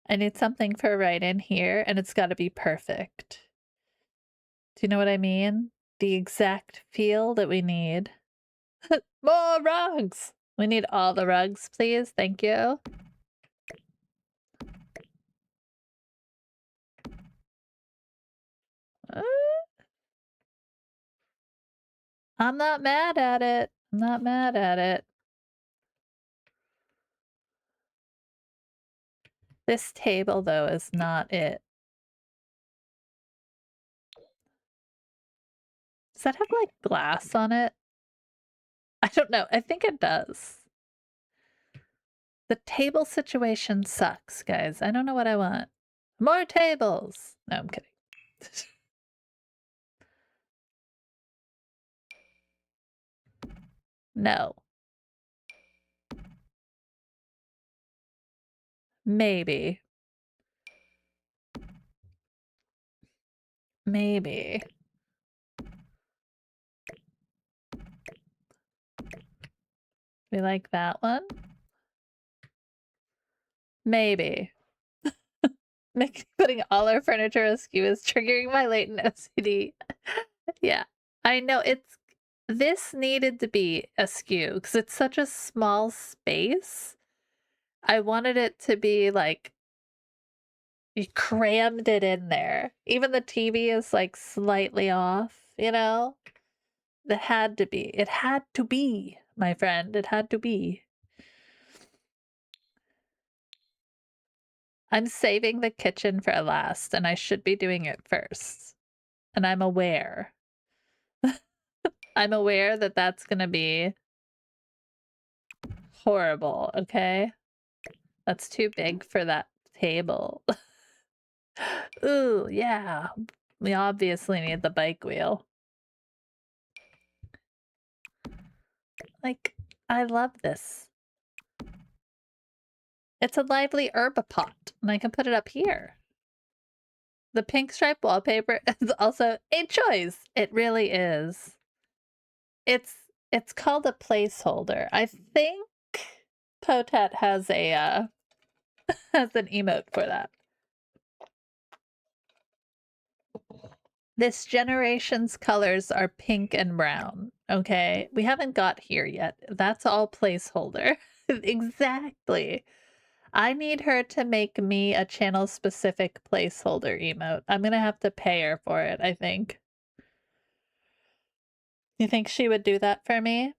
I need something for right in here, and it's got to be perfect. Do you know what I mean? the exact feel that we need. More rugs! We need all the rugs, please. Thank you. I'm not mad at it. I'm not mad at it. This table, though, is not it. Does that have, like, glass on it? I don't know. I think it does. The table situation sucks, guys. I don't know what I want. More tables! No, I'm kidding. No. Maybe. Maybe. We like that one? Maybe. Putting all our furniture askew is triggering my latent OCD. Yeah, I know this needed to be askew because it's such a small space. I wanted it to be like you crammed it in there. Even the TV is like slightly off, you know? It had to be. It had to be, my friend. It had to be. I'm saving the kitchen for last, and I should be doing it first. And I'm aware. I'm aware that that's gonna be horrible, okay? That's too big for that table. Ooh, yeah. We obviously need the bike wheel. Like, I love this. It's a lively herbapot, and I can put it up here. The pink stripe wallpaper is also a choice. It really is. It's called a placeholder. I think Potet has a has an emote for that. This generation's colors are pink and brown. Okay, we haven't got here yet. That's all placeholder. Exactly. I need her to make me a channel specific placeholder emote. I'm gonna have to pay her for it, I think. You think she would do that for me?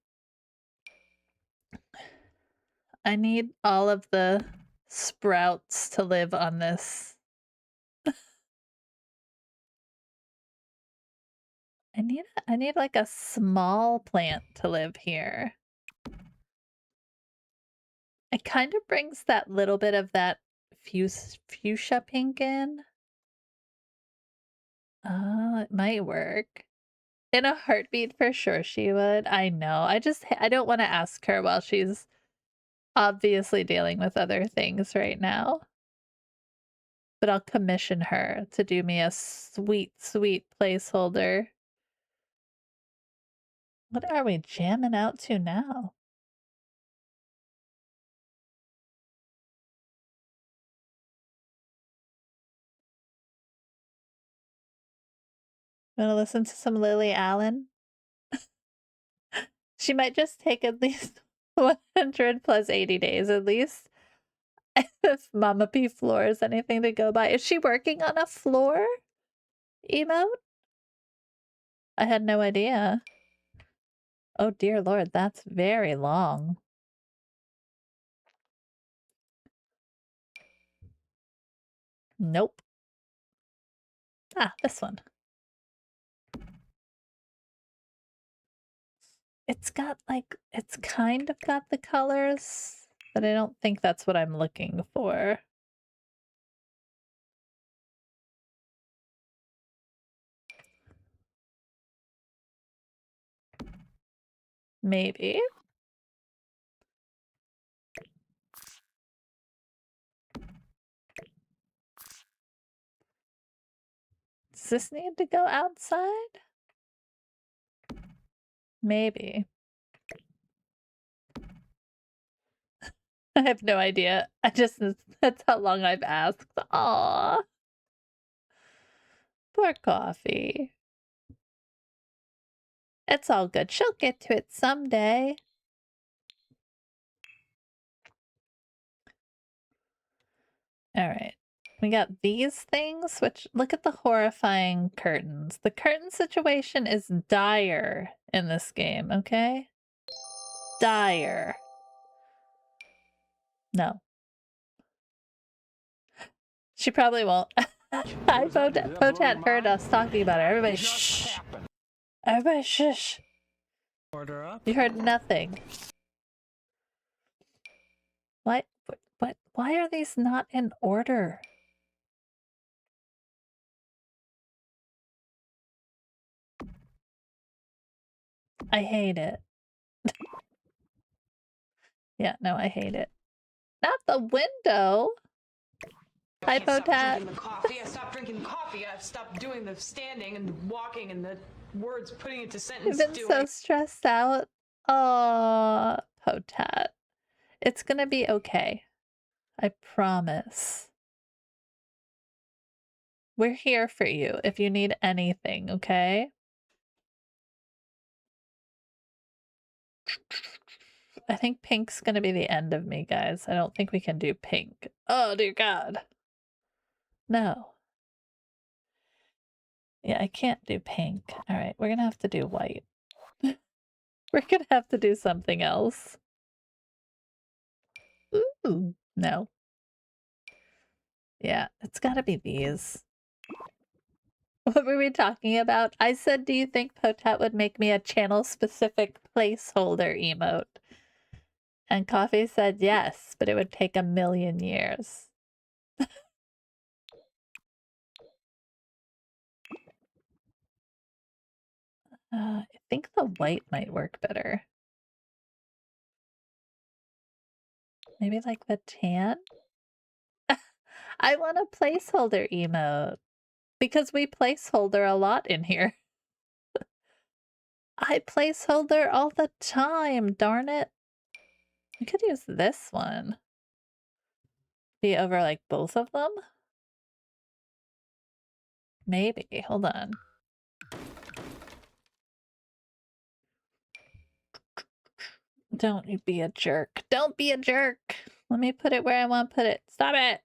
I need all of the sprouts to live on this. I need like a small plant to live here. It kind of brings that little bit of that fuchsia pink in. Oh, it might work. In a heartbeat, for sure she would. I know. I don't want to ask her while she's obviously dealing with other things right now. But I'll commission her to do me a sweet, sweet placeholder. What are we jamming out to now? Wanna listen to some Lily Allen? She might just take at least 100 plus 80 days at least. If Mama P floor is anything to go by. Is she working on a floor emote? I had no idea. Oh dear Lord, that's very long. Nope. Ah, this one. It's got like, it's kind of got the colors, but I don't think that's what I'm looking for. Maybe. Does this need to go outside? Maybe. I have no idea. That's how long I've asked. Aw. Poor Coffee. It's all good. She'll get to it someday. All right. We got these things, which look at the horrifying curtains. The curtain situation is dire in this game, okay? Dire. No. She probably won't. I Potat heard us talking about her. Everybody shh. Everybody shush. Order up. You heard nothing. What? Why are these not in order? I hate it. Yeah, no, I hate it. Not the window. Hi, Stop Potat. drinking the coffee. I stopped drinking coffee. I've stopped doing the standing and walking and the words putting into sentence. You've been so stressed out. Oh, Potat. It's gonna be okay. I promise. We're here for you if you need anything, okay? I think pink's gonna be the end of me, guys. I don't think we can do pink. Oh, dear God. No. Yeah, I can't do pink. All right, we're gonna have to do white. We're gonna have to do something else. Ooh, no. Yeah, it's gotta be these. What were we talking about? I said, do you think Potat would make me a channel-specific placeholder emote? And Coffee said yes, but it would take 1,000,000 years. I think the white might work better. Maybe like the tan? I want a placeholder emote. Because we placeholder a lot in here. I placeholder all the time, darn it. I could use this one. Be over like both of them? Maybe. Hold on. Don't you be a jerk. Don't be a jerk. Let me put it where I want to put it. Stop it.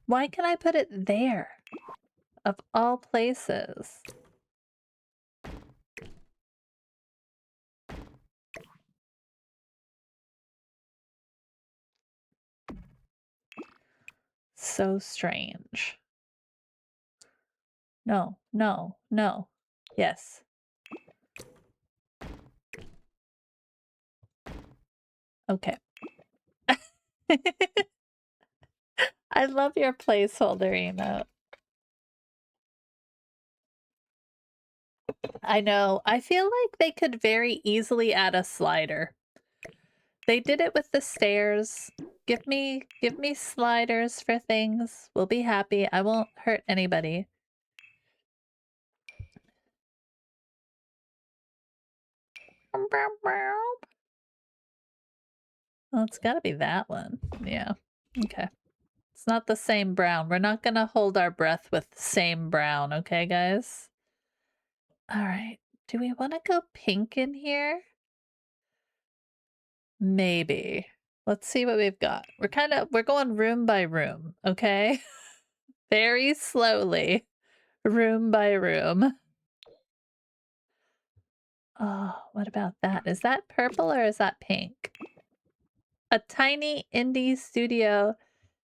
Why can I put it there? Of all places. So strange. No, no, no. Yes. Okay. I love your placeholder emote. I know. I feel like they could very easily add a slider. They did it with the stairs. Give me sliders for things. We'll be happy. I won't hurt anybody. Well, it's gotta be that one. Yeah. Okay. It's not the same brown. We're not gonna hold our breath with the same brown, okay, guys? Alright. Do we want to go pink in here? Maybe. Let's see what we've got. We're going room by room, okay? Very slowly. Room by room. Oh, what about that? Is that purple or is that pink? A tiny indie studio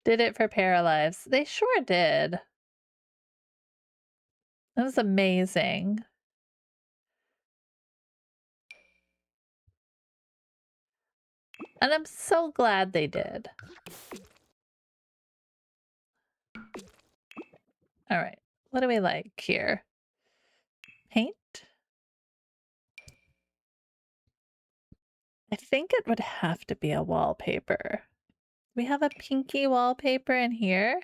did it for Paralives. They sure did. That was amazing. And I'm so glad they did. All right. What do we like here? Paint? I think it would have to be a wallpaper. We have a pinky wallpaper in here.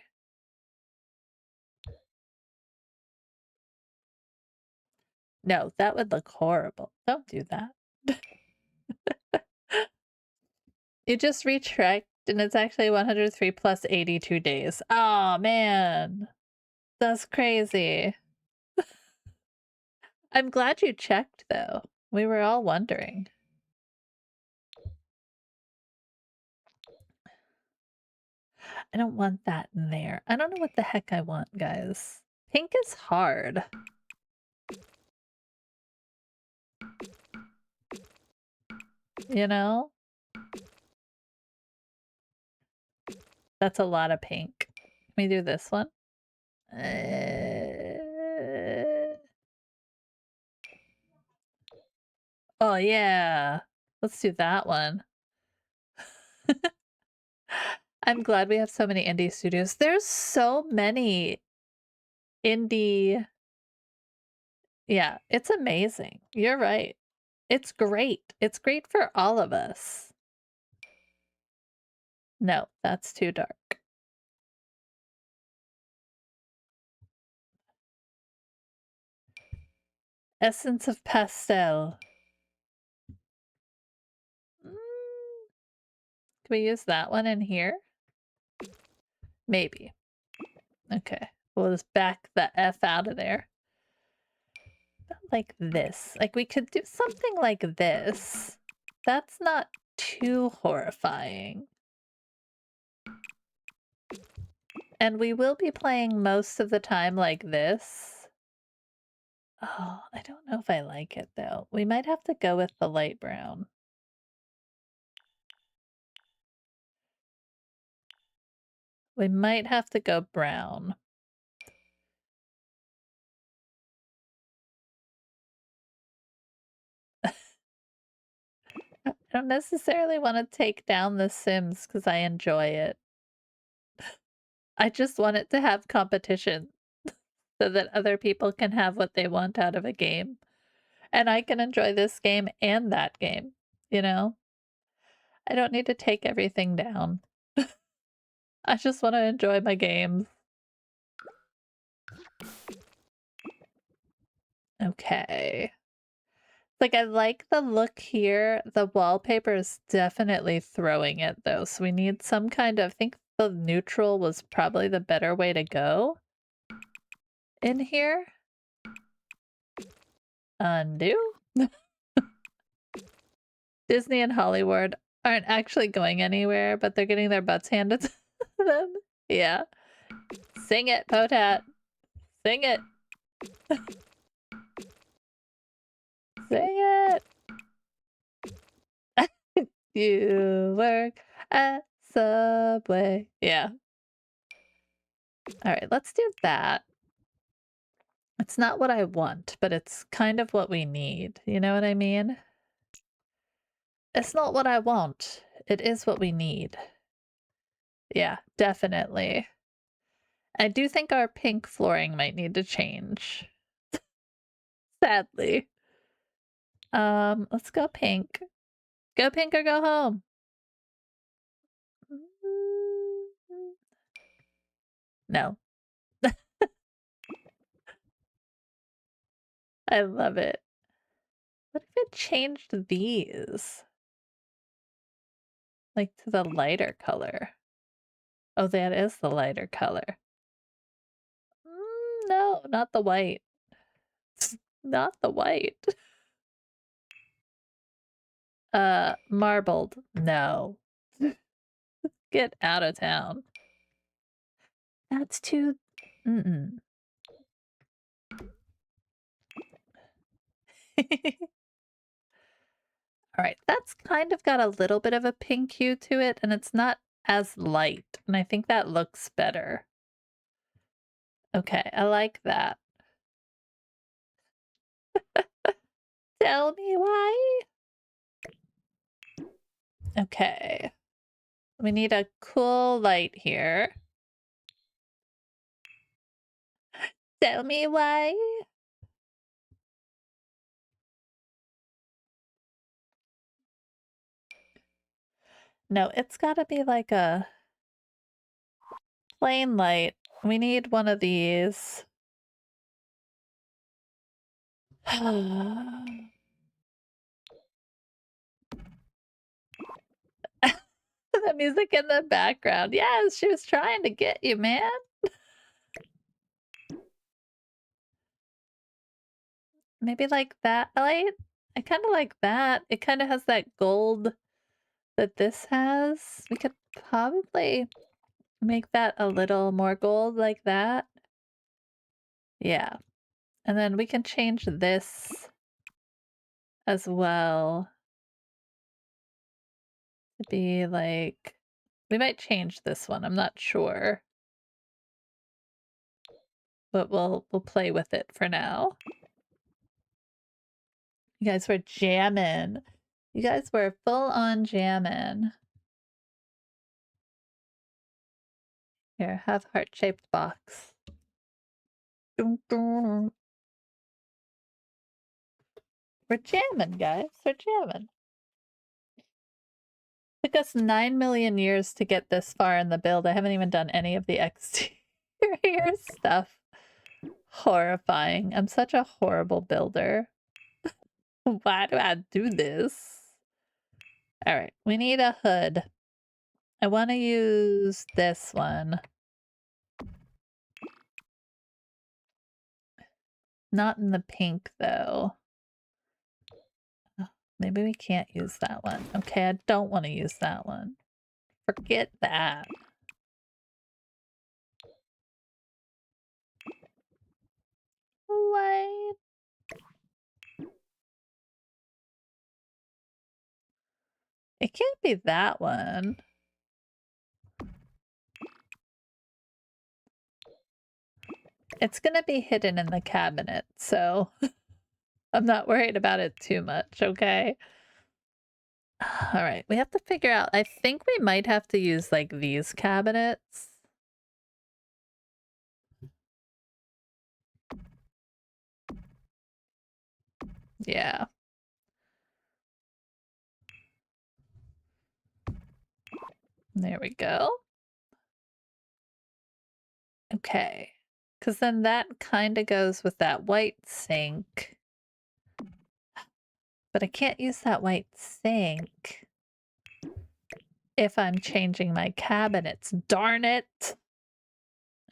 No, that would look horrible. Don't do that. You just retracked and it's actually 103 plus 82 days. Oh man. That's crazy. I'm glad you checked, though. We were all wondering. I don't want that in there. I don't know what the heck I want, guys. Pink is hard. You know? That's a lot of pink. Can we do this one? Oh, yeah. Let's do that one. I'm glad we have so many indie studios. There's so many indie. Yeah, it's amazing. You're right. It's great. It's great for all of us. No, that's too dark. Essence of pastel. Can we use that one in here? Maybe. Okay. We'll just back the F out of there. Like this. Like we could do something like this. That's not too horrifying. And we will be playing most of the time like this. Oh, I don't know if I like it though. We might have to go with the light brown. We might have to go brown. I don't necessarily want to take down The Sims because I enjoy it. I just want it to have competition so that other people can have what they want out of a game. And I can enjoy this game and that game, you know? I don't need to take everything down. I just want to enjoy my games. Okay. Like, I like the look here. The wallpaper is definitely throwing it, though. So we need some kind of... I think the neutral was probably the better way to go in here. Undo. Disney and Hollywood aren't actually going anywhere, but they're getting their butts handed to them. Yeah. Sing it, Potat. Sing it. Sing it. You work at Subway. Yeah. All right, let's do that. It's not what I want, but it's kind of what we need. You know what I mean? It's not what I want. It is what we need. Yeah, definitely. I do think our pink flooring might need to change. Sadly. Let's go pink. Go pink or go home. No. I love it. What if it changed these? Like to the lighter color. Oh, that is the lighter color. No, not the white. Not the white. Marbled. No. Get out of town. That's too... Mm-mm. All right, that's kind of got a little bit of a pink hue to it, and it's not as light, and I think that looks better. Okay, I like that. Tell me why. Okay. We need a cool light here. Tell me why. No, it's gotta be like a plain light. We need one of these. The music in the background. Yes, she was trying to get you, man. maybe like that light? I kind of like that. It kind of has that gold that this has. We could probably make that a little more gold like that. Yeah. And then we can change this as well to be like, we might change this one. I'm not sure. But we'll play with it for now. You guys were jamming. You guys were full on jamming. Here, have heart-shaped box. Dun, dun. We're jamming, guys. We're jamming. Took us 9 million years to get this far in the build. I haven't even done any of the exterior stuff. Horrifying. I'm such a horrible builder. Why do I do this? All right, we need a hood. I want to use this one. Not in the pink, though. Oh, maybe we can't use that one. Okay, I don't want to use that one. Forget that. What? It can't be that one. It's gonna be hidden in the cabinet, so I'm not worried about it too much, okay? All right, we have to figure out, I think we might have to use like these cabinets. Yeah. There we go. Okay. Because then that kind of goes with that white sink. But I can't use that white sink if I'm changing my cabinets. Darn it!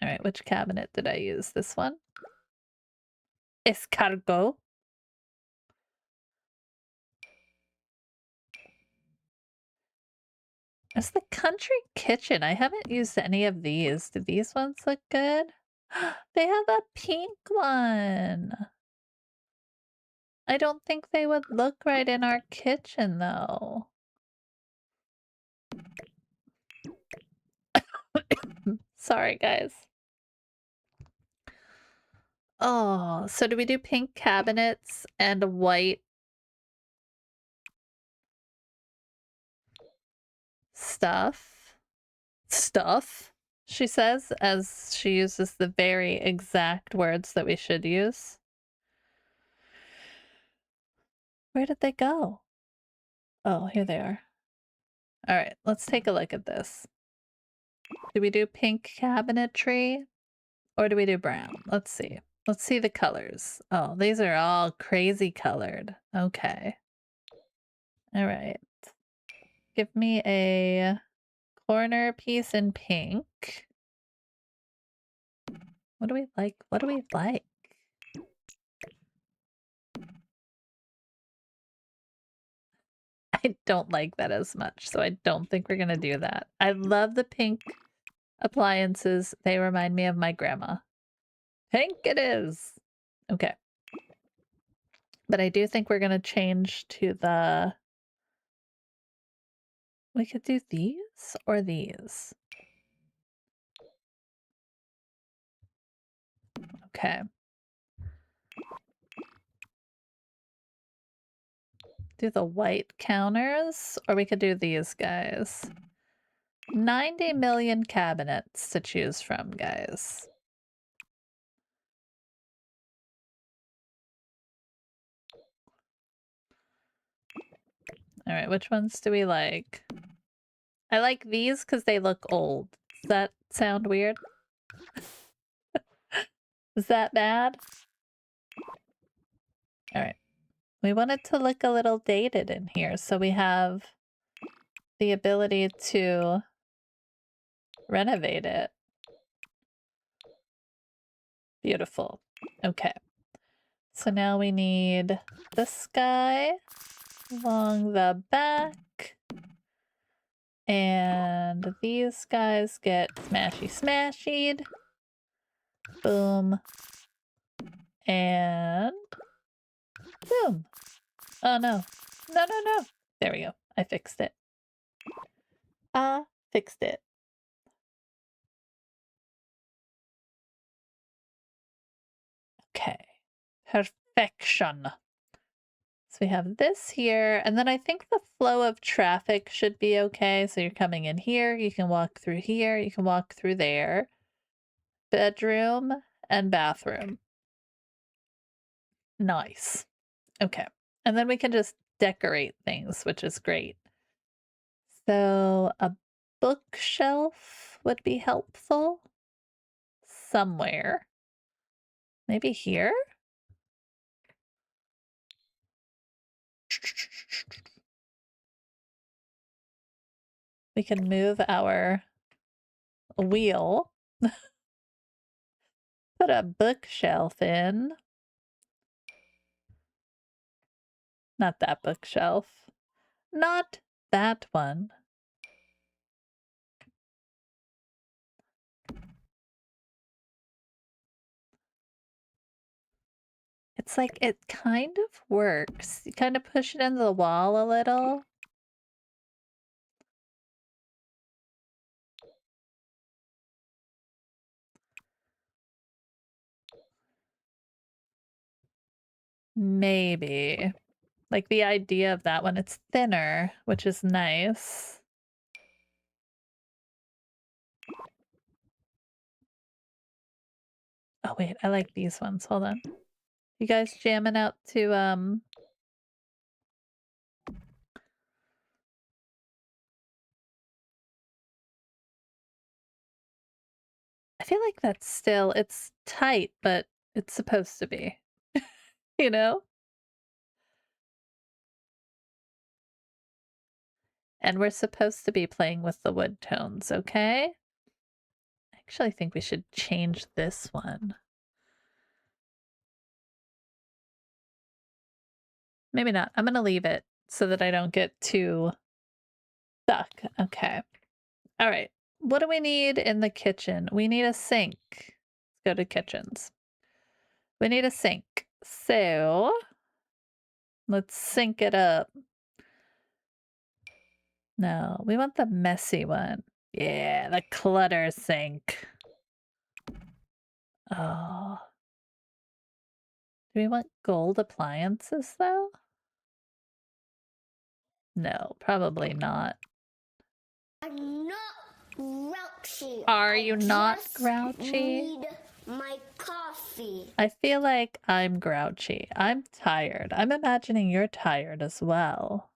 All right, which cabinet did I use? This one? Escargot. It's the country kitchen. I haven't used any of these. Do these ones look good? They have a pink one. I don't think they would look right in our kitchen, though. Sorry, guys. Oh, so do we do pink cabinets and white stuff? Stuff, she says, as she uses the very exact words that we should use. Where did they go? Oh, here they are. All right, let's take a look at this. Do we do pink cabinetry or do we do brown? Let's see. Let's see the colors. Oh, these are all crazy colored. Okay. All right. Give me a corner piece in pink. What do we like? What do we like? I don't like that as much, so I don't think we're gonna do that. I love the pink appliances. They remind me of my grandma. Pink it is! Okay. But I do think we're gonna change to the... We could do these or these. Okay. Do the white counters, or we could do these guys. 90 million cabinets to choose from, guys. All right, which ones do we like? I like these because they look old. Does that sound weird? Is that bad? All right. We want it to look a little dated in here, so we have the ability to renovate it. Beautiful. Okay. So now we need this guy along the back. And these guys get smashy-smashied. Boom. And boom. Oh no. No, no, no. There we go. I fixed it. I fixed it. Okay. Perfection. So we have this here, and then I think the flow of traffic should be okay. So you're coming in here, you can walk through here, you can walk through there. Bedroom and bathroom. Nice. Okay. And then we can just decorate things, which is great. So a bookshelf would be helpful somewhere. Maybe here? We can move our wheel. Put a bookshelf in. Not that bookshelf. Not that one. It's like it kind of works. You kind of push it into the wall a little. Maybe. Like the idea of that one, it's thinner, which is nice. Oh wait, I like these ones. Hold on. You guys jamming out to I feel like that's still, it's tight, but it's supposed to be. You know? And we're supposed to be playing with the wood tones, okay? I actually think we should change this one. Maybe not. I'm gonna leave it so that I don't get too stuck. Okay. All right. What do we need in the kitchen? We need a sink. Let's go to kitchens. We need a sink. So let's sync it up. No, we want the messy one. Yeah, the clutter sink. Oh. Do we want gold appliances though? No, probably not. I'm not grouchy. Are you not just grouchy? Need my coffee. I feel like I'm grouchy. I'm tired. I'm imagining you're tired as well.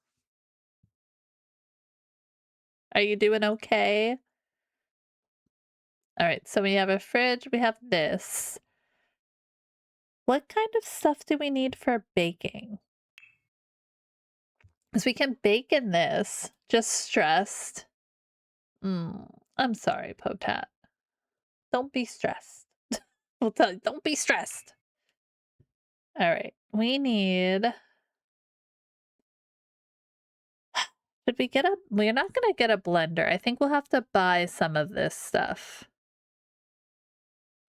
Are you doing okay? All right, so we have a fridge, we have this. What kind of stuff do we need for baking? Because we can bake in this, just stressed. I'm sorry, Potat. Don't be stressed. We'll tell you, don't be stressed. All right, we need... Should we get a... We're not going to get a blender. I think we'll have to buy some of this stuff.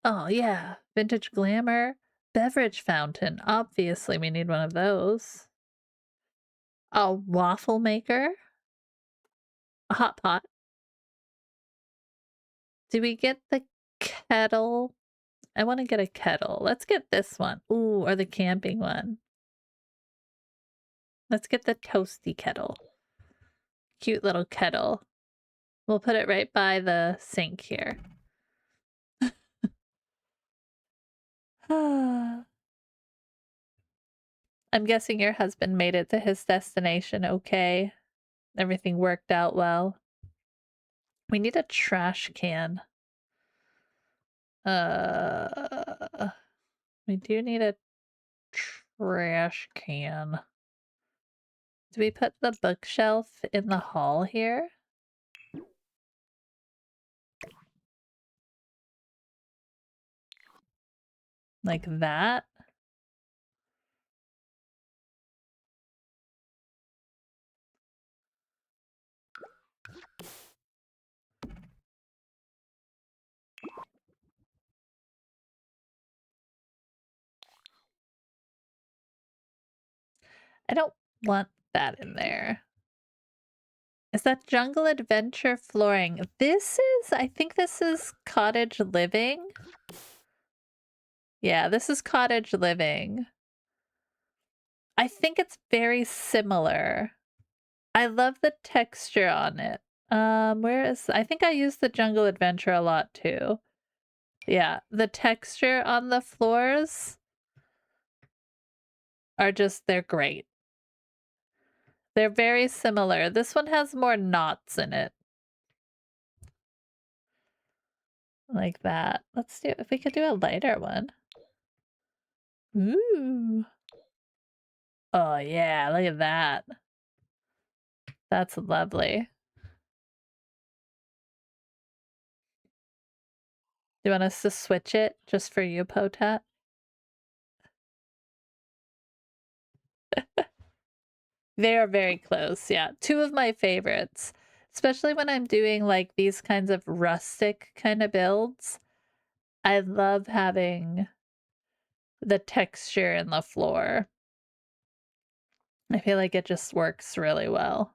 Oh, yeah. Vintage Glamour. Beverage fountain. Obviously, we need one of those. A waffle maker. A hot pot. Do we get the kettle? I want to get a kettle. Let's get this one. Ooh, or the camping one. Let's get the toasty kettle. Cute little kettle. We'll put it right by the sink here. I'm guessing your husband made it to his destination okay. Everything worked out well. We need a trash can. We do need a trash can. Do we put the bookshelf in the hall here? Like that? I don't want that in there. Is that Jungle Adventure flooring? This is, I think this is Cottage Living. Yeah, this is Cottage Living. I think it's very similar. I love the texture on it. Where is, I think I use the Jungle Adventure a lot too. Yeah, the texture on the floors are just, they're great. They're very similar. This one has more knots in it. Like that. Let's do, if we could do a lighter one. Ooh. Oh yeah, look at that. That's lovely. Do you want us to switch it just for you, Potat? They are very close, yeah. Two of my favorites, especially when I'm doing like these kinds of rustic kind of builds. I love having the texture in the floor. I feel like it just works really well.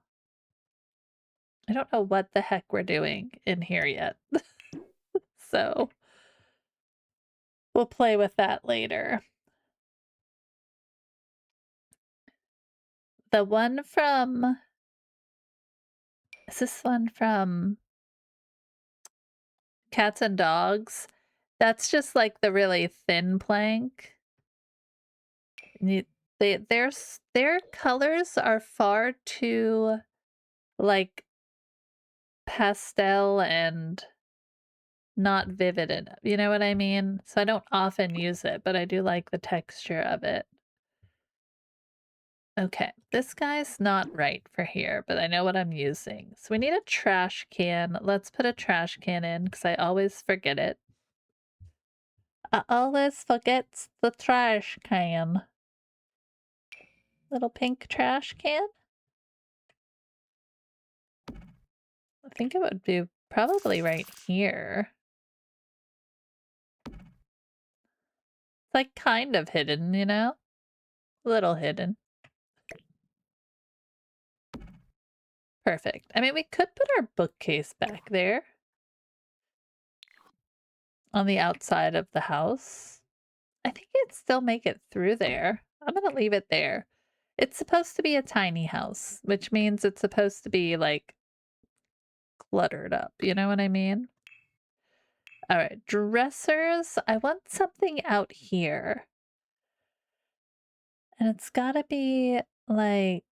I don't know what the heck we're doing in here yet. So we'll play with that later. The one from, is this one from Cats and Dogs? That's just like the really thin plank. Their colors are far too like pastel and not vivid enough. You know what I mean? So I don't often use it, but I do like the texture of it. Okay, this guy's not right for here, but I know what I'm using. So we need a trash can. Let's put a trash can in because I always forget it. I always forget the trash can. Little pink trash can. I think it would be probably right here. It's like kind of hidden, you know? A little hidden. Perfect. I mean, we could put our bookcase back there. On the outside of the house. I think it'd still make it through there. I'm gonna leave it there. It's supposed to be a tiny house, which means it's supposed to be like cluttered up. You know what I mean? All right, dressers. I want something out here. And it's gotta be like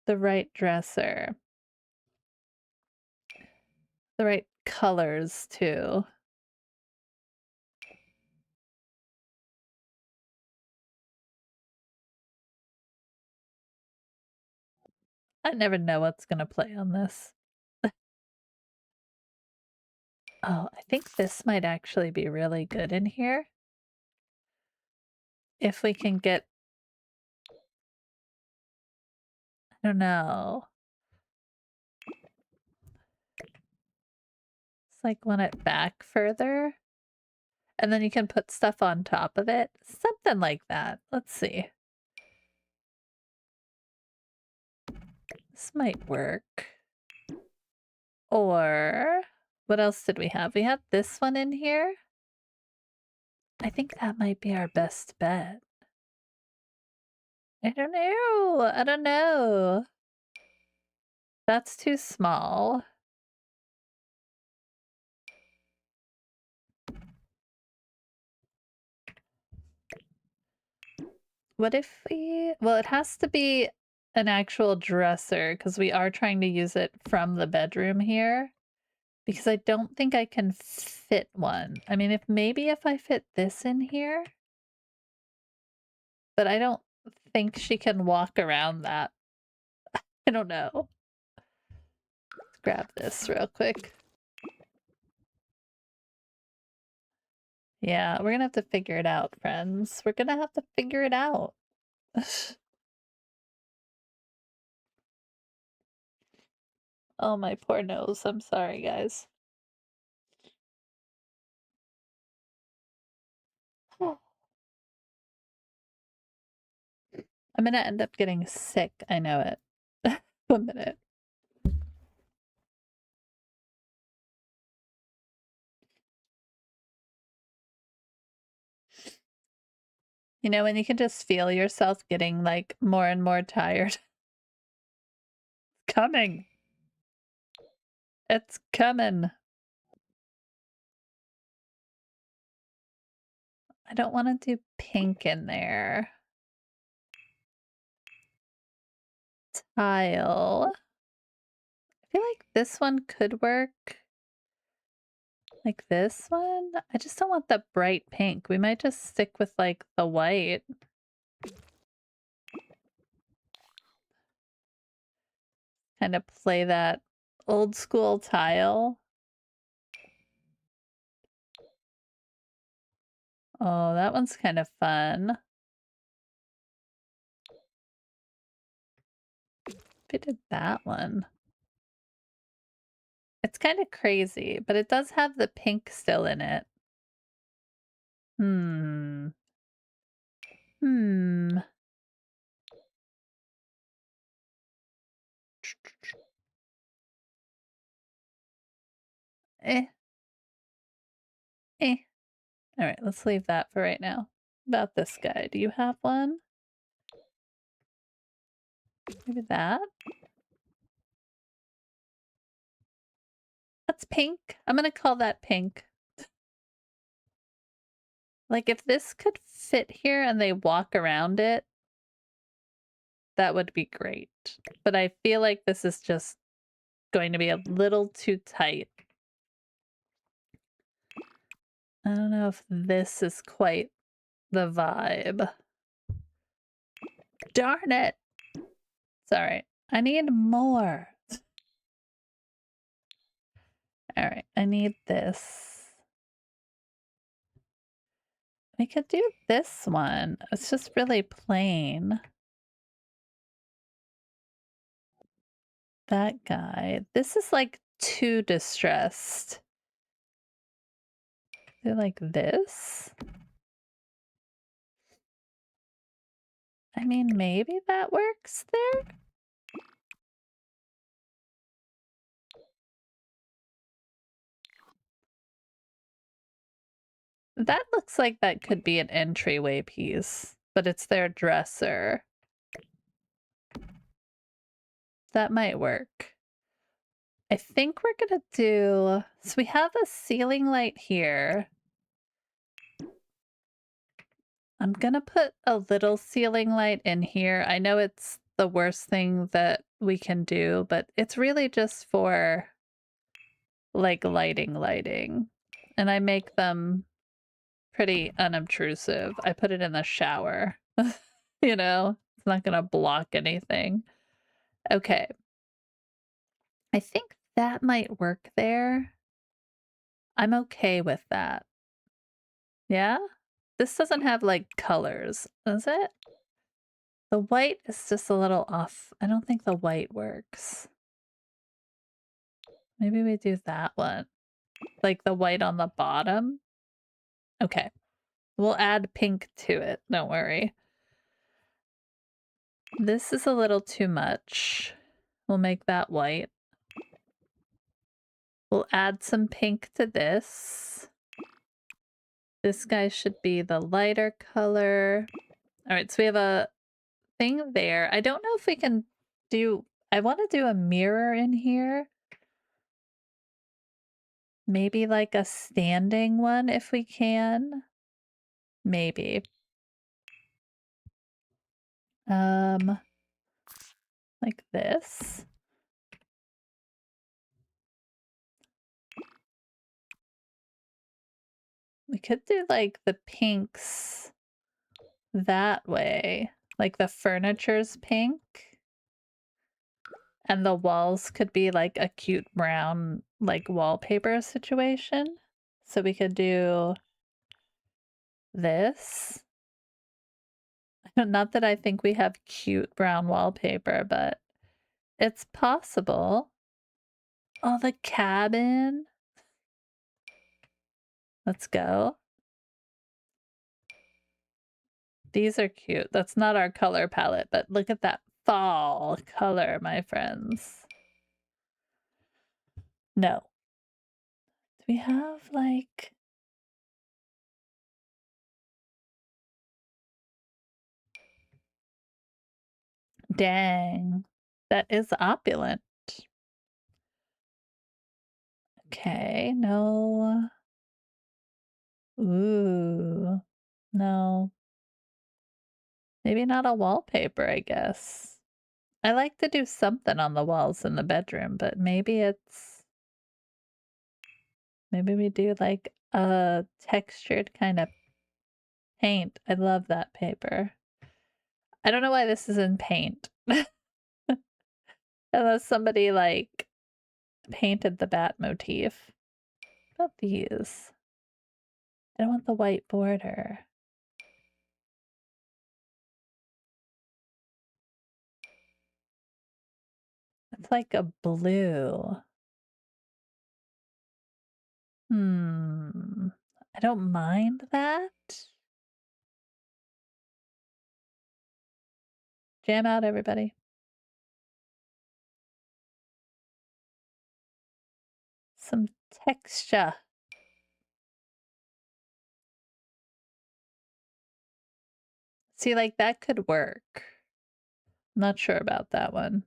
the right dresser. The right colors too. I never know what's gonna play on this. Oh, I think this might actually be really good in here. If we can get, I don't know. It's like want it back further. And then you can put stuff on top of it. Something like that. Let's see. This might work. Or what else did we have? We had this one in here. I think that might be our best bet. I don't know. I don't know. That's too small. What if we, well, it has to be an actual dresser because we are trying to use it from the bedroom here. Because I don't think I can fit one. I mean, maybe if I fit this in here, but I don't think she can walk around that. I don't know. Let's grab this real quick. Yeah, we're gonna have to figure it out, friends. We're gonna have to figure it out. Oh, my poor nose. I'm sorry, guys. I'm gonna end up getting sick. I know it. 1 minute. You know, when you can just feel yourself getting like more and more tired. Coming. It's coming. I don't want to do pink in there. Tile. I feel like this one could work. Like this one? I just don't want the bright pink. We might just stick with like the white. Kind of play that old school tile. Oh, that one's kind of fun. We did that one. It's kind of crazy, but it does have the pink still in it. Hmm. Eh. Eh. All right, let's leave that for right now. About this guy, do you have one? Maybe that? That's pink. I'm gonna call that pink. Like, if this could fit here and they walk around it, that would be great. But I feel like this is just going to be a little too tight. I don't know if this is quite the vibe. Darn it! It's alright. I need more. Alright, I need this. We could do this one. It's just really plain. That guy. This is like too distressed. Do like this? I mean, maybe that works there? That looks like that could be an entryway piece, but it's their dresser. That might work. I think we're gonna do... So we have a ceiling light here. I'm gonna put a little ceiling light in here. I know it's the worst thing that we can do, but it's really just for like lighting. And I make them pretty unobtrusive. I put it in the shower. You know, it's not gonna block anything. Okay. I think that might work there. I'm okay with that. Yeah? This doesn't have like colors, does it? The white is just a little off. I don't think the white works. Maybe we do that one. Like the white on the bottom. Okay. We'll add pink to it. Don't worry. This is a little too much. We'll make that white. We'll add some pink to this. This guy should be the lighter color. All right, so we have a thing there. I don't know if we can do... I want to do a mirror in here. Maybe like a standing one if we can. Maybe. Like this. We could do like the pinks that way. Like the furniture's pink. And the walls could be like a cute brown like wallpaper situation. So we could do this. Not that I think we have cute brown wallpaper, but it's possible. Oh, the cabin. Let's go. These are cute. That's not our color palette, but look at that fall color, my friends. No. Do we have like... Dang. That is opulent. Okay, no. Ooh. No. Maybe not a wallpaper, I guess. I like to do something on the walls in the bedroom, but maybe it's... Maybe we do like a textured kind of paint. I love that paper. I don't know why this is in paint. Unless somebody like painted the bat motif. What about these? I don't want the white border. It's like a blue. I don't mind that. Jam out, everybody. Some texture. See, like that could work. Not sure about that one.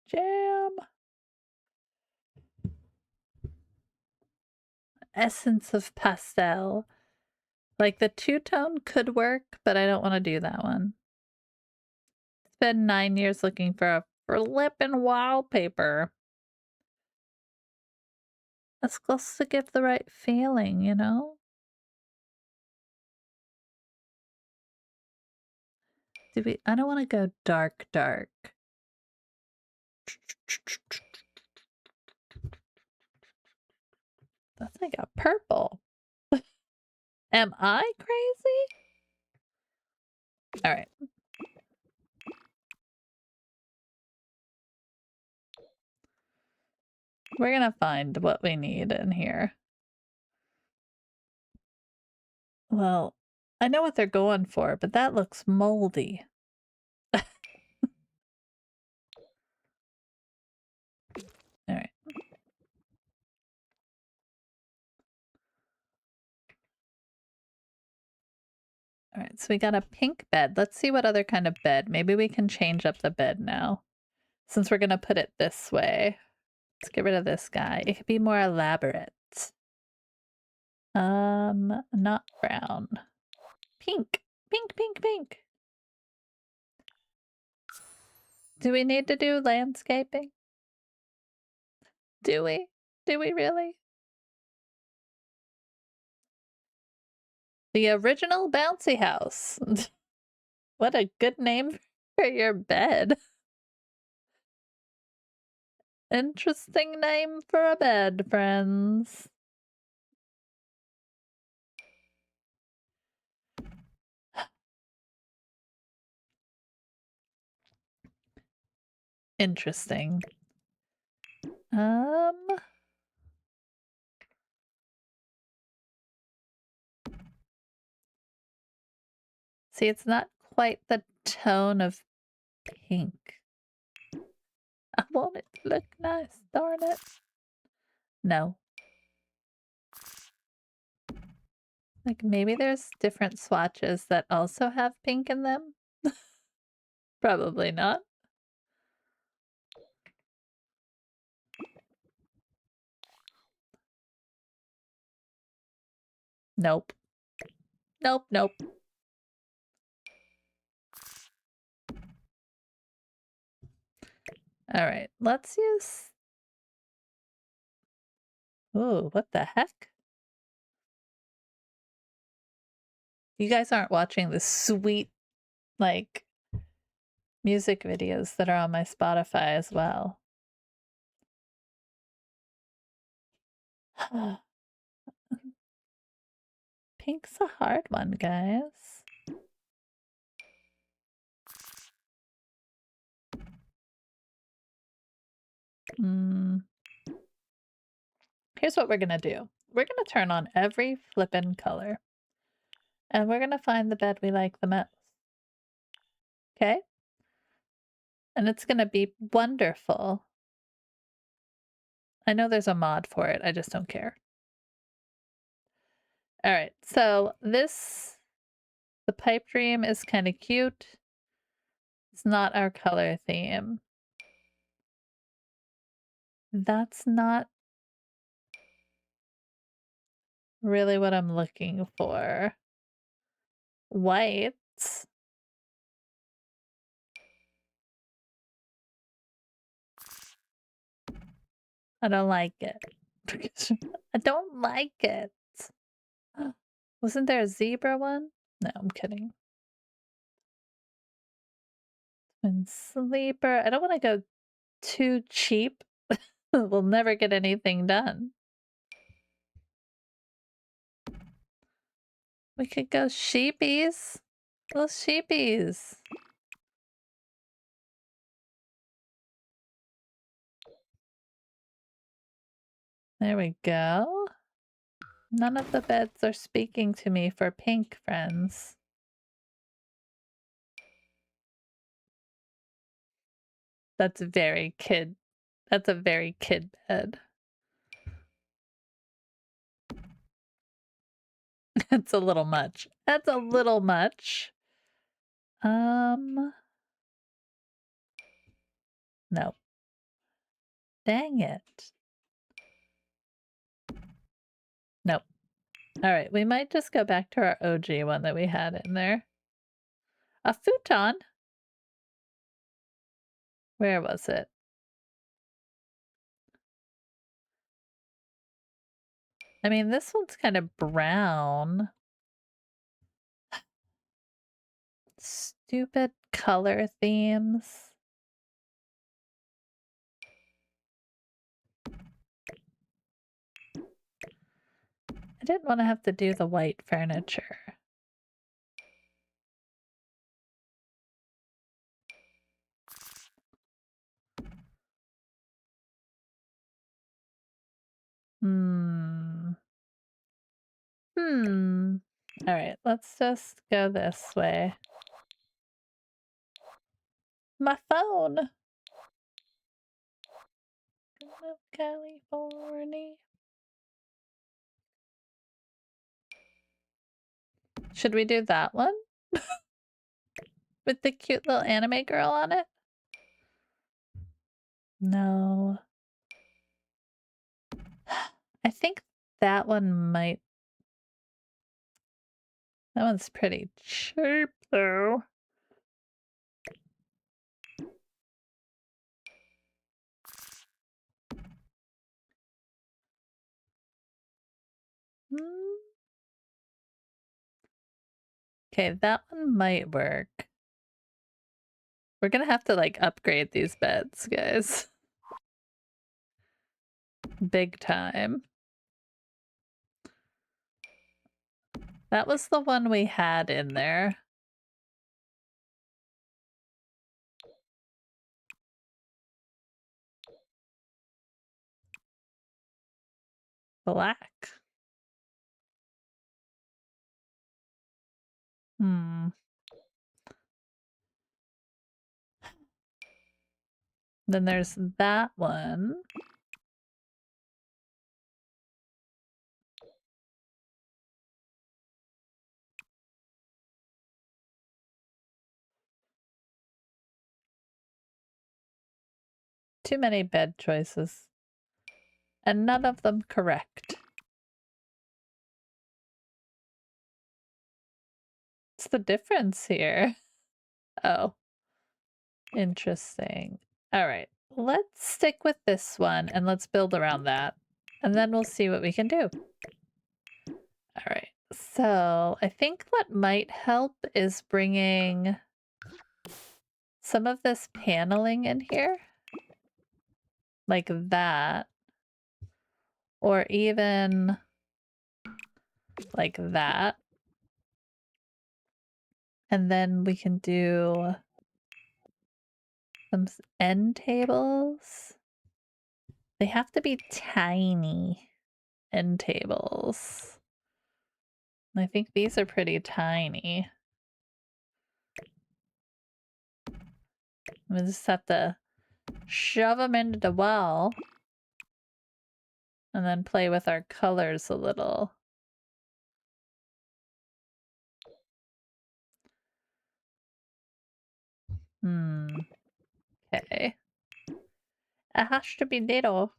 Jam. Essence of pastel. Like the two-tone could work, but I don't want to do that one. It's been 9 years looking for a flippin' wallpaper. That's supposed to give the right feeling, you know? I don't want to go dark, dark. That's like a purple. Am I crazy? All right. We're gonna find what we need in here. Well, I know what they're going for, but that looks moldy. All right. All right, so we got a pink bed. Let's see what other kind of bed. Maybe we can change up the bed now. Since we're gonna put it this way. Let's get rid of this guy. It could be more elaborate. Not brown. Pink. Pink, pink, pink. Do we need to do landscaping? Do we? Do we really? The original bouncy house. What a good name for your bed. Interesting name for a bed, friends. Interesting. See, it's not quite the tone of pink. I want it to look nice, darn it. No. Like maybe there's different swatches that also have pink in them. Probably not. Nope. Nope, nope. All right, let's use... Ooh, what the heck? You guys aren't watching the sweet, like, music videos that are on my Spotify as well. Pink's a hard one, guys. Here's what we're gonna do. We're gonna turn on every flippin' color. And we're gonna find the bed we like the most. Okay? And it's gonna be wonderful. I know there's a mod for it, I just don't care. Alright, so the pipe dream is kind of cute. It's not our color theme. That's not really what I'm looking for. White. I don't like it. I don't like it. Wasn't there a zebra one? No, I'm kidding. And sleeper. I don't want to go too cheap. We'll never get anything done. We could go sheepies. Little sheepies. There we go. None of the beds are speaking to me for pink, friends. That's very kid. That's a very kid bed. That's a little much. That's a little much. No. Dang it. Nope. All right, we might just go back to our OG one that we had in there. A futon? Where was it? I mean, this one's kind of brown. Stupid color themes. I didn't want to have to do the white furniture. All right, let's just go this way. My phone. California. Should we do that one? With the cute little anime girl on it? No. I think that one might. That one's pretty cheap though. Okay, that one might work. We're gonna have to like upgrade these beds, guys. Big time. That was the one we had in there. Black. Then there's that one. Too many bed choices. And none of them correct. What's the difference here? Oh. Interesting. All right. Let's stick with this one and let's build around that. And then we'll see what we can do. All right. So I think what might help is bringing some of this paneling in here. Like that. Or even like that. And then we can do some end tables. They have to be tiny end tables. I think these are pretty tiny. We just have to shove them into the wall and then play with our colors a little. Okay. It has to be little.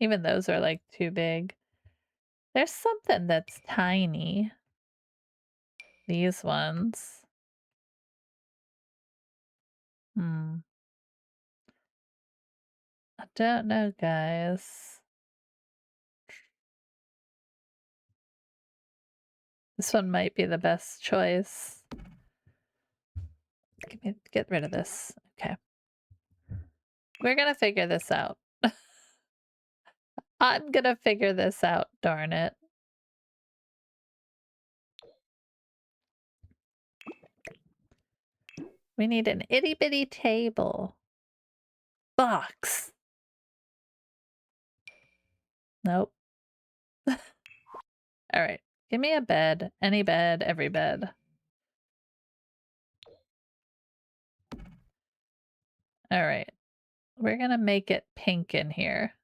Even those are like too big. There's something that's tiny. These ones. I don't know, guys. This one might be the best choice. Get rid of this. Okay. We're gonna figure this out. I'm gonna figure this out, darn it. We need an itty bitty table. Box. Nope. Alright. Give me a bed. Any bed, every bed. Alright. We're gonna make it pink in here.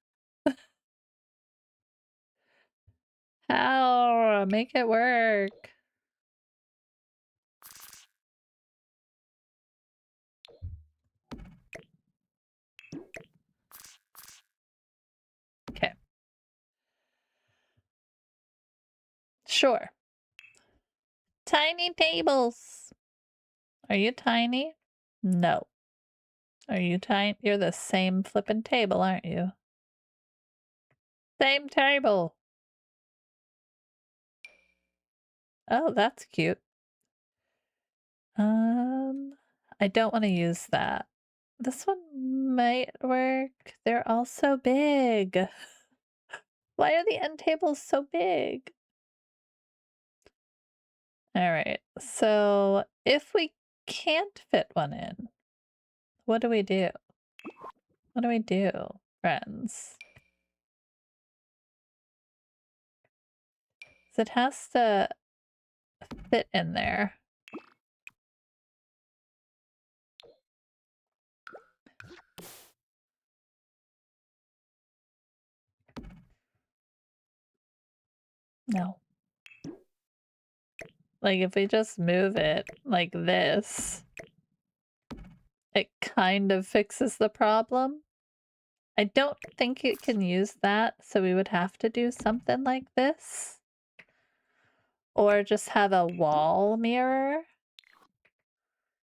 How? Make it work. Okay. Sure. Tiny tables. Are you tiny? No. Are you tiny? You're the same flippin' table, aren't you? Same table. Oh, that's cute. I don't want to use that. This one might work. They're all so big. Why are the end tables so big? All right. So if we can't fit one in, what do we do? What do we do, friends? So it has to fit in there. No. Like if we just move it like this, it kind of fixes the problem. I don't think it can use that, so we would have to do something like this. Or just have a wall mirror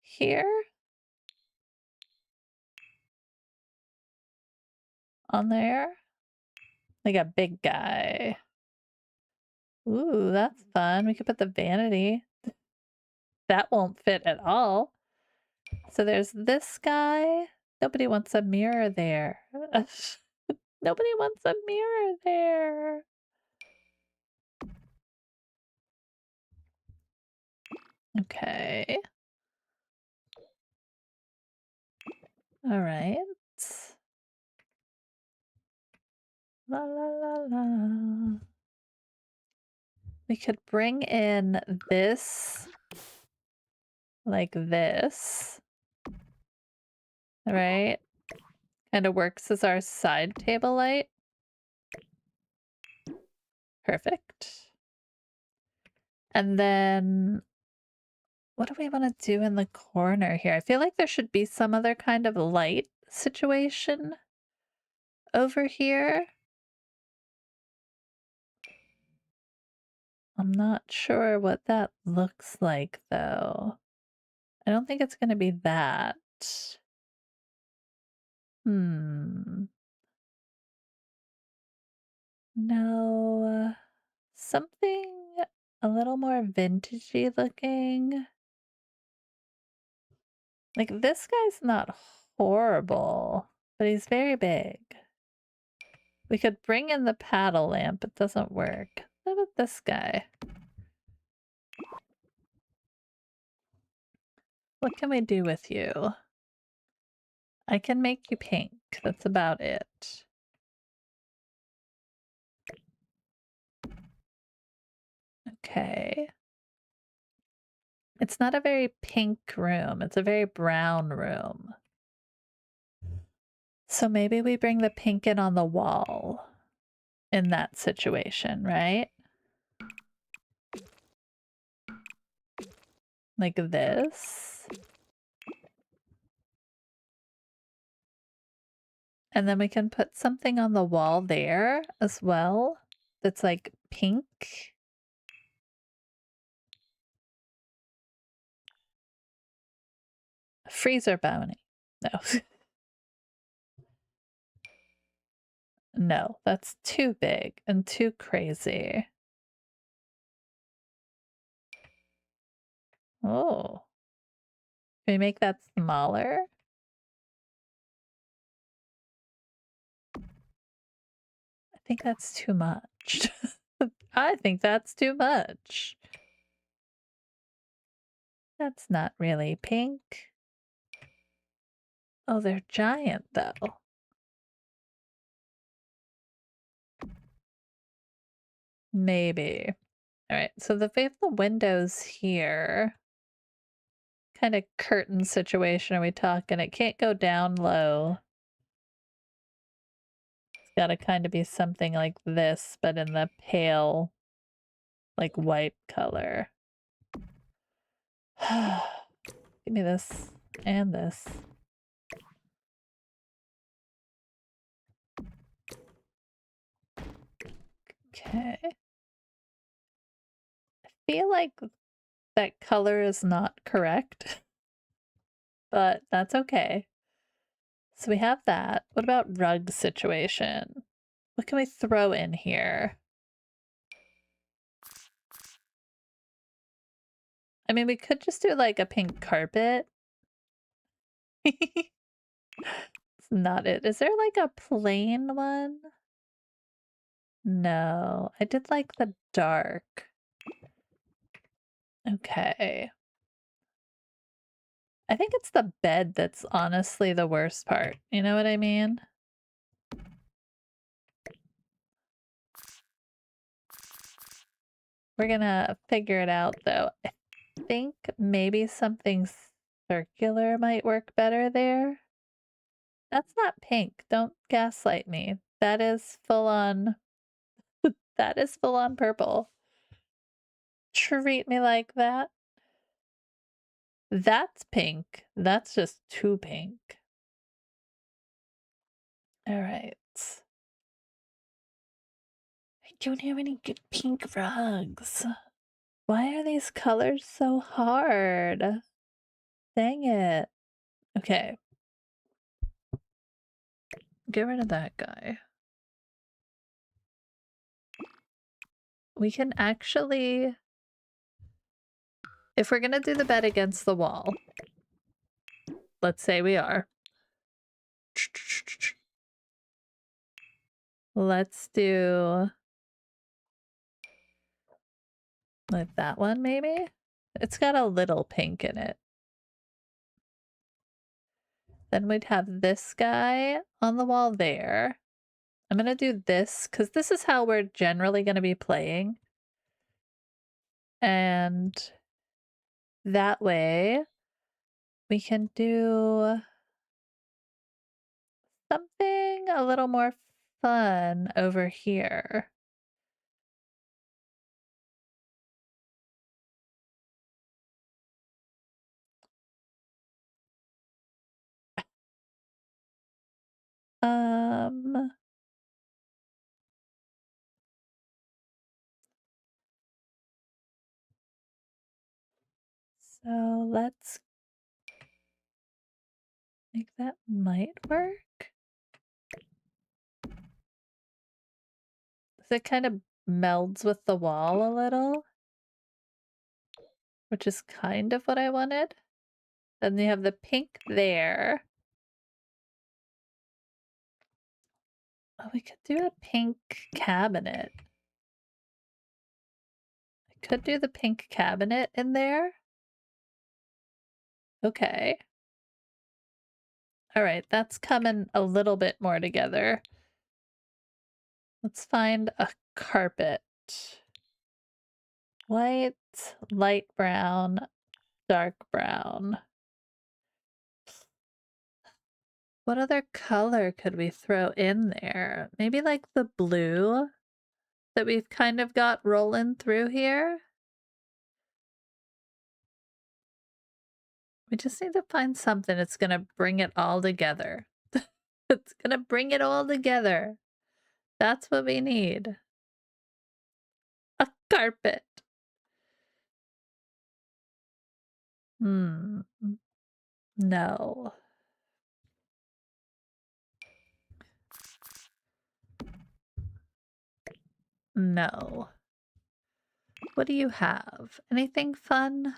here. On there. Like a big guy. Ooh, that's fun. We could put the vanity. That won't fit at all. So there's this guy. Nobody wants a mirror there. Nobody wants a mirror there. Okay. All right. La la la la. We could bring in this like this. Right? Kind of works as our side table light. Perfect. And then what do we want to do in the corner here? I feel like there should be some other kind of light situation over here. I'm not sure what that looks like though. I don't think it's going to be that. No. Something a little more vintagey looking. Like this guy's not horrible, but he's very big. We could bring in the paddle lamp. It doesn't work. What about this guy? What can we do with you? I can make you pink. That's about it. Okay. It's not a very pink room. It's a very brown room. So maybe we bring the pink in on the wall in that situation, right? Like this. And then we can put something on the wall there as well that's like pink. A freezer bounty. No. No, that's too big and too crazy. Oh. Can we make that smaller? I think that's too much. I think that's too much. That's not really pink. Oh, they're giant though. Maybe. All right, so we have the windows here. Kind of curtain situation are we talking? It can't go down low. It's got to kind of be something like this, but in the pale, like white color. Give me this and this. Okay. I feel like that color is not correct, but that's okay. So we have that. What about rug situation? What can we throw in here? I mean, we could just do like a pink carpet. It's not it. Is there like a plain one? No, I did like the dark. Okay. I think it's the bed that's honestly the worst part. You know what I mean? We're gonna figure it out though. I think maybe something circular might work better there. That's not pink. Don't gaslight me. That is full on that is full on purple. Treat me like that. That's pink. That's just too pink. All right. I don't have any good pink rugs. Why are these colors so hard? Dang it. Okay. Get rid of that guy. We can actually, if we're gonna do the bed against the wall, let's say we are. Let's do like that one maybe? It's got a little pink in it. Then we'd have this guy on the wall there. I'm gonna do this because this is how we're generally gonna be playing. And that way we can do something a little more fun over here. So let's think that might work. So it kind of melds with the wall a little, which is kind of what I wanted. Then you have the pink there. Oh, we could do a pink cabinet. I could do the pink cabinet in there. Okay. All right, that's coming a little bit more together. Let's find a carpet. White, light brown, dark brown. What other color could we throw in there? Maybe like the blue that we've kind of got rolling through here? We just need to find something that's gonna bring it all together. It's gonna bring it all together. That's what we need. A carpet. Hmm. No. No. What do you have? Anything fun?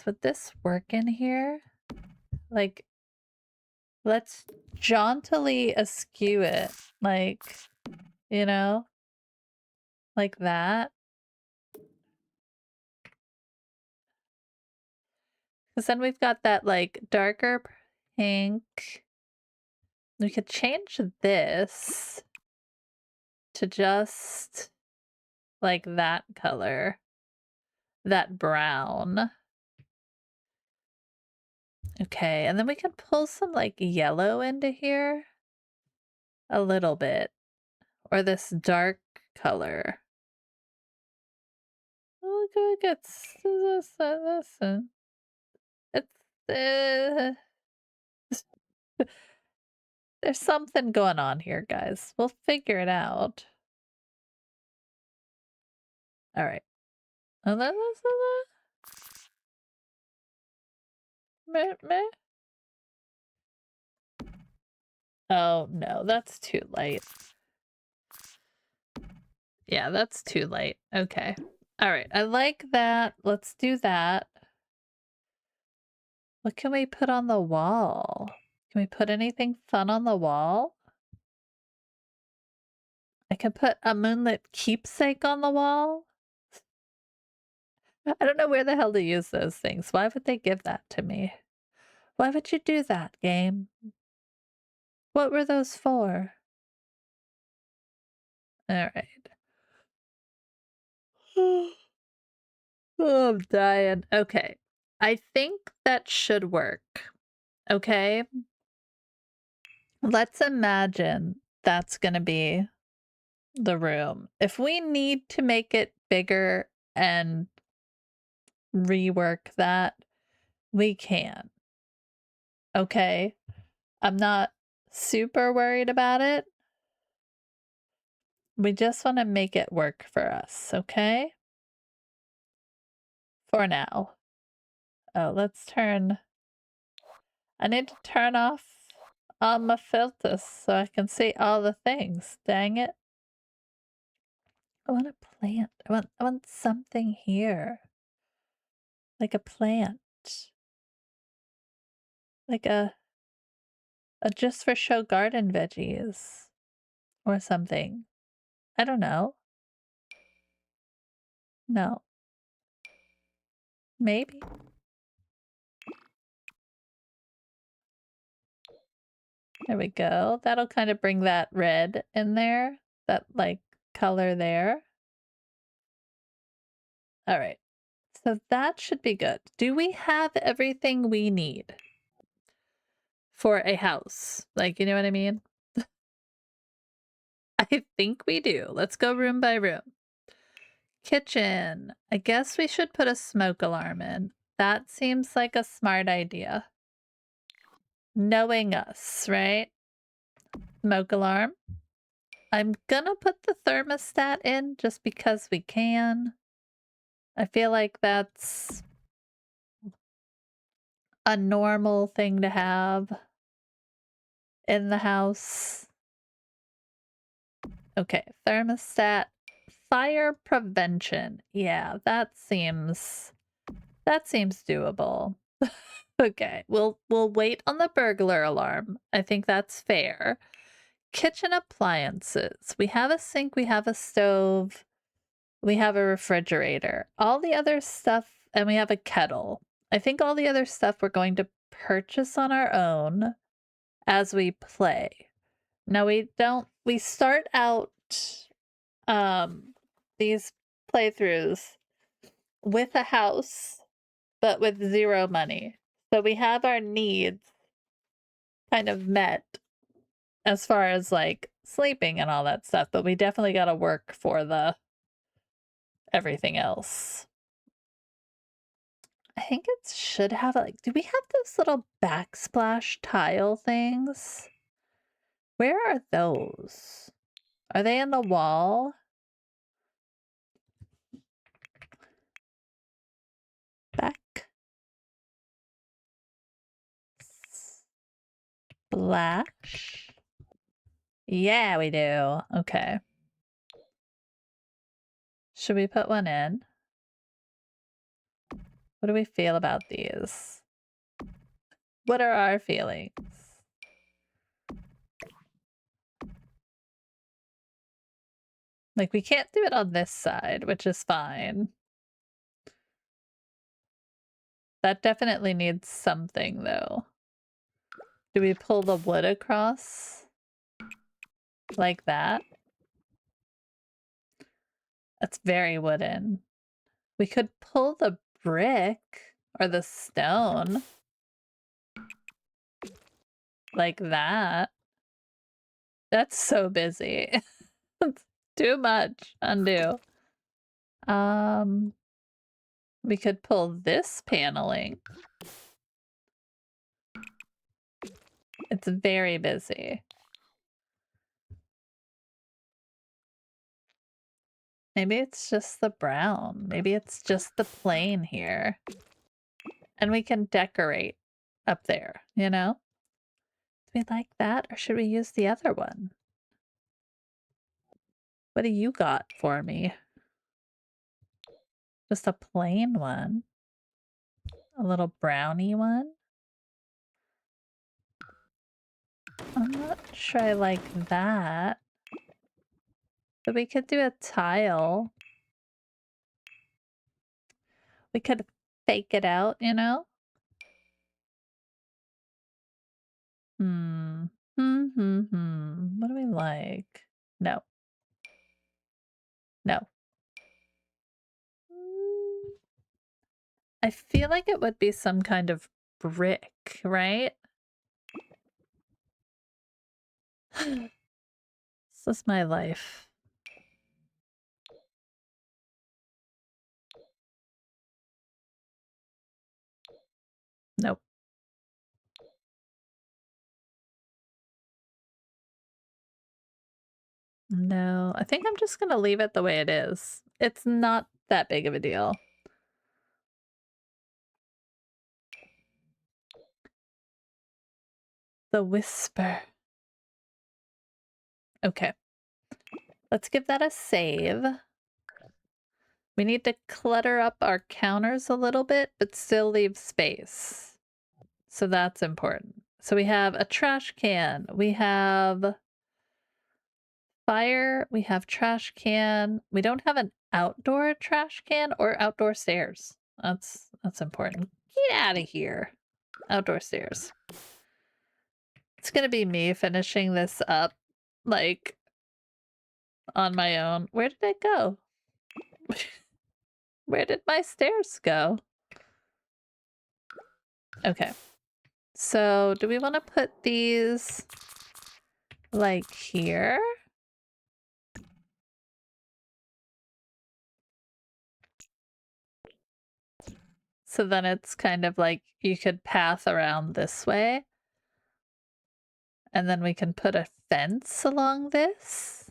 Would this work in here? Like, let's jauntily askew it. Like, you know? Like that. Because then we've got that, like, darker pink. We could change this to just, like, that color. That brown. Okay, and then we can pull some, like, yellow into here. A little bit. Or this dark color. Oh, look at listen. It's there's something going on here, guys. We'll figure it out. All right. And then meh. Oh no, that's too light. Yeah, that's too light. Okay. All right. I like that. Let's do that. What can we put on the wall? Can we put anything fun on the wall? I can put a moonlit keepsake on the wall. I don't know where the hell to use those things. Why would they give that to me? Why would you do that, game? What were those for? All right. Oh, I'm dying. Okay. I think that should work. Okay. Let's imagine that's going to be the room. If we need to make it bigger and rework that, we can. Okay. I'm not super worried about it. We just want to make it work for us, okay? For now. Oh, let's turn. I need to turn off all my filters so I can see all the things. Dang it. I want a plant. I want something here. Like a plant. Like a just for show garden veggies. Or something. I don't know. No. Maybe. There we go. That'll kind of bring that red in there. That, like, color there. All right. So that should be good. Do we have everything we need for a house? Like, you know what I mean? I think we do. Let's go room by room. Kitchen. I guess we should put a smoke alarm in. That seems like a smart idea. Knowing us, right? Smoke alarm. I'm gonna put the thermostat in just because we can. I feel like that's a normal thing to have in the house. Okay, thermostat. Fire prevention. Yeah, that seems doable. Okay, we'll wait on the burglar alarm. I think that's fair. Kitchen appliances. We have a sink, we have a stove, we have a refrigerator. All the other stuff, and we have a kettle. I think all the other stuff we're going to purchase on our own as we play. Now we start out these playthroughs with a house, but with 0 money. So we have our needs kind of met as far as like sleeping and all that stuff, but we definitely got to work for the everything else. I think it should have like, do we have those little backsplash tile things? Where are those? Are they in the wall? Back. Splash. Yeah, we do. Okay. Should we put one in? What do we feel about these? What are our feelings? Like, we can't do it on this side, which is fine. That definitely needs something, though. Do we pull the wood across? Like that? That's very wooden. We could pull the brick or the stone. Like that. That's so busy. It's too much. Undo. We could pull this paneling. It's very busy. Maybe it's just the brown. Maybe it's just the plain here. And we can decorate up there, you know? Do we like that, or should we use the other one? What do you got for me? Just a plain one? A little brownie one? I'm not sure I like that. But we could do a tile. We could fake it out, you know? What do we like? No. No. I feel like it would be some kind of brick, right? This is my life. Nope. No, I think I'm just gonna leave it the way it is. It's not that big of a deal. The whisper. Okay. Let's give that a save. We need to clutter up our counters a little bit, but still leave space. So that's important. So we have a trash can. We have fire. We have trash can. We don't have an outdoor trash can or outdoor stairs. That's important. Get out of here. Outdoor stairs. It's gonna be me finishing this up, like, on my own. Where did it go? Where did my stairs go? Okay. So, do we want to put these, like, here? So then it's kind of like you could path around this way. And then we can put a fence along this.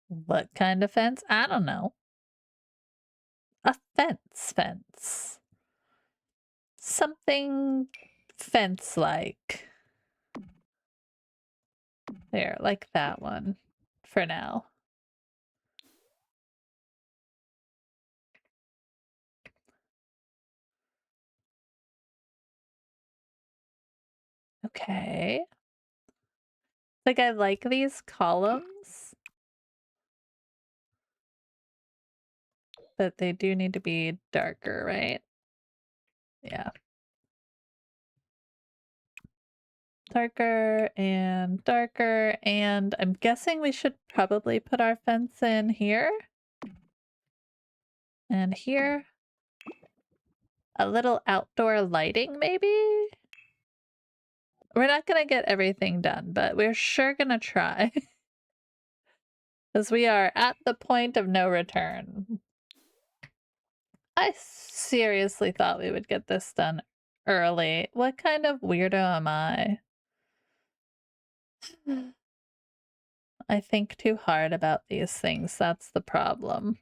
What kind of fence? I don't know. A fence. Something fence-like. There, like that one for now. Okay. Like, I like these columns, but they do need to be darker, right? Yeah. darker and darker, and I'm guessing we should probably put our fence in here and here. A little outdoor lighting, maybe? We're not gonna get everything done, but we're sure gonna try. Because we are at the point of no return. I seriously thought we would get this done early. What kind of weirdo am I? I think too hard about these things. That's the problem.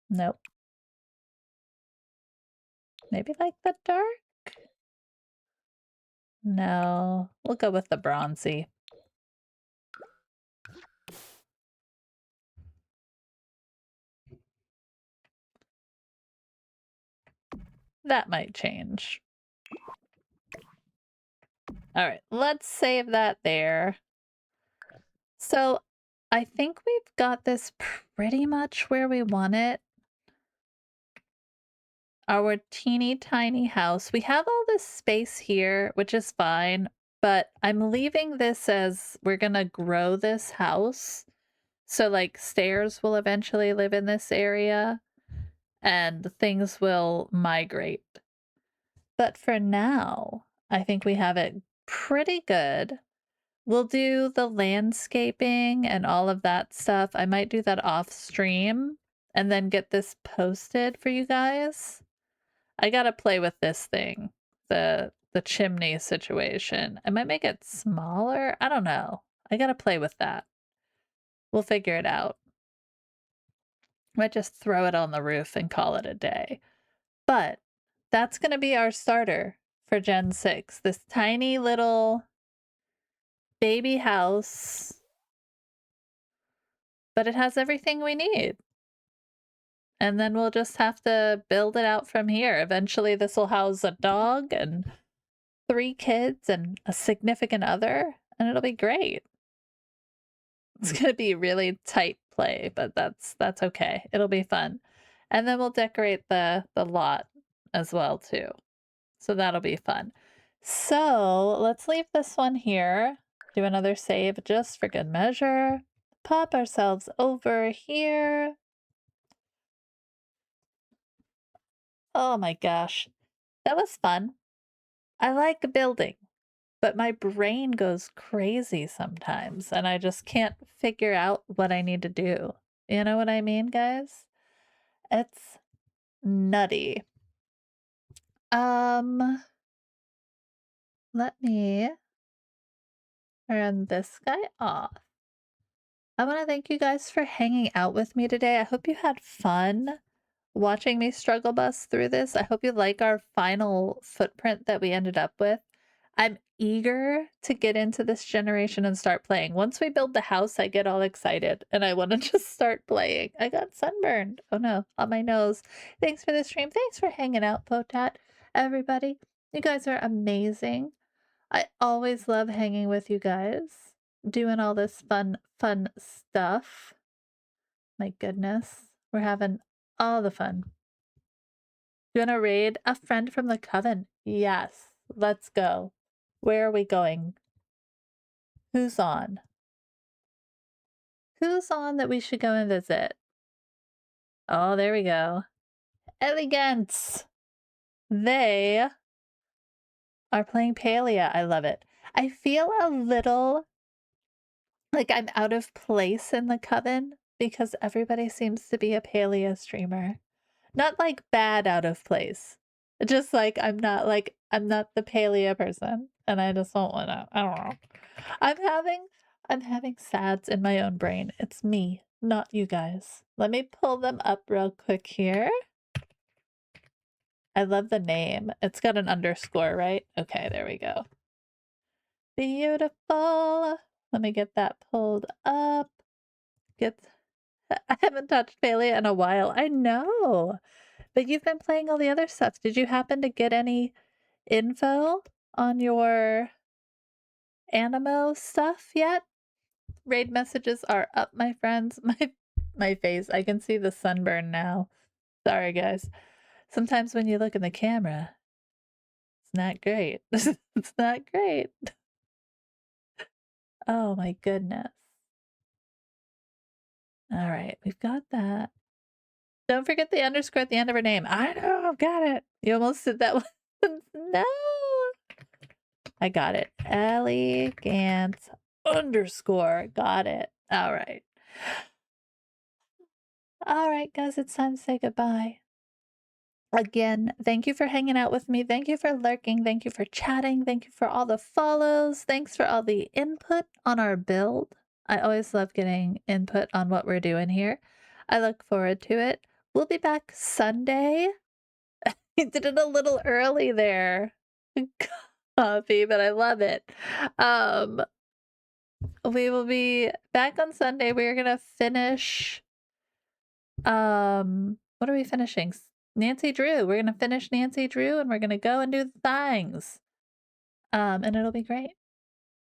Nope. Maybe like the dark? No, we'll go with the bronzy. That might change. All right, let's save that there. So I think we've got this pretty much where we want it. Our teeny tiny house. We have all this space here, which is fine, but I'm leaving this as we're gonna grow this house. So like stairs will eventually live in this area and things will migrate. But for now, I think we have it pretty good. We'll do the landscaping and all of that stuff. I might do that off stream and then get this posted for you guys. I gotta play with this thing, the chimney situation. I might make it smaller. I don't know. I gotta play with that. We'll figure it out. Might just throw it on the roof and call it a day. But that's gonna be our starter for Gen 6. This tiny little baby house, but it has everything we need. And then we'll just have to build it out from here. Eventually this will house a dog and 3 kids and a significant other, and it'll be great. It's gonna be really tight play, but that's okay. It'll be fun. And then we'll decorate the lot as well too. So that'll be fun. So let's leave this one here. Do another save just for good measure. Pop ourselves over here. Oh my gosh. That was fun. I like building, but my brain goes crazy sometimes and I just can't figure out what I need to do. You know what I mean, guys? It's nutty. Let me turn this guy off. I want to thank you guys for hanging out with me today. I hope you had fun watching me struggle bus through this. I hope you like our final footprint that we ended up with. I'm eager to get into this generation and start playing. Once we build the house, I get all excited and I want to just start playing. I got sunburned. Oh no, on my nose. Thanks for the stream. Thanks for hanging out, Potat. Everybody, you guys are amazing. I always love hanging with you guys, doing all this fun stuff. My goodness, we're having all the fun. You want to raid a friend from the coven? Yes, let's go. Where are we going? Who's on? Who's on that we should go and visit? Oh, there we go. Elegance. They are playing Palia. I love it. I feel a little like I'm out of place in the coven because everybody seems to be a Palia streamer. Not like bad out of place. Just like I'm not the Palia person and I just don't wanna. I don't know. I'm having sads in my own brain. It's me, not you guys. Let me pull them up real quick here. I love the name. It's got an underscore, right? Okay, there we go. Beautiful. Let me get that pulled up. I haven't touched Palia in a while. I know. But you've been playing all the other stuff. Did you happen to get any info on your Animo stuff yet? Raid messages are up, my friends. My face. I can see the sunburn now. Sorry, guys. Sometimes when you look in the camera, it's not great. It's not great. Oh my goodness. All right, we've got that. Don't forget the underscore at the end of her name. I know, I've got it. You almost did that one. No. I got it. Elegant underscore. Got it. All right. All right, guys, it's time to say goodbye. Again, thank you for hanging out with me. Thank you for lurking. Thank you for chatting. Thank you for all the follows. Thanks for all the input on our build. I always love getting input on what we're doing here. I look forward to it. We'll be back Sunday. You did it a little early there. Coffee, but I love it. We will be back on Sunday. We're gonna finish what are we finishing? Nancy Drew. We're gonna finish Nancy Drew and we're gonna go and do the things. And it'll be great.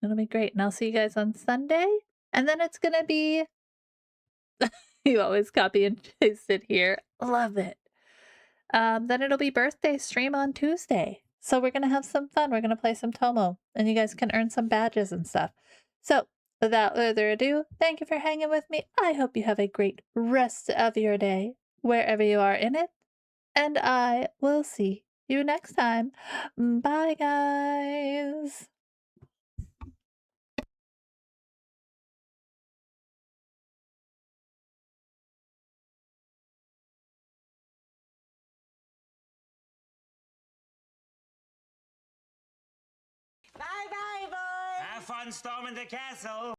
It'll be great. And I'll see you guys on Sunday. And then it's gonna be you always copy and paste it here. Love it. Then it'll be birthday stream on Tuesday. So we're gonna have some fun. We're gonna play some Tomo and you guys can earn some badges and stuff. So without further ado, thank you for hanging with me. I hope you have a great rest of your day, wherever you are in it. And I will see you next time. Bye, guys. Bye-bye, boys! Have fun storming the castle.